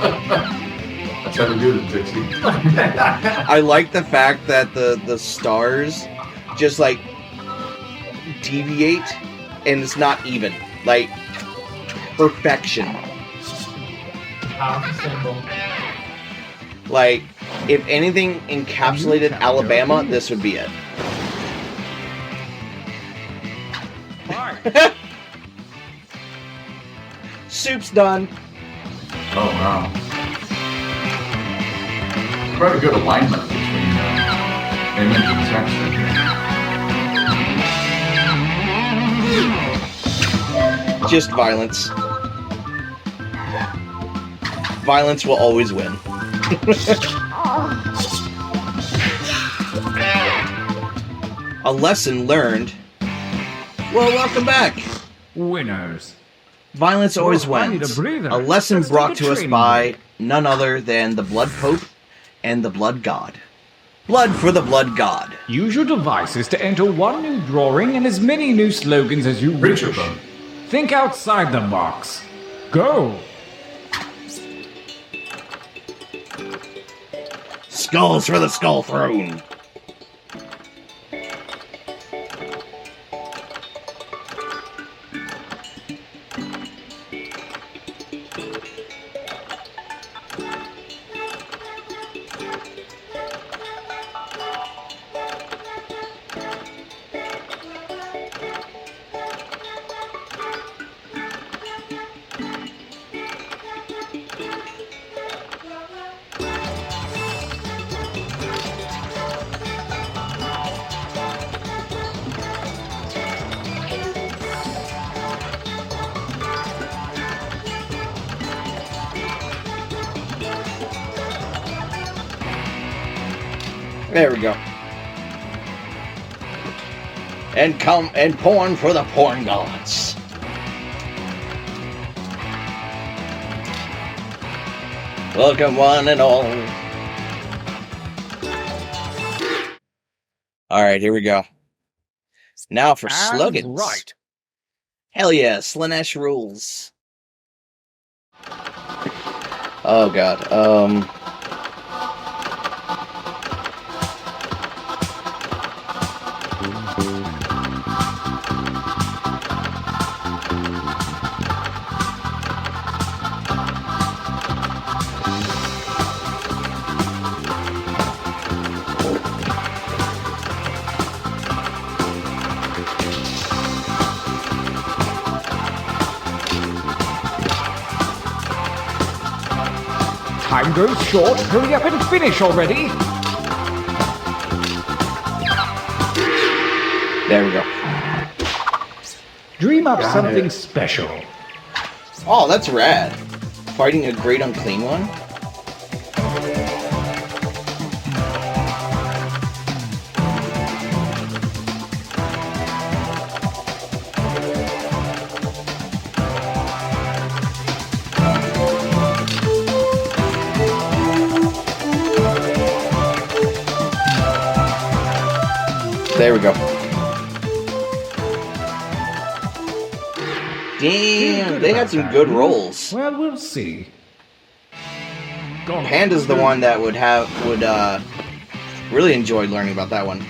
That's how to do it, Dixie. I like the fact that the stars just like deviate and it's not even. Like perfection. Powerful symbol. Like if anything encapsulated Alabama, this would be it. Fight. Soup's done. Oh, wow. Quite a good alignment between image and text. I think. Just violence. Violence will always win. A lesson learned. Well, welcome back. Winners. Violence always Oh, I need wins. a breather. A lesson Let's brought take a to us training by break. none other than the Blood Pope and the Blood God. Blood for the Blood God. Use your devices to enter one new drawing and as many new slogans as you wish. Richard Bone. Think outside the box. Go. Skulls for the Skull Throne. There we go. And come and porn for the porn gods. Welcome one and all. All right, here we go. Now for And slogans. right. Hell yeah, Slanesh rules. Oh god. Time goes short. Hurry up and finish already. There we go. Dream up something special. Oh, that's rad. Fighting a great unclean one? There we go. Damn, they had some good rolls. Well, we'll see. Panda's the one that would really enjoy learning about that one.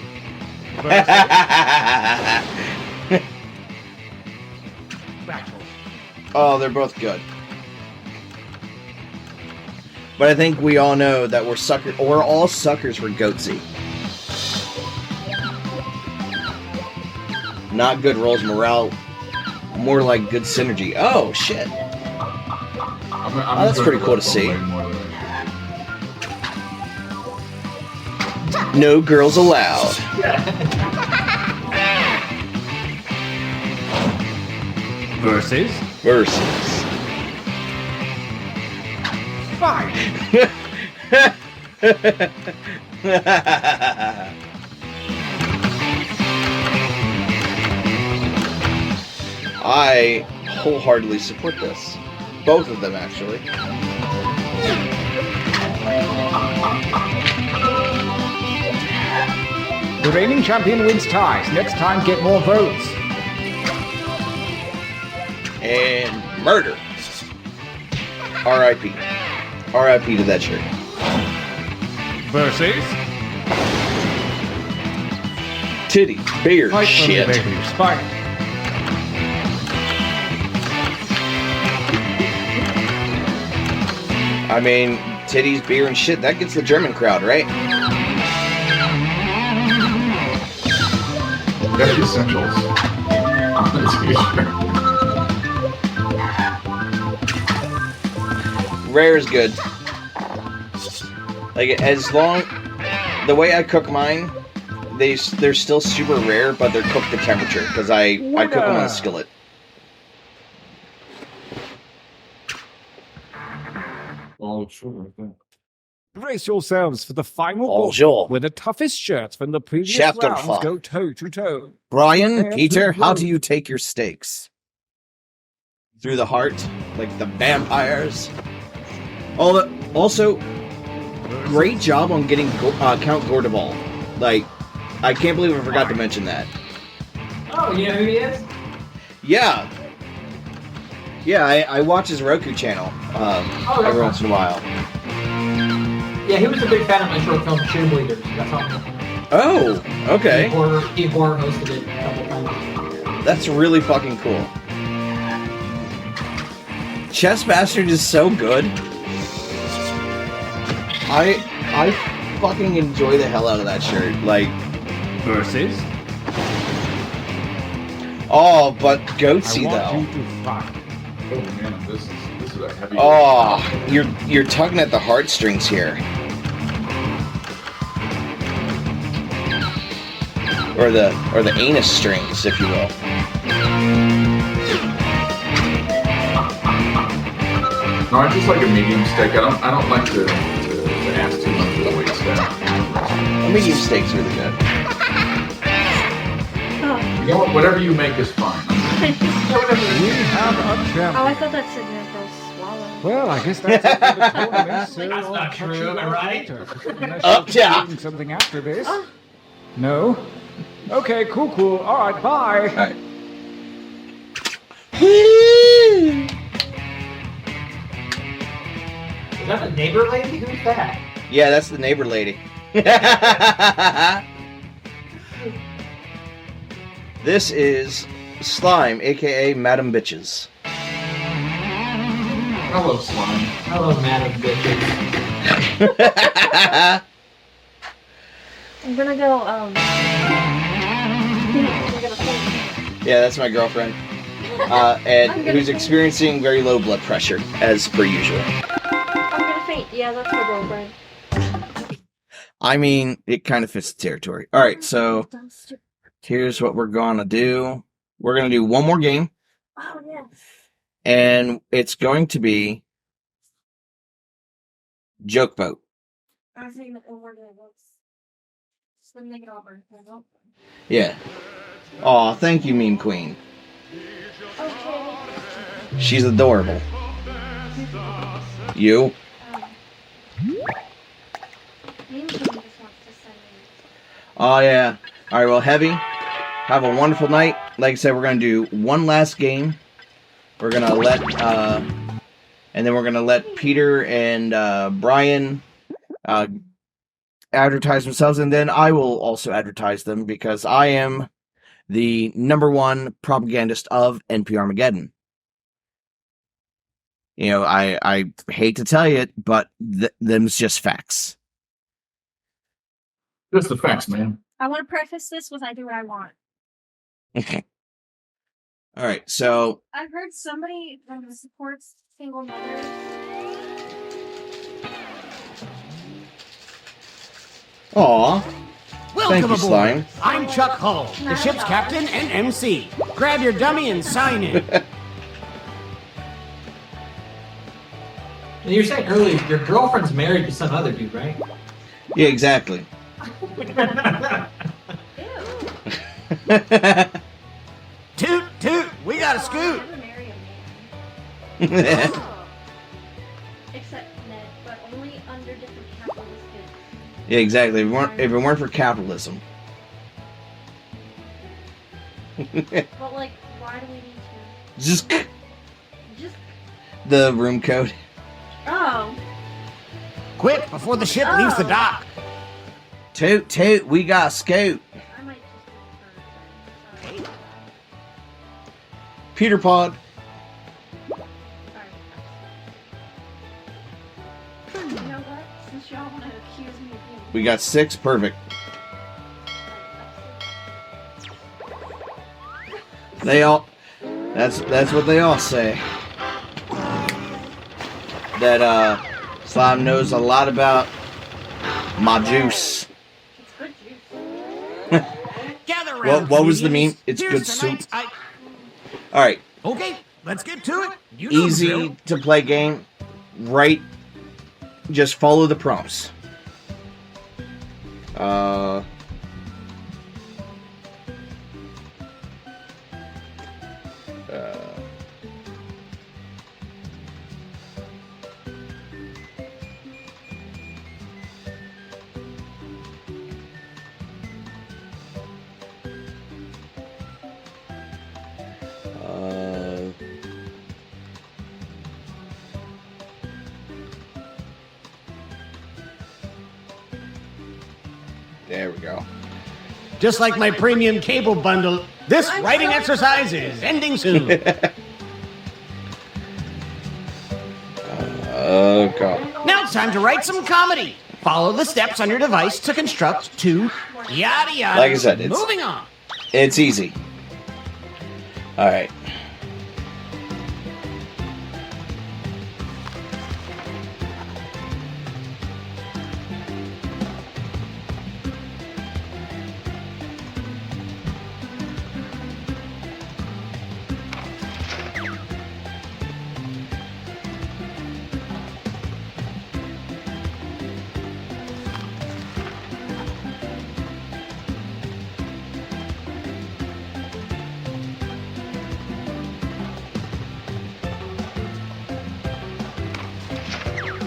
Oh, they're both good. But I think we all know that we're all suckers for Goatsy. Not good rolls morale, more like good synergy. Oh shit. That's pretty cool to see. No girls allowed. Versus fight. I wholeheartedly support this. Both of them, actually. The reigning champion wins ties. Next time, get more votes. And murder. R.I.P. R.I.P. to that shirt. Versus Titty, beer, fight for me, shit. baby. Fight. I mean, titties, beer, and shit. That gets the German crowd, right? Got the essentials on the t-shirt. Rare is good. Like, as long... The way I cook mine, they're still super rare, but they're cooked to temperature, because I cook them on a skillet. Oh, sure. Brace yourselves for the final Oh, bout, sure. where the toughest shirts from the previous Chapter rounds 5. go toe to toe. Brian, And Peter, who how wrote? do you take your steaks? Through the heart, like the vampires. Also, great job on getting Count Gordeval. Like, I can't believe I forgot to mention that. Oh, you know who he is? Yeah. Yeah, I watch his Roku channel that's every once in a while. Yeah, he was a big fan of my short film Cheerleaders. That's all. Oh, okay. He horror hosted it a couple times. That's really fucking cool. Chess Bastard is so good. I fucking enjoy the hell out of that shirt. Like, Versus oh, but I Goatsy want though. you to fight. Oh man, this is a heavy. Oh, you're tugging at the heartstrings here. Or the anus strings, if you will. No, I just like a medium steak. I don't like to ask too much of the weight stuff. medium steak's really good. You know what? Whatever you make is fine. We have a champion. Oh, I thought that said that they'll swallow. Well, I guess that's it for the tournament. So That's I'll not catch true, you am I all right? later. Unless Up you're top. doing something after this. No? Okay, cool. All right, bye. All right. Is that the neighbor lady? Who's that? Yeah, that's the neighbor lady. This is Slime, aka Madam Bitches. Hello, slime. Hello, Madam Bitches. I'm gonna go, I'm gonna faint. Yeah, that's my girlfriend. And who's experiencing very low blood pressure, as per usual. I'm gonna faint. Yeah, that's my girlfriend. I mean, it kind of fits the territory. All right, so here's what we're gonna do. We're gonna do one more game, Oh, yeah. and it's going to be Joke Boat. I was thinking that one more day. Slim naked Auburn. Yeah. Aw, thank you, Mean Queen. Okay. She's adorable. You? Mean Queen just wants to send me. Oh, yeah. All right, well, Heavy, have a wonderful night. Like I said, we're going to do one last game. We're going to let, and then we're going to let Peter and Bryan advertise themselves, and then I will also advertise them because I am the #1 propagandist of NPRmageddon. You know, I hate to tell you it, but them's just facts. Just the facts, man. I want to preface this with I do what I want. All right, so I've heard somebody that supports single mothers. aw, Welcome thank you, aboard. Slime. I'm Chuck Hull, the ship's captain and MC. Grab your dummy and sign in. And you were saying earlier, your girlfriend's married to some other dude, right? Yeah, exactly. Toot, toot, we got a scoop. Never marry a man. Except Ned, but only under different capitalistic. Yeah, exactly. If it weren't for capitalism. But like, why do we need to? Just Just the room code. oh. Quick, before the ship leaves the dock. Toot, toot, we got a scoop. I might just do it for Peter Pod. sorry. You know what? Since y'all want to accuse me of being We got 6, perfect. They all, that's what they all say. That, Slime knows a lot about my juice. it's good juice. Gather around. What was the comedians. meme? It's Here's good soup. tonight's Alright, Okay, let's get to it. You know the easy drill. to play game. Right, just follow the prompts. There we go. Just like my premium cable bundle, this writing exercise is ending soon. Oh god. Now it's time to write some comedy. Follow the steps on your device to construct 2 yada yada. Like I said, it's- moving on. It's easy. Alright.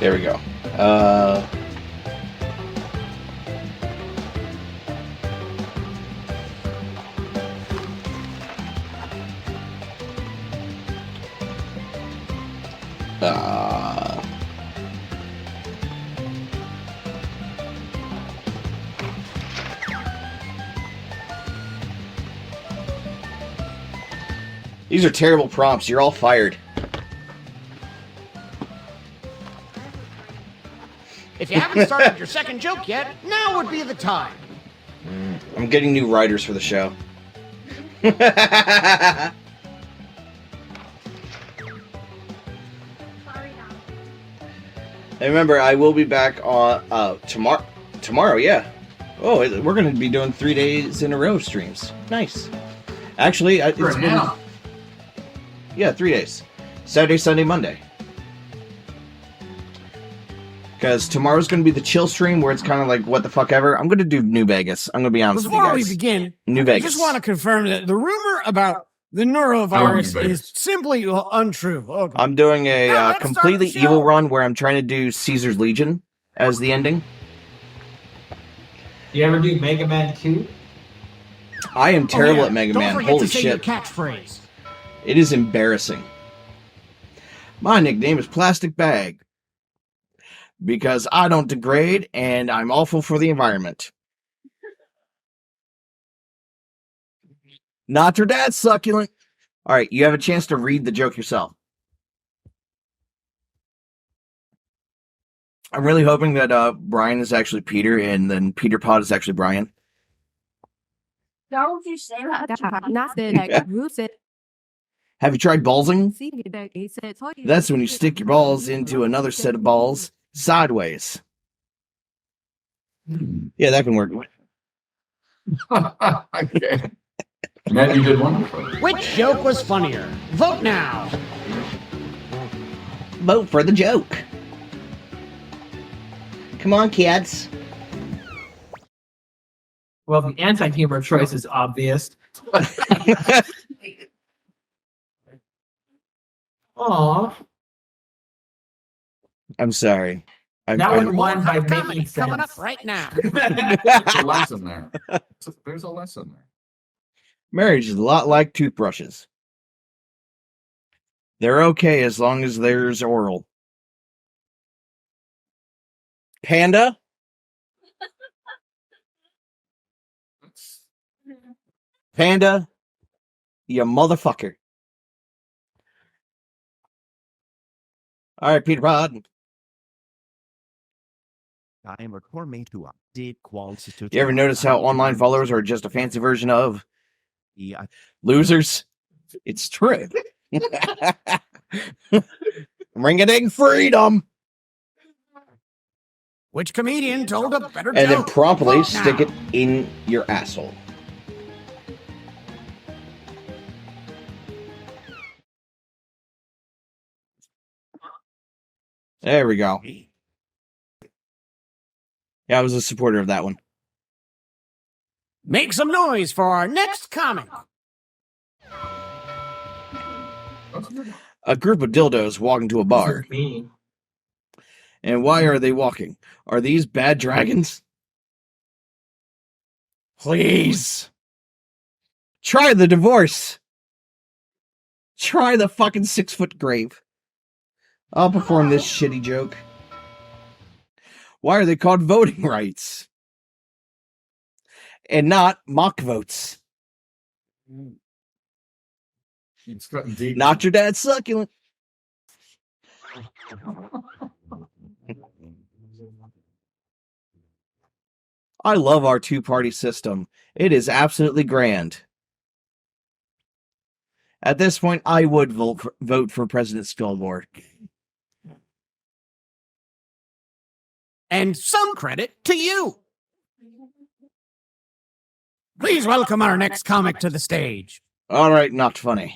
There we go. These are terrible prompts. You're all fired. If you haven't started your second joke yet, now would be the time. I'm getting new writers for the show. And remember, I will be back on tomorrow. Tomorrow, yeah. Oh, we're going to be doing 3 days in a row streams. Nice. Actually, it's For been, now. yeah, 3 days. Saturday, Sunday, Monday. Because tomorrow's going to be the chill stream where it's kind of like what the fuck ever. I'm going to do New Vegas. I'm going to be honest with you Before we guys. begin, New I Vegas. just want to confirm that the rumor about the New neurovirus Vegas. is simply untrue. Okay. I'm doing a Now, let's start completely the show. evil run where I'm trying to do Caesar's Legion as the ending. You ever do Mega Man 2? I am terrible Oh, yeah. at Mega Don't Man. forget Holy to say your shit. catchphrase. It is embarrassing. My nickname is Plastic Bag. Because I don't degrade and I'm awful for the environment. Not your dad, succulent. All right, you have a chance to read the joke yourself. I'm really hoping that Bryan is actually Peter and then Peter Pod is actually Bryan. Don't you say that. Have you tried ballsing? That's when you stick your balls into another set of balls sideways. Yeah, that can work. Okay. Matt, you did wonderful. Which joke was funnier? Vote now. Vote for the joke. Come on, kids. Well, the anti-humor choice is obvious. Aw. I'm sorry. That one won by making sense. Coming up right now. There's a lesson there. There's a lesson there. Marriage is a lot like toothbrushes. They're okay as long as there's oral. Panda? Panda? You motherfucker. Alright, Peter Pod. I am a roommate who did quality. You ever notice how online followers are just a fancy version of Yeah, losers? It's true. Ring-a-ding freedom. Which comedian told a better And then joke? promptly Vote stick now. it in your asshole. There we go. Yeah, I was a supporter of that one. Make some noise for our next comic. A group of dildos walk into a bar. Me. And why are they walking? Are these bad dragons? Please. Try the divorce. Try the fucking 6-foot grave. I'll perform this shitty joke. Why are they called voting rights? And not mock votes. It's gotten deep. Not your dad's succulent. I love our two-party system. It is absolutely grand. At this point, I would vote for President Skullboard. And some credit to you. Please welcome our next comic to the stage. All right, not funny.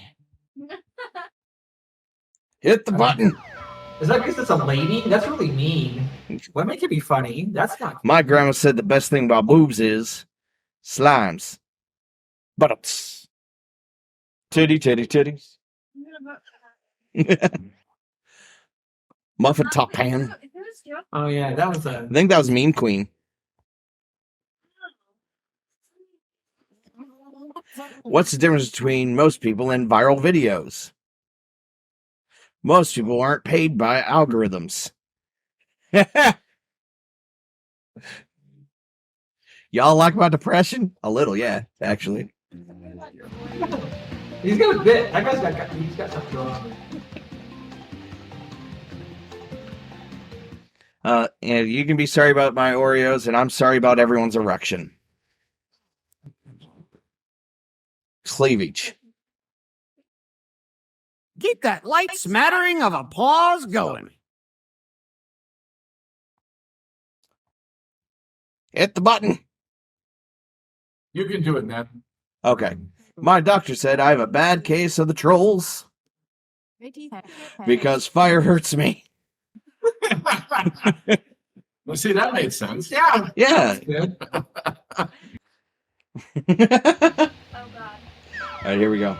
Hit the button. Is that because it's a lady? That's really mean. Women can be funny. That's not. My grandma said the best thing about boobs is slimes. Buttops. Titties. Muffin top pan. Oh yeah, that was I think that was Meme Queen. What's the difference between most people and viral videos? Most people aren't paid by algorithms. Y'all like my depression? A little, yeah, actually. He's got a bit. That guy's got. He's got something going on. And you can be sorry about my Oreos, and I'm sorry about everyone's erection. Cleavage. Keep that light smattering of applause going. Hit the button. You can do it, Ned. Okay. My doctor said I have a bad case of the trolls because fire hurts me. Well, see, that made sense. Yeah. Yeah. Good. Oh God. All right, here we go.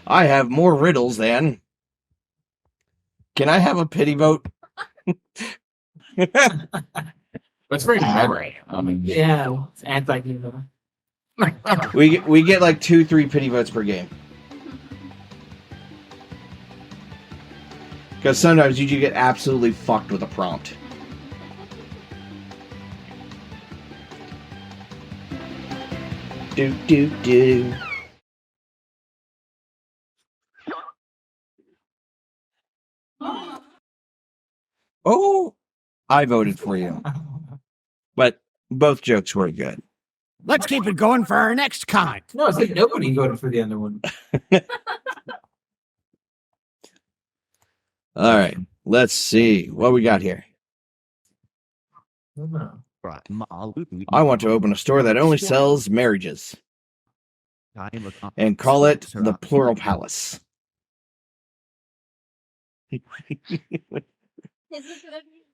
I have more riddles than. Can I have a pity vote? That's very meta. I mean, Yeah, it's anti-hero. We get like 2-3 pity votes per game. Because sometimes you do get absolutely fucked with a prompt. Do. Oh, I voted for you. But both jokes were good. Let's keep it going for our next comic. No, it's like nobody voted for the other one. All right, let's see what we got here. I want to open a store that only sells marriages and call it the Plural Palace.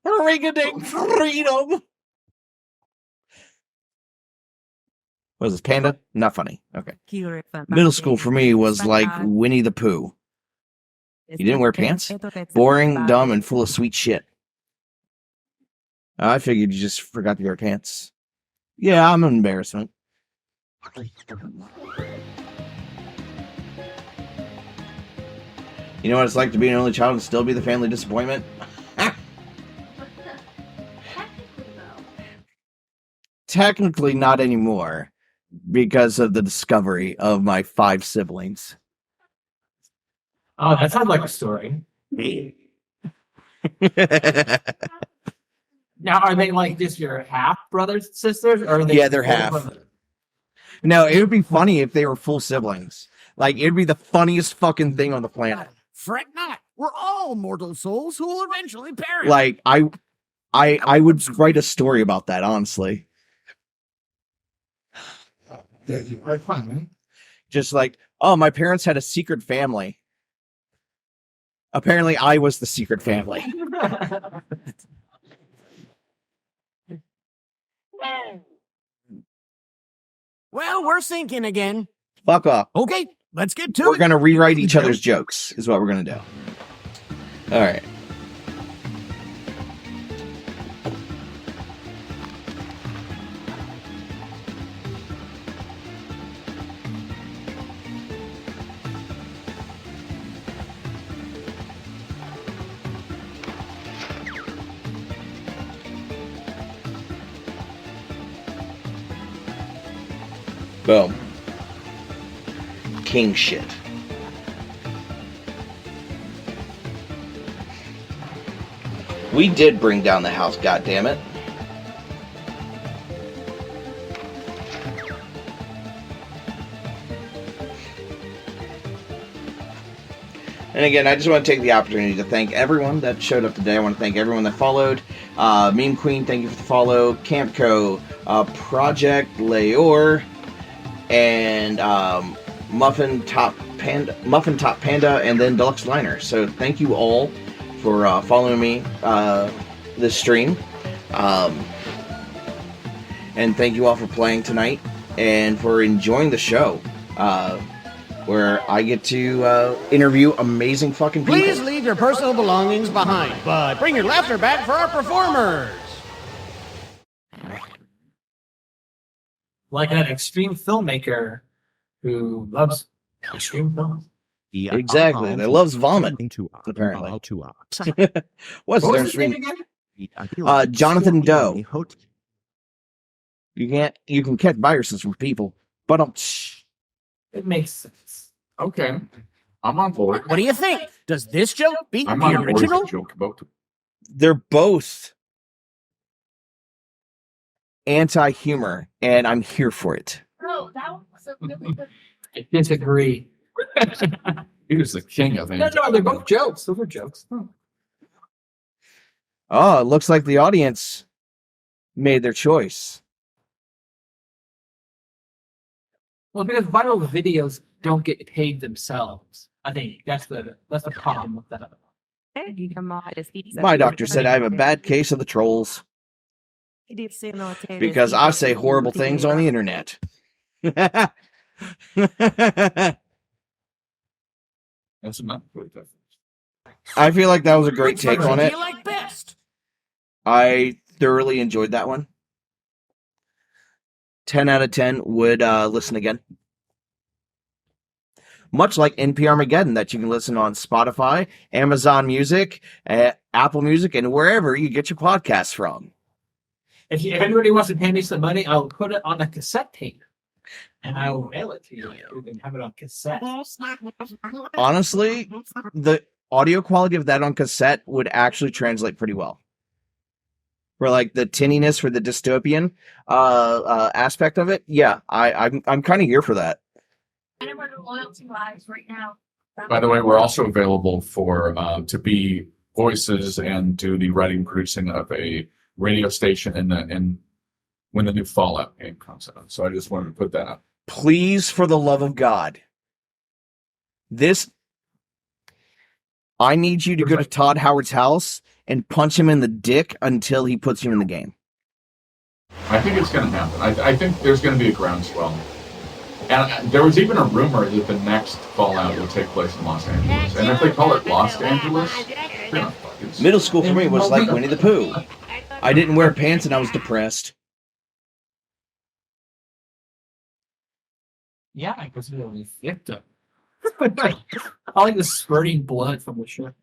Ring-a-ding freedom. Was this Panda? Not funny. Okay. Middle school for me was like Winnie the Pooh. You didn't wear pants? Boring, dumb, and full of sweet shit. I figured you just forgot to wear pants. Yeah, I'm an embarrassment. You know what it's like to be an only child and still be the family disappointment? Technically not anymore, because of the discovery of my 5 siblings. Oh, that sounds like a story. Now, are they like just your half brothers and sisters, or are they? Yeah, they're full half. brothers? No, it would be funny if they were full siblings. Like, it'd be the funniest fucking thing on the planet. Fret not. We're all mortal souls who will eventually perish. Like, I would write a story about that, honestly. Just like, oh, my parents had a secret family. Apparently, I was the secret family. Well, we're sinking again. Fuck off. Okay, let's get to We're it. gonna rewrite each other's jokes, is what we're gonna do. All right. Boom. King shit. We did bring down the house, goddammit. And again, I just want to take the opportunity to thank everyone that showed up today. I want to thank everyone that followed. Meme Queen, thank you for the follow. Campco, Project Leor, and Muffin Top Panda, and then Deluxe Liner. So thank you all for following me this stream. And thank you all for playing tonight and for enjoying the show. where I get to interview amazing fucking people. Please leave your personal belongings behind, but bring your laughter back for our performers. Like an extreme filmmaker who loves extreme films. Exactly. That loves vomit, apparently. What's What their was his name stream? again? Jonathan Doe. You can catch viruses from people, but It makes sense. Okay. I'm on board. What do you think? Does this joke beat I'm the on board with original? the joke about they're both anti-humor, and I'm here for it. Oh, that one was a really good. I disagree. He was the king of it. No, they're both jokes. Those are jokes. Oh, it looks like the audience made their choice. Well, because viral videos don't get paid themselves. I think that's the problem with that. My doctor said I have a bad case of the trolls because I say horrible things on the internet. That's not really tough. I feel like that was a great take on Do it. you like best? I thoroughly enjoyed that one. 10 out of 10 would listen again. Much like NPRmageddon that you can listen on Spotify, Amazon Music, Apple Music, and wherever you get your podcasts from. If anybody wants to pay me some money, I'll put it on a cassette tape. And I will mail it to you. You can have it on cassette. Honestly, the audio quality of that on cassette would actually translate pretty well. For like the tinniness for the dystopian aspect of it, yeah, I'm kind of here for that. And I'm under loyalty lives right now. By the way, we're also available for to be voices and do the writing and producing of a radio station in when the new Fallout game comes out. So I just wanted to put that up. Please, for the love of God, I need you to go to Todd Howard's house and punch him in the dick until he puts you in the game. I think it's going to happen. I think there's going to be a groundswell. And there was even a rumor that the next Fallout will take place in Los Angeles. And if they call it Los Angeles, they're not fucking stupid. Middle school for me was like Winnie the Pooh. I didn't wear pants and I was depressed. Yeah, I was really victim. I like the spurting blood from the ship.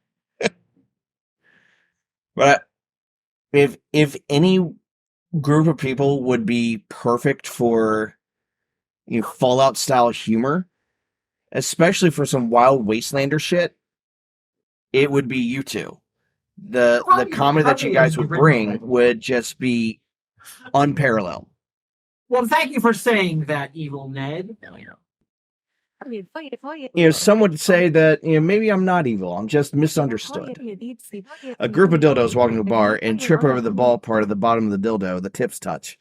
But if any group of people would be perfect for Fallout style humor, especially for some wild wastelander shit, it would be you two. The comedy that you guys would bring would just be unparalleled. Well, thank you for saying that, Evil Ned. Some would say that maybe I'm not evil, I'm just misunderstood. A group of dildos walk into a bar and trip over the ball part of the bottom of the dildo the tips touch.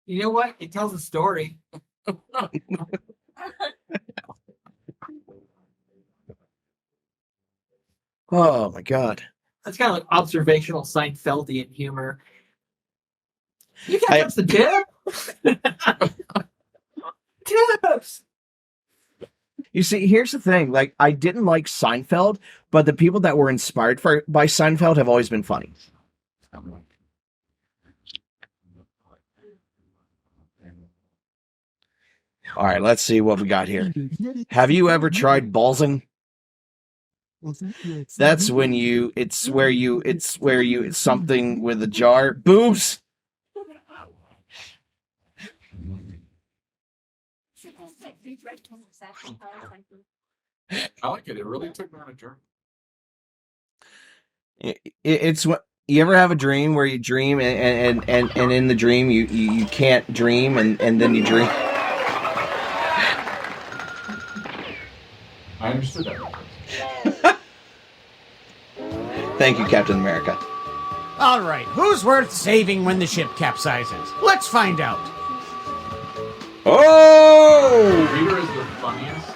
You know what? It tells a story. Oh my god. That's kind of like observational Seinfeldian humor. You can't touch the tip? Tips! You see, here's the thing. Like, I didn't like Seinfeld, but the people that were inspired by Seinfeld have always been funny. All right, let's see what we got here. Have you ever tried ballsing? That's when it's something with a jar. Boobs! I like it. It really took me on a journey. It's what you ever have a dream where you dream and in the dream you can't dream and then you dream. I understood that. Thank you, Captain America. All right, who's worth saving when the ship capsizes? Let's find out. Oh! Peter is the funniest.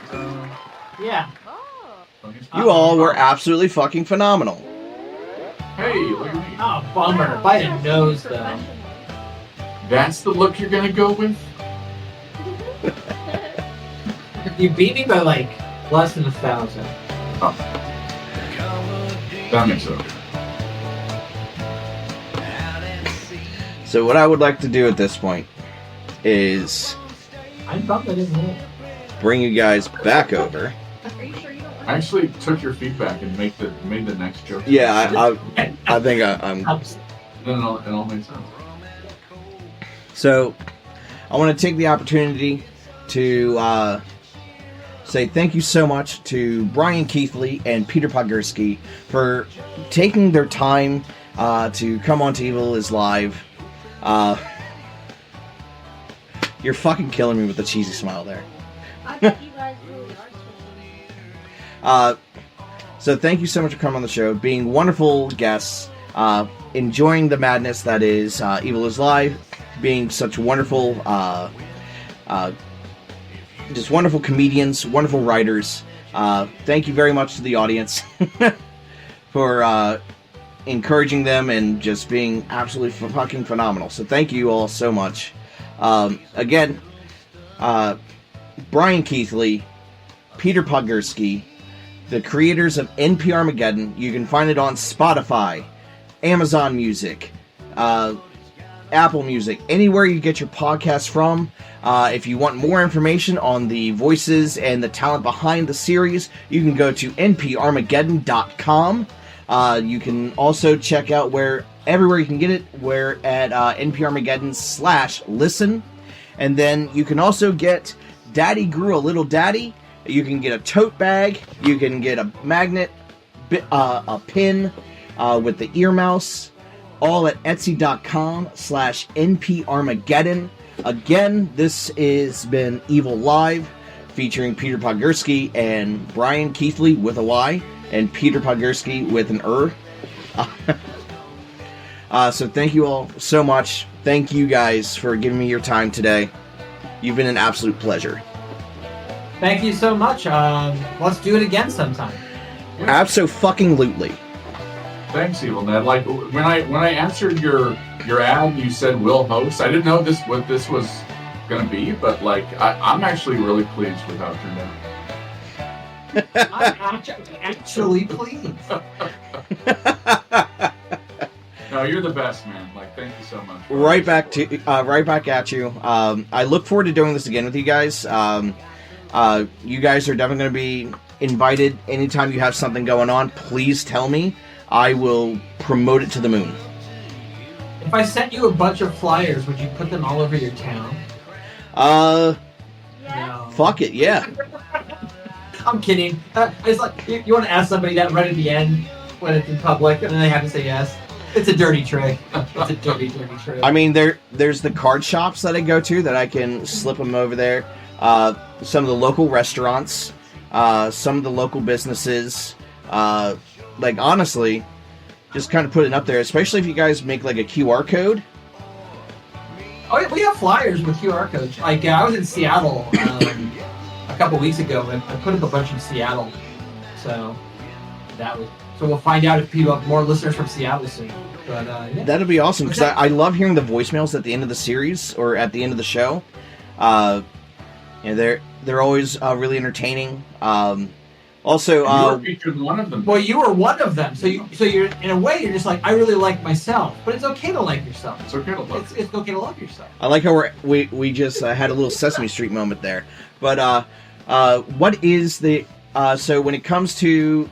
Yeah. Funniest You all were absolutely fucking phenomenal. Hey, look at me. Oh, bummer. Bite a nose, though. That's the look you're gonna go with? You beat me by like less than 1,000. Oh. That makes sense. So what I would like to do at this point is I'm bummed I didn't win. bring you guys back over. Are you sure you don't want I actually took your feedback and made the next joke. Yeah, I think I'm. No, it all makes sense. So I want to take the opportunity to say thank you so much to Bryan Keithley and Peter Podgursky for taking their time to come on to Evil is Live. You're fucking killing me with the cheesy smile there. I think you guys really are sweet. So thank you so much for coming on the show, being wonderful guests, enjoying the madness that is Evil is Live, being such wonderful, just wonderful comedians, wonderful writers. Thank you very much to the audience for encouraging them and just being absolutely fucking phenomenal. So thank you all so much. Again, Bryan Keithley, Peter Podgursky, the creators of NPRmageddon. You can find it on Spotify, Amazon Music, Apple Music, anywhere you get your podcasts from. If you want more information on the voices and the talent behind the series, you can go to NPRmageddon.com. You can also check out everywhere you can get it, we're at NPRmageddon/listen. And then you can also get Daddy Grew a Little Daddy. You can get a tote bag. You can get a magnet, a pin with the ear mouse, all at Etsy.com/NPRmageddon. Again, this has been Evil Live, featuring Peter Podgursky and Bryan Keithley with a Y, and Peter Podgursky with an So thank you all so much. Thank you guys for giving me your time today. You've been an absolute pleasure. Thank you so much. Let's do it again sometime. Abso-fucking-lutely. Thanks, Evil Ned. Like when I answered your ad, you said will host. I didn't know what this was gonna be, but like I'm actually really pleased with how it turned out. I'm actually pleased. No, you're the best, man. Like, thank you so much. Right back at you. I look forward to doing this again with you guys. You guys are definitely going to be invited anytime you have something going on. Please tell me. I will promote it to the moon. If I sent you a bunch of flyers, would you put them all over your town? Yeah. No. Fuck it, yeah. I'm kidding. It's like you want to ask somebody that right at the end when it's in public, and then they have to say yes. It's a dirty trick. It's a dirty trick. I mean, there's the card shops that I go to that I can slip them over there. Some of the local restaurants, some of the local businesses. Like, honestly, just kind of put it up there, especially if you guys make like a QR code. Oh, yeah, we have flyers with QR codes. Like, I was in Seattle a couple weeks ago, and I put up a bunch in Seattle. So we'll find out if people have more listeners from Seattle soon. But yeah. That'd be awesome, because I love hearing the voicemails at the end of the series or at the end of the show. They're always really entertaining. Also, you were featured in one of them. Well, you were one of them. So you're in a way you're just like, I really like myself, but it's okay to like yourself. It's okay to love. It's okay to love yourself. I like how we just had a little Sesame Street moment there. But what is the so when it comes to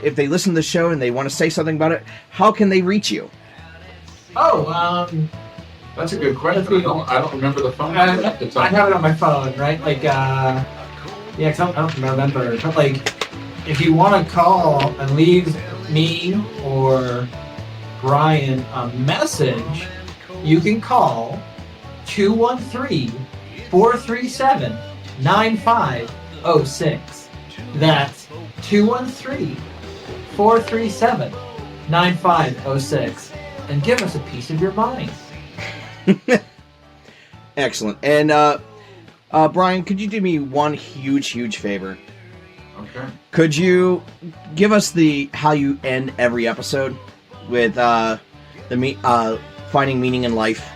if they listen to the show and they want to say something about it, how can they reach you? Oh, that's a good question. I don't remember the phone number at the time. I have it on my phone, right? Like, yeah, 'cause I don't remember. But like, if you want to call and leave me or Bryan a message, you can call 213-437-9506. That's 213-437-9506. And give us a piece of your mind. Excellent. And Bryan, could you do me one huge favor? Okay. Could you give us how you end every episode with finding meaning in life?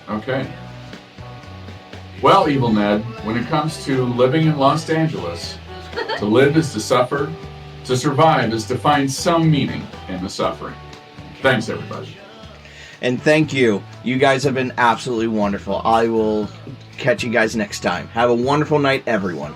Okay. Well, Evil Ned, when it comes to living in Los Angeles, to live is to suffer, to survive is to find some meaning in the suffering. Thanks, everybody. And thank you. You guys have been absolutely wonderful. I will catch you guys next time. Have a wonderful night, everyone.